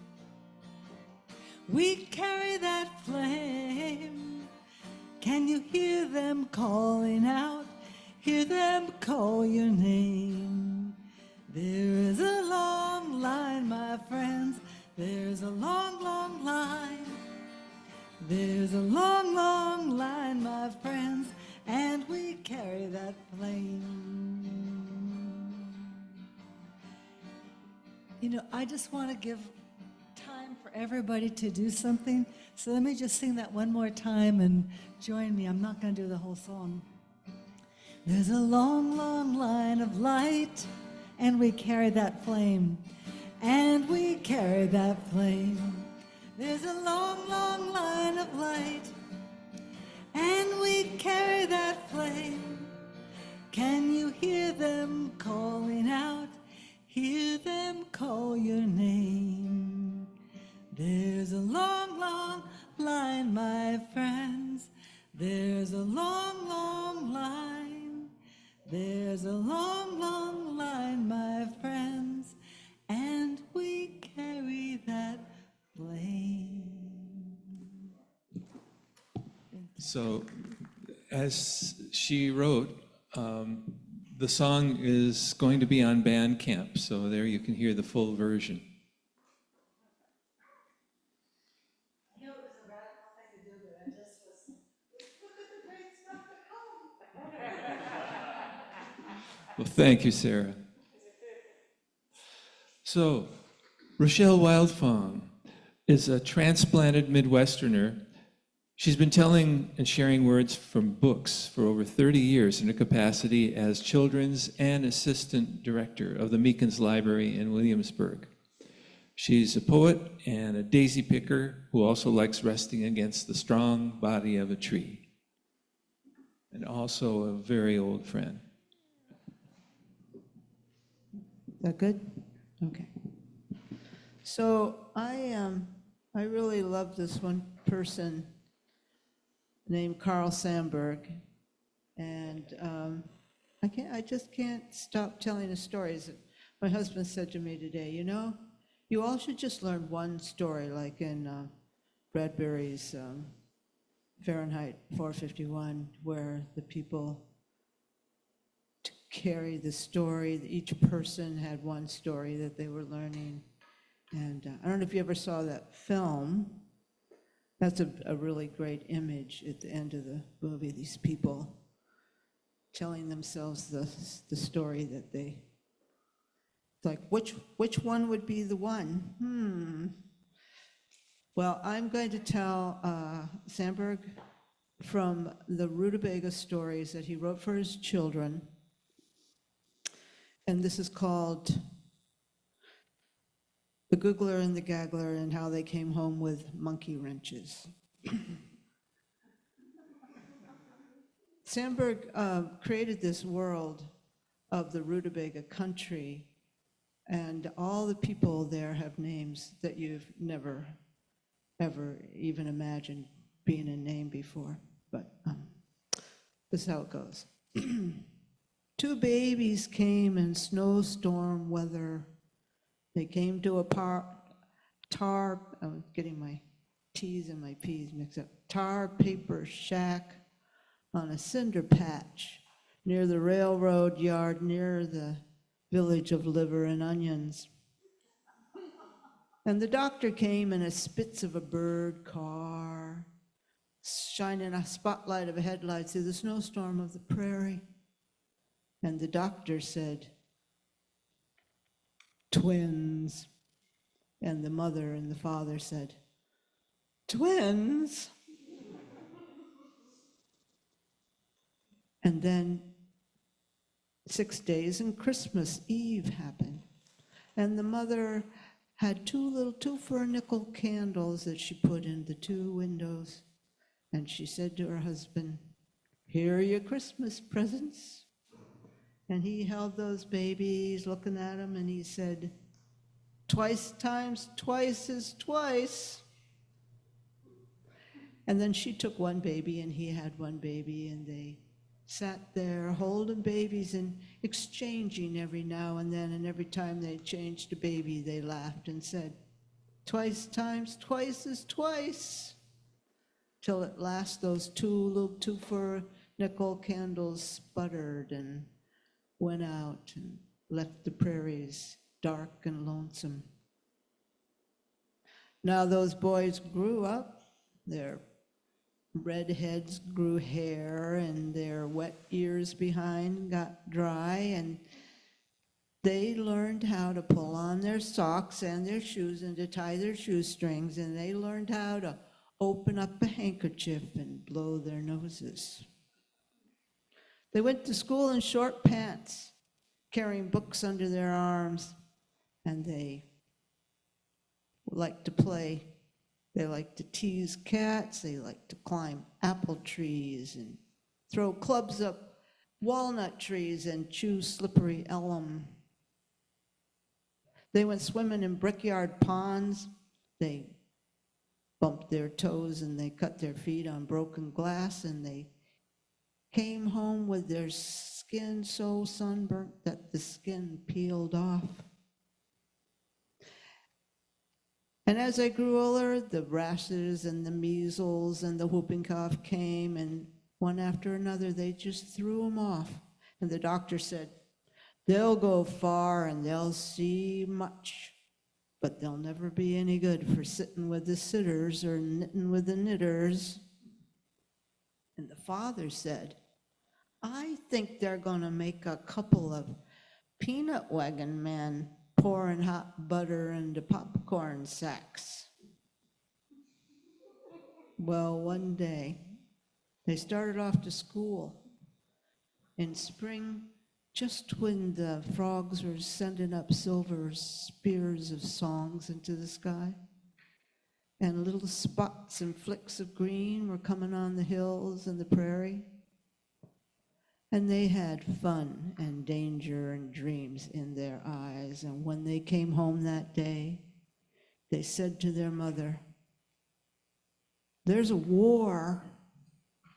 We carry that flame. Can you hear them calling out? Hear them call your name. There is a long line, my friends. There's a long, long line. There's a long, long line, my friends, and we carry that flame. You know, I just want to give time for everybody to do something. So let me just sing that one more time and join me. I'm not going to do the whole song. There's a long, long line of light, and we carry that flame. And we carry that flame. There's a long, long line of light, and we carry that flame. Can you hear them calling out? Hear them call your name. There's a long, long line, my friends. There's a long, long line. There's a long, long line, my friends, and we carry that flame. So, as she wrote, the song is going to be on Bandcamp, so there you can hear the full version. I knew it was a radical thing to do, but I just was, look at the great stuff to come. Well, thank you, Sarah. So, Rochelle Wildfong is a transplanted Midwesterner. She's been telling and sharing words from books for over 30 years in her capacity as children's and assistant director of the Meekins Library in Williamsburg. She's a poet and a daisy picker who also likes resting against the strong body of a tree, and also a very old friend. Is that good? Okay. So I really love this one person named Carl Sandburg, and I just can't stop telling the stories. My husband said to me today, you know, you all should just learn one story, like in Bradbury's Fahrenheit 451, where the people carry the story. Each person had one story that they were learning. And I don't know if you ever saw that film. That's a really great image at the end of the movie, these people telling themselves the story that they, it's like, which one would be the one? Well, I'm going to tell Sandburg from the rutabaga stories that he wrote for his children. And this is called The Googler and the Gaggler and How They Came Home with Monkey Wrenches. Sandburg created this world of the rutabaga country, and all the people there have names that you've never, ever even imagined being a name before. But this is how it goes. 2 babies came in snowstorm weather. They came to a I'm getting my T's and my P's mixed up. Tar paper shack on a cinder patch near the railroad yard, near the village of liver and onions. And the doctor came in a Spitz of a bird car, shining a spotlight of a headlight through the snowstorm of the prairie. And the doctor said, twins. And the mother and the father said, twins? And then 6 days and Christmas Eve happened. And the mother had two for a nickel candles that she put in the 2 windows. And she said to her husband, here are your Christmas presents. And he held those babies, looking at them, and he said, twice times twice is twice. And then she took one baby and he had one baby, and they sat there holding babies and exchanging every now and then, and every time they changed a baby, they laughed and said, twice times twice is twice. Till at last those 2 little 2 nickel candles sputtered and went out and left the prairies dark and lonesome. Now those boys grew up, their red heads grew hair, and their wet ears behind got dry, and they learned how to pull on their socks and their shoes and to tie their shoestrings, and they learned how to open up a handkerchief and blow their noses. They went to school in short pants, carrying books under their arms, and they liked to play. They liked to tease cats, they liked to climb apple trees and throw clubs up walnut trees and chew slippery elm. They went swimming in brickyard ponds. They bumped their toes and they cut their feet on broken glass, and they came home with their skin so sunburnt that the skin peeled off. And as I grew older, the rashes and the measles and the whooping cough came, and one after another, they just threw them off. And the doctor said, they'll go far and they'll see much, but they'll never be any good for sitting with the sitters or knitting with the knitters. And the father said, I think they're gonna make a couple of peanut wagon men pouring hot butter into popcorn sacks. Well, one day, they started off to school in spring, just when the frogs were sending up silver spears of songs into the sky, and little spots and flicks of green were coming on the hills and the prairie. And they had fun and danger and dreams in their eyes. And when they came home that day, they said to their mother, there's a war.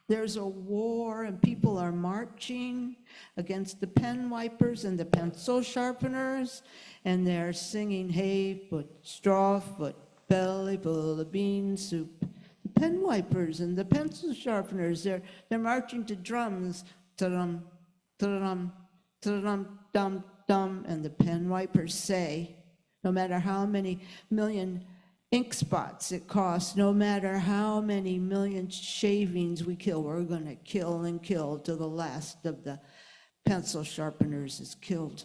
There's a war, and people are marching against the pen wipers and the pencil sharpeners, and they're singing, hay foot, straw foot, belly full of bean soup. The pen wipers and the pencil sharpeners, they're marching to drums, ta-dum, ta-dum, ta-dum, dum, dum, and the pen wipers say, no matter how many million ink spots it costs, no matter how many million shavings we kill, we're going to kill and kill till the last of the pencil sharpeners is killed.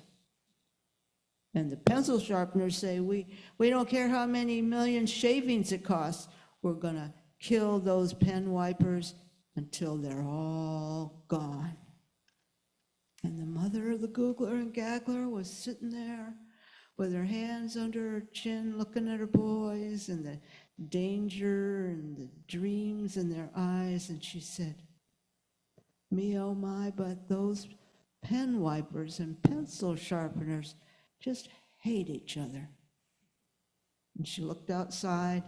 And the pencil sharpeners say, we don't care how many million shavings it costs, we're going to kill those pen wipers until they're all gone. And the mother of the googler and gaggler was sitting there with her hands under her chin, looking at her boys and the danger and the dreams in their eyes, and she said, me, oh my, but those pen wipers and pencil sharpeners just hate each other. And she looked outside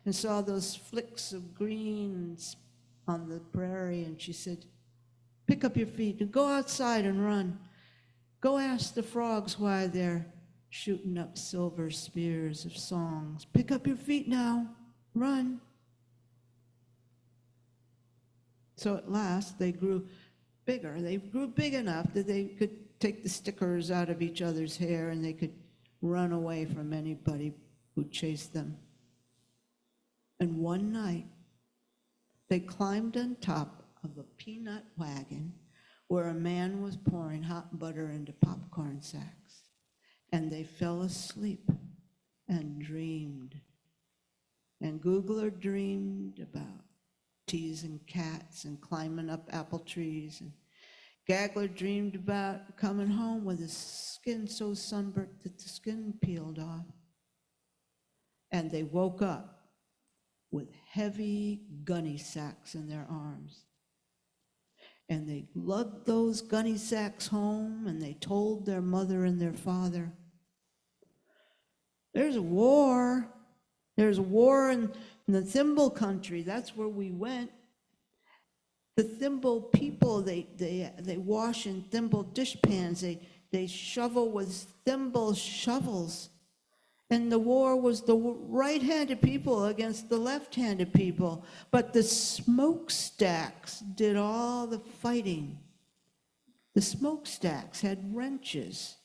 and saw those flicks of green on the prairie, and she said, pick up your feet and go outside and run. Go ask the frogs why they're shooting up silver spears of songs. Pick up your feet now, run. So at last they grew bigger. They grew big enough that they could take the stickers out of each other's hair and they could run away from anybody who chased them. And one night, they climbed on top of a peanut wagon where a man was pouring hot butter into popcorn sacks. And they fell asleep and dreamed. And Googler dreamed about teasing cats and climbing up apple trees. And Gaggler dreamed about coming home with his skin so sunburnt that the skin peeled off. And they woke up with heavy gunny sacks in their arms. And they lugged those gunny sacks home and they told their mother and their father, there's a war. There's a war in the Thimble country. That's where we went. The Thimble people, they wash in thimble dishpans. They shovel with thimble shovels. And the war was the right-handed people against the left-handed people. But the smokestacks did all the fighting. The smokestacks had wrenches,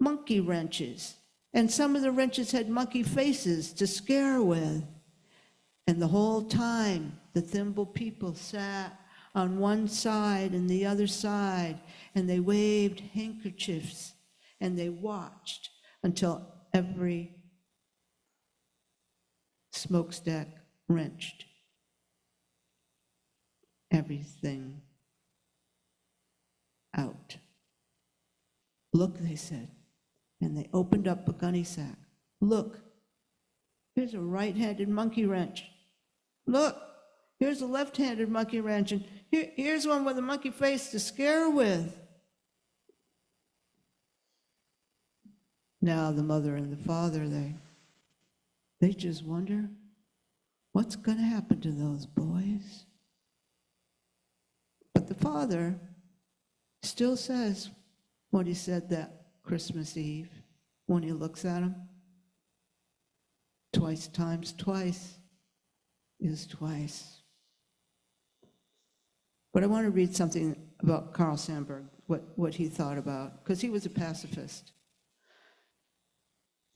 monkey wrenches. And some of the wrenches had monkey faces to scare with. And the whole time, the Thimble people sat on one side and the other side, and they waved handkerchiefs, and they watched until every smokestack wrenched everything out. Look, they said, and they opened up a gunny sack. Look, here's a right-handed monkey wrench. Look, here's a left-handed monkey wrench, and here's one with a monkey face to scare with. Now the mother and the father, they just wonder, what's going to happen to those boys? But the father still says what he said that Christmas Eve when he looks at him. Twice times twice is twice. But I want to read something about Carl Sandburg, what he thought about, because he was a pacifist.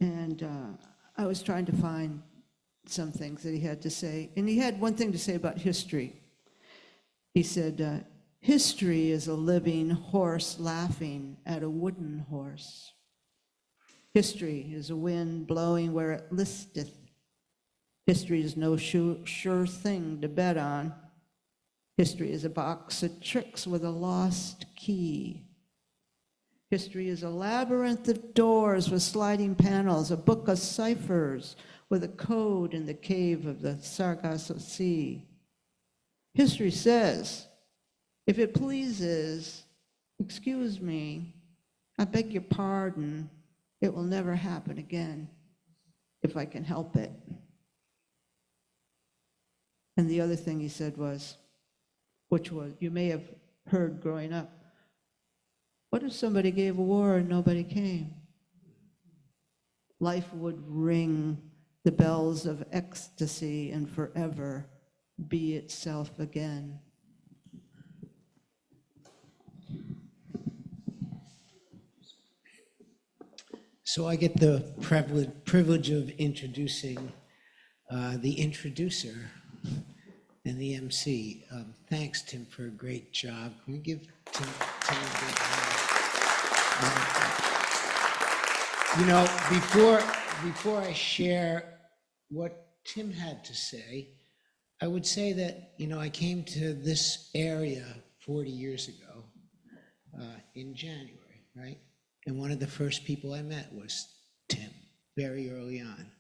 And I was trying to find some things that he had to say. And he had one thing to say about history. He said, history is a living horse laughing at a wooden horse. History is a wind blowing where it listeth. History is no sure thing to bet on. History is a box of tricks with a lost key. History is a labyrinth of doors with sliding panels, a book of ciphers with a code in the cave of the Sargasso Sea. History says, if it pleases, excuse me, I beg your pardon, it will never happen again if I can help it. And the other thing he said was, which was, you may have heard growing up, what if somebody gave a war and nobody came? Life would ring the bells of ecstasy and forever be itself again. So I get the privilege of introducing the introducer and the MC. Thanks, Tim, for a great job. Can we give Tim a big hand? You know, before I share what Tim had to say, I would say that, you know, I came to this area 40 years ago in January, right? And one of the first people I met was Tim, very early on.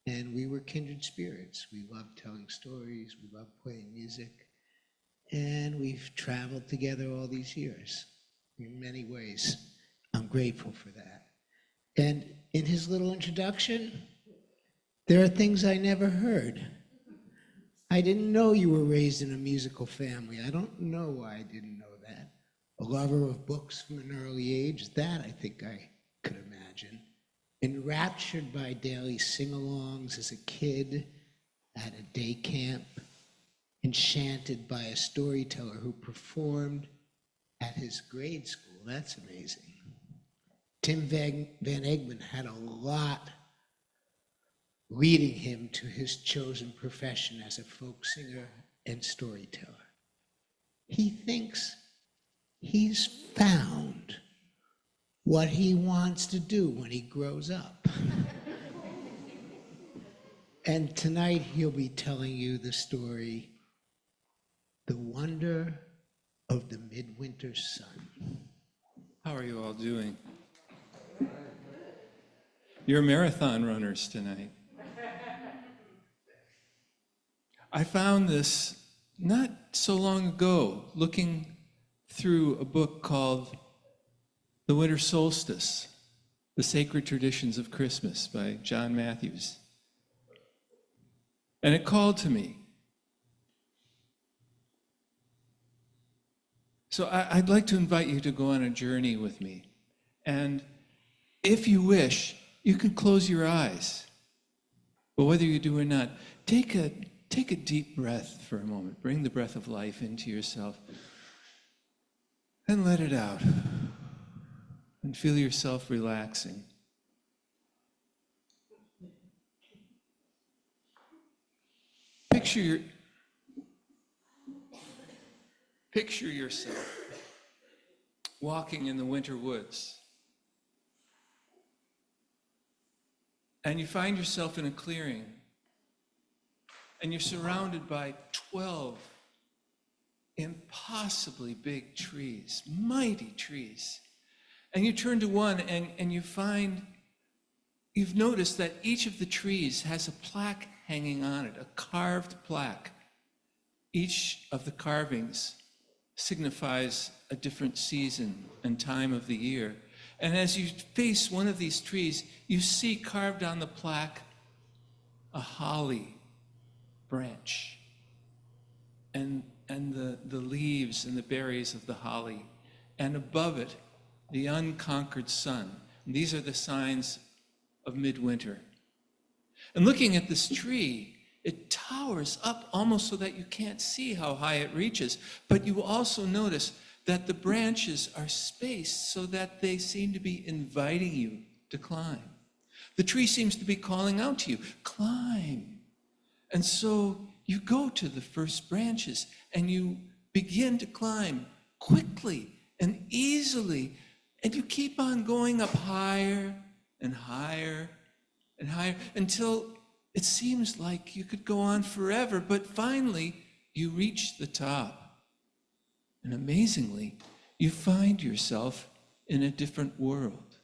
And we were kindred spirits. We loved telling stories, we loved playing music. And we've traveled together all these years in many ways. I'm grateful for that. And in his little introduction, there are things I never heard. I didn't know you were raised in a musical family. I don't know why I didn't know that. A lover of books from an early age, that I think I could imagine. Enraptured by daily sing-alongs as a kid at a day camp. enchanted by a storyteller who performed at his grade school. That's amazing. Tim Van Egmond had a lot leading him to his chosen profession as a folk singer and storyteller. He thinks he's found what he wants to do when he grows up. And tonight he'll be telling you the story, The Wonder of the Midwinter Sun. How are you all doing? You're marathon runners tonight. I found this not so long ago, looking through a book called The Winter Solstice, The Sacred Traditions of Christmas by John Matthews. And it called to me. So I'd like to invite you to go on a journey with me. And if you wish, you can close your eyes. But whether you do or not, take a deep breath for a moment. Bring the breath of life into yourself and let it out. And feel yourself relaxing. Picture yourself walking in the winter woods. And you find yourself in a clearing. And you're surrounded by 12 impossibly big trees, mighty trees. And you turn to one and you find, you've noticed that each of the trees has a plaque hanging on it, a carved plaque. Each of the carvings signifies a different season and time of the year. And as you face one of these trees, you see carved on the plaque a holly branch and the leaves and the berries of the holly, and above it the unconquered sun. And these are the signs of midwinter. And looking at this tree, it towers up almost so that you can't see how high it reaches, but you also notice that the branches are spaced so that they seem to be inviting you to climb. The tree seems to be calling out to you, climb. And so you go to the first branches and you begin to climb quickly and easily, and you keep on going up higher and higher and higher until it seems like you could go on forever, but finally you reach the top. And amazingly, you find yourself in a different world.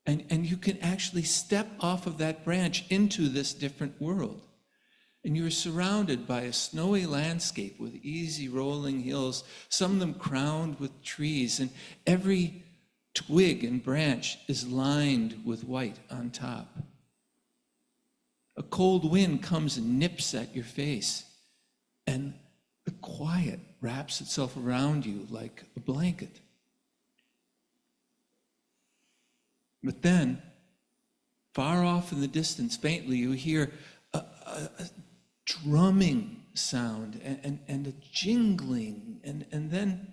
And you can actually step off of that branch into this different world. And you're surrounded by a snowy landscape with easy rolling hills, some of them crowned with trees, and every twig and branch is lined with white on top. A cold wind comes and nips at your face, and the quiet wraps itself around you like a blanket. But then, far off in the distance, faintly, you hear a drumming sound and a jingling, and then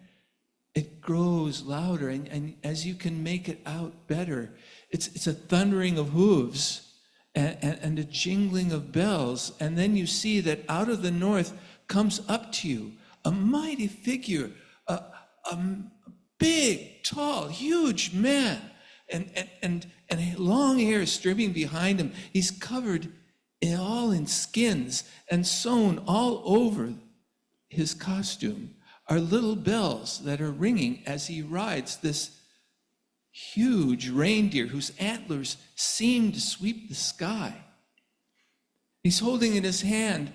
it grows louder, and as you can make it out better, it's a thundering of hooves and a jingling of bells, and then you see that out of the north comes up to you a mighty figure, a big, tall, huge man, and long hair streaming behind him. He's covered all in skins, and sewn all over his costume are little bells that are ringing as he rides this huge reindeer whose antlers seem to sweep the sky. He's holding in his hand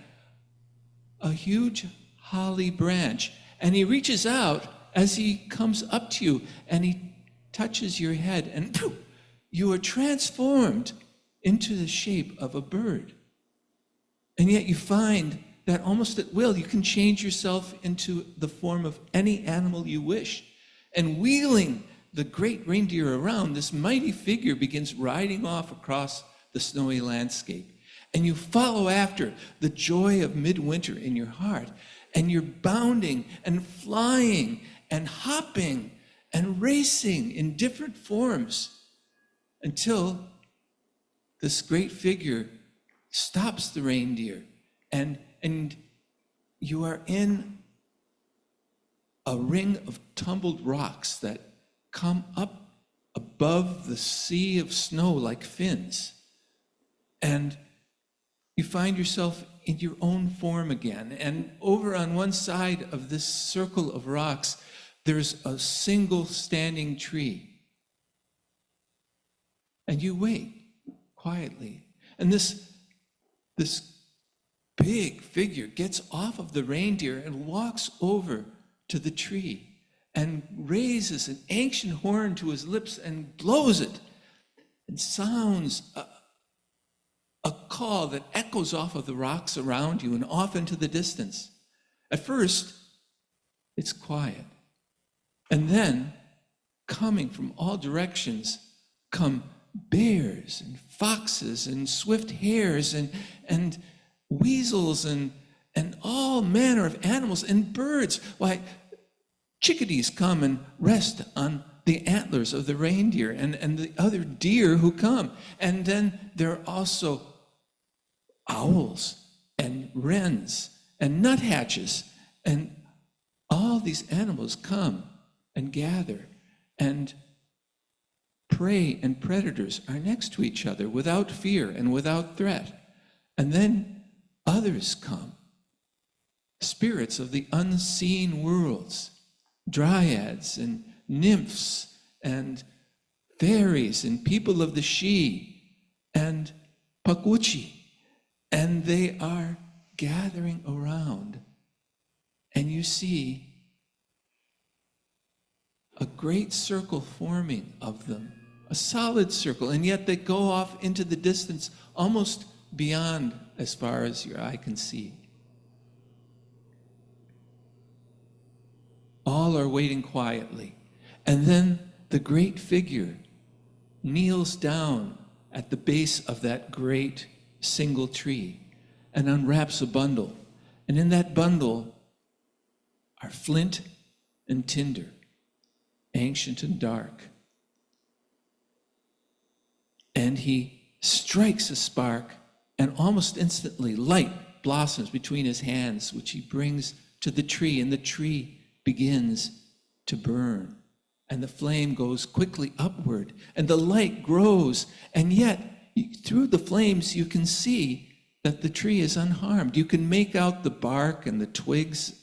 a huge holly branch, and he reaches out as he comes up to you, and he touches your head, and poof, you are transformed into the shape of a bird. And yet you find that almost at will, you can change yourself into the form of any animal you wish. And wheeling the great reindeer around, this mighty figure begins riding off across the snowy landscape. And you follow after the joy of midwinter in your heart. And you're bounding and flying and hopping and racing in different forms until this great figure stops the reindeer, and you are in a ring of tumbled rocks that come up above the sea of snow like fins. And you find yourself in your own form again. And over on one side of this circle of rocks, there's a single standing tree. And you wait quietly. And this big figure gets off of the reindeer and walks over to the tree and raises an ancient horn to his lips and blows it and sounds a call that echoes off of the rocks around you and off into the distance. At first, it's quiet. And then, coming from all directions, come bears and foxes and swift hares and weasels and all manner of animals and birds. Why, chickadees come and rest on the antlers of the reindeer and the other deer who come. And then there are also owls and wrens and nuthatches, and all these animals come and gather, and prey and predators are next to each other without fear and without threat. And then others come, spirits of the unseen worlds, dryads and nymphs and fairies and people of the Sidhe and Pakuchi, and they are gathering around, and you see a great circle forming of them, a solid circle, and yet they go off into the distance, almost beyond as far as your eye can see. All are waiting quietly. And then the great figure kneels down at the base of that great single tree and unwraps a bundle. And in that bundle are flint and tinder, ancient and dark. And he strikes a spark, and almost instantly light blossoms between his hands, which he brings to the tree, and the tree begins to burn. And the flame goes quickly upward, and the light grows, and yet through the flames you can see that the tree is unharmed. You can make out the bark and the twigs,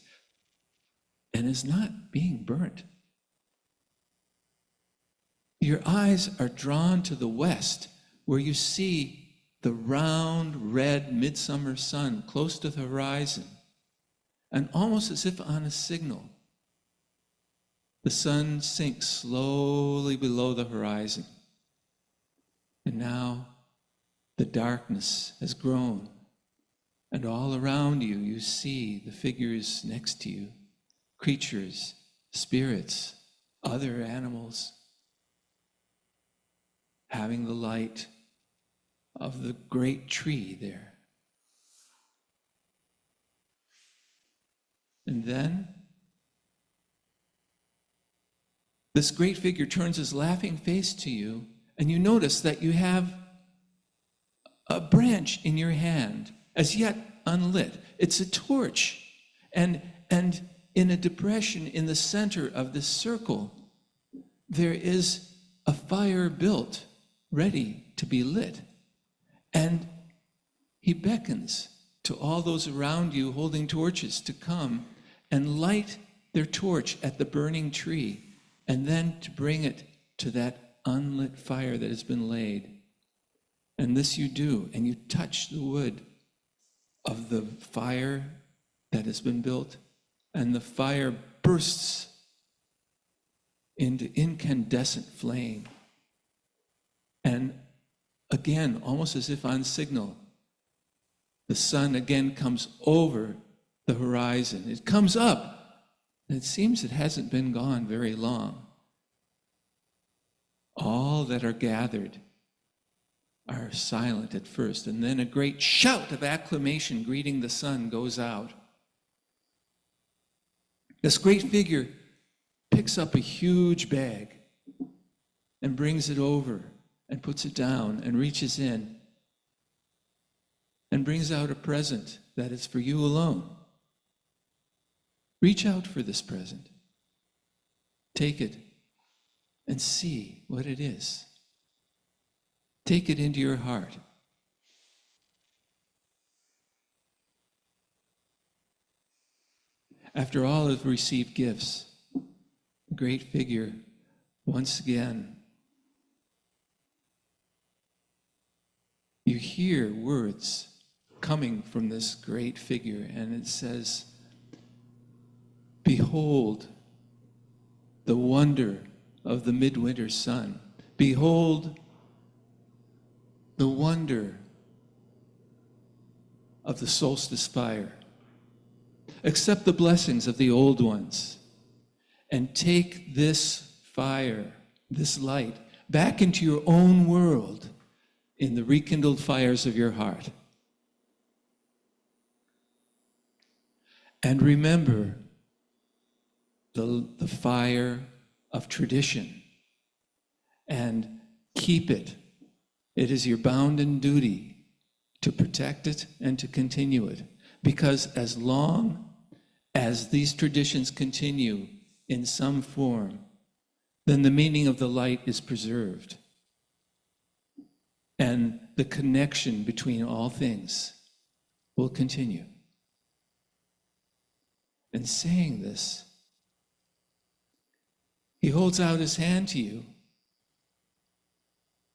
and is not being burnt. Your eyes are drawn to the west, where you see the round, red midsummer sun close to the horizon. And almost as if on a signal, the sun sinks slowly below the horizon. And now the darkness has grown. And all around you, you see the figures next to you, creatures, spirits, other animals, having the light of the great tree there. And then this great figure turns his laughing face to you, and you notice that you have a branch in your hand, as yet unlit. It's a torch. And in a depression in the center of this circle, there is a fire built, ready to be lit. And he beckons to all those around you holding torches to come and light their torch at the burning tree, and then to bring it to that unlit fire that has been laid. And this you do, and you touch the wood of the fire that has been built, and the fire bursts into incandescent flame. And again, almost as if on signal, the sun again comes over the horizon. It comes up, and it seems it hasn't been gone very long. All that are gathered are silent at first, and then a great shout of acclamation greeting the sun goes out. This great figure picks up a huge bag and brings it over and puts it down and reaches in and brings out a present that is for you alone. Reach out for this present. Take it and see what it is. Take it into your heart. After all have received gifts, the great figure once again, you hear words coming from this great figure, and it says, "Behold the wonder of the midwinter sun. Behold the wonder of the solstice fire. Accept the blessings of the old ones and take this fire, this light, back into your own world in the rekindled fires of your heart. And remember the fire of tradition and keep it. It is your bounden duty to protect it and to continue it, because as long as these traditions continue in some form, then the meaning of the light is preserved. And the connection between all things will continue." And saying this, he holds out his hand to you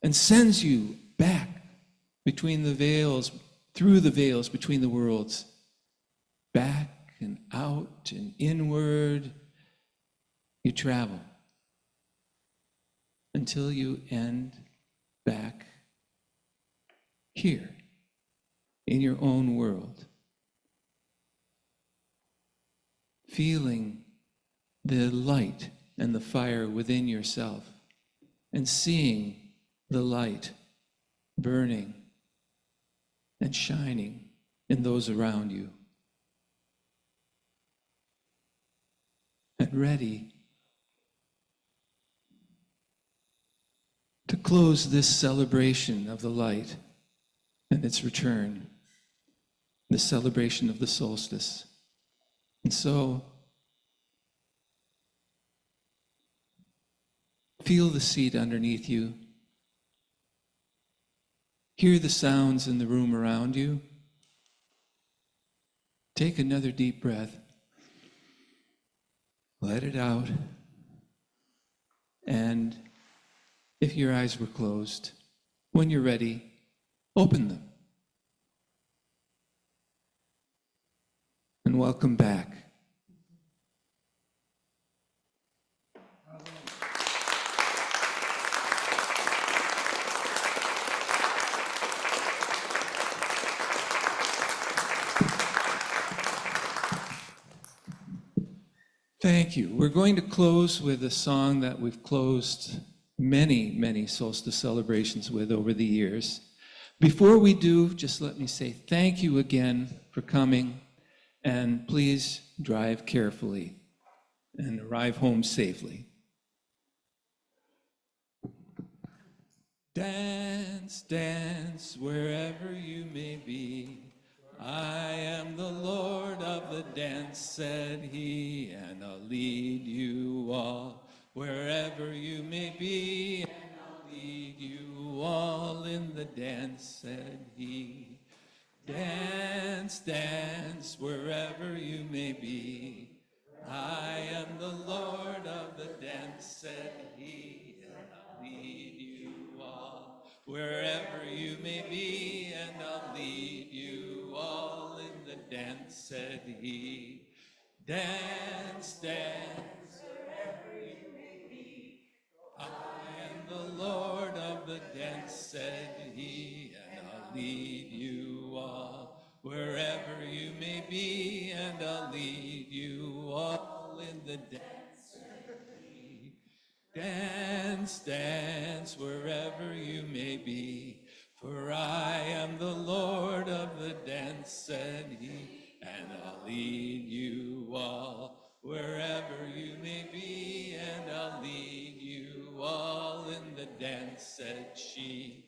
and sends you back between the veils, through the veils between the worlds, back and out and inward. You travel until you end back here in your own world, feeling the light and the fire within yourself and seeing the light burning and shining in those around you, and ready to close this celebration of the light and its return, the celebration of the solstice. And so, feel the seat underneath you. Hear the sounds in the room around you. Take another deep breath. Let it out. And if your eyes were closed, when you're ready, open them. And welcome back. Thank you. We're going to close with a song that we've closed many, many solstice celebrations with over the years. Before we do, just let me say thank you again for coming, and please drive carefully and arrive home safely. Dance, dance, wherever you may be. I am the Lord of the dance, said he, and I'll lead you all wherever you may be, and I'll lead you all in the dance, said he. Dance, dance, wherever you may be. I am the Lord of the dance, said he, and I'll lead you all wherever you may be, and I'll lead you all in the dance, said he. Dance, dance, wherever you may be. I am the Lord of the dance, said he, and I'll lead you all wherever you may be, and I'll lead you all in the dance, said he. Dance, dance, wherever you may be. For I am the Lord of the dance, said he, and I'll lead you all wherever you may be, and I'll lead you all in the dance, said she.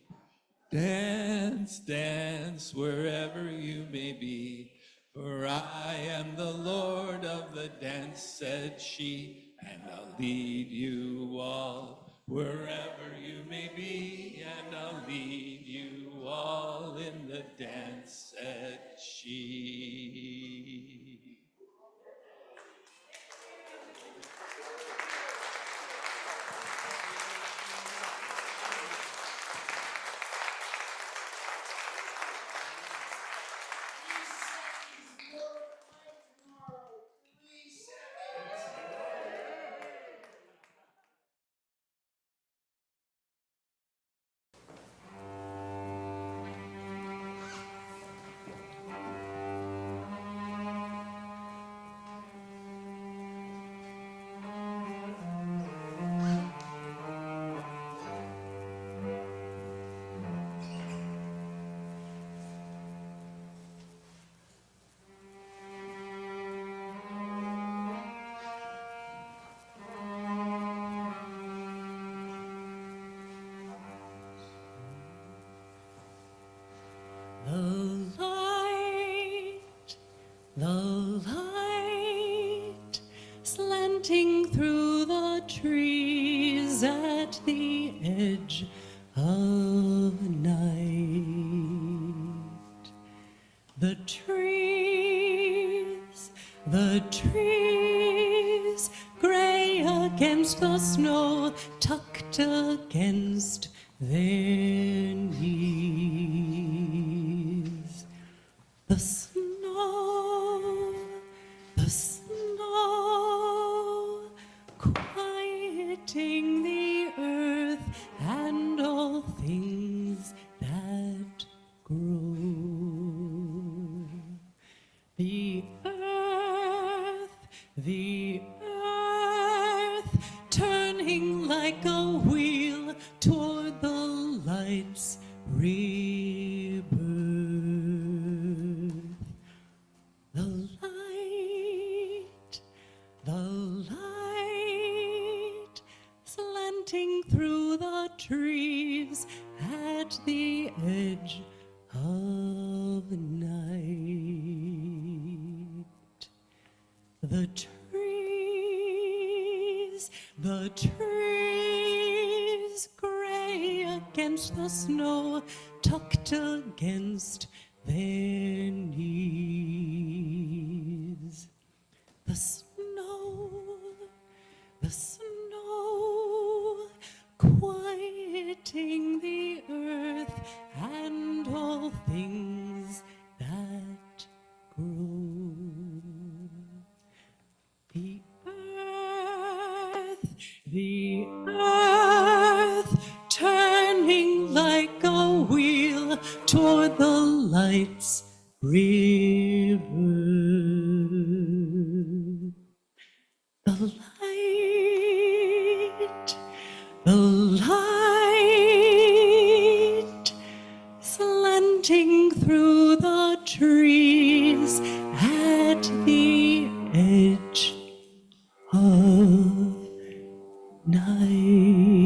Dance, dance, wherever you may be, for I am the Lord of the dance, said she, and I'll lead you all wherever you may be, and I'll lead you all in the dance, said she. The light slanting through the trees at the edge of night. The trees, gray against the snow, tucked against their knees. The snow, quieting the earth and all things that grow. The earth, turning like a wheel toward the light's rebirth. The light, slanting through the trees at the edge of night. The trees, gray against the snow, tucked against their knees. The snow, quieting the earth and all things that grow. The earth, turning like a wheel toward the light's rebirth. The light, slanting through the trees at the edge of night.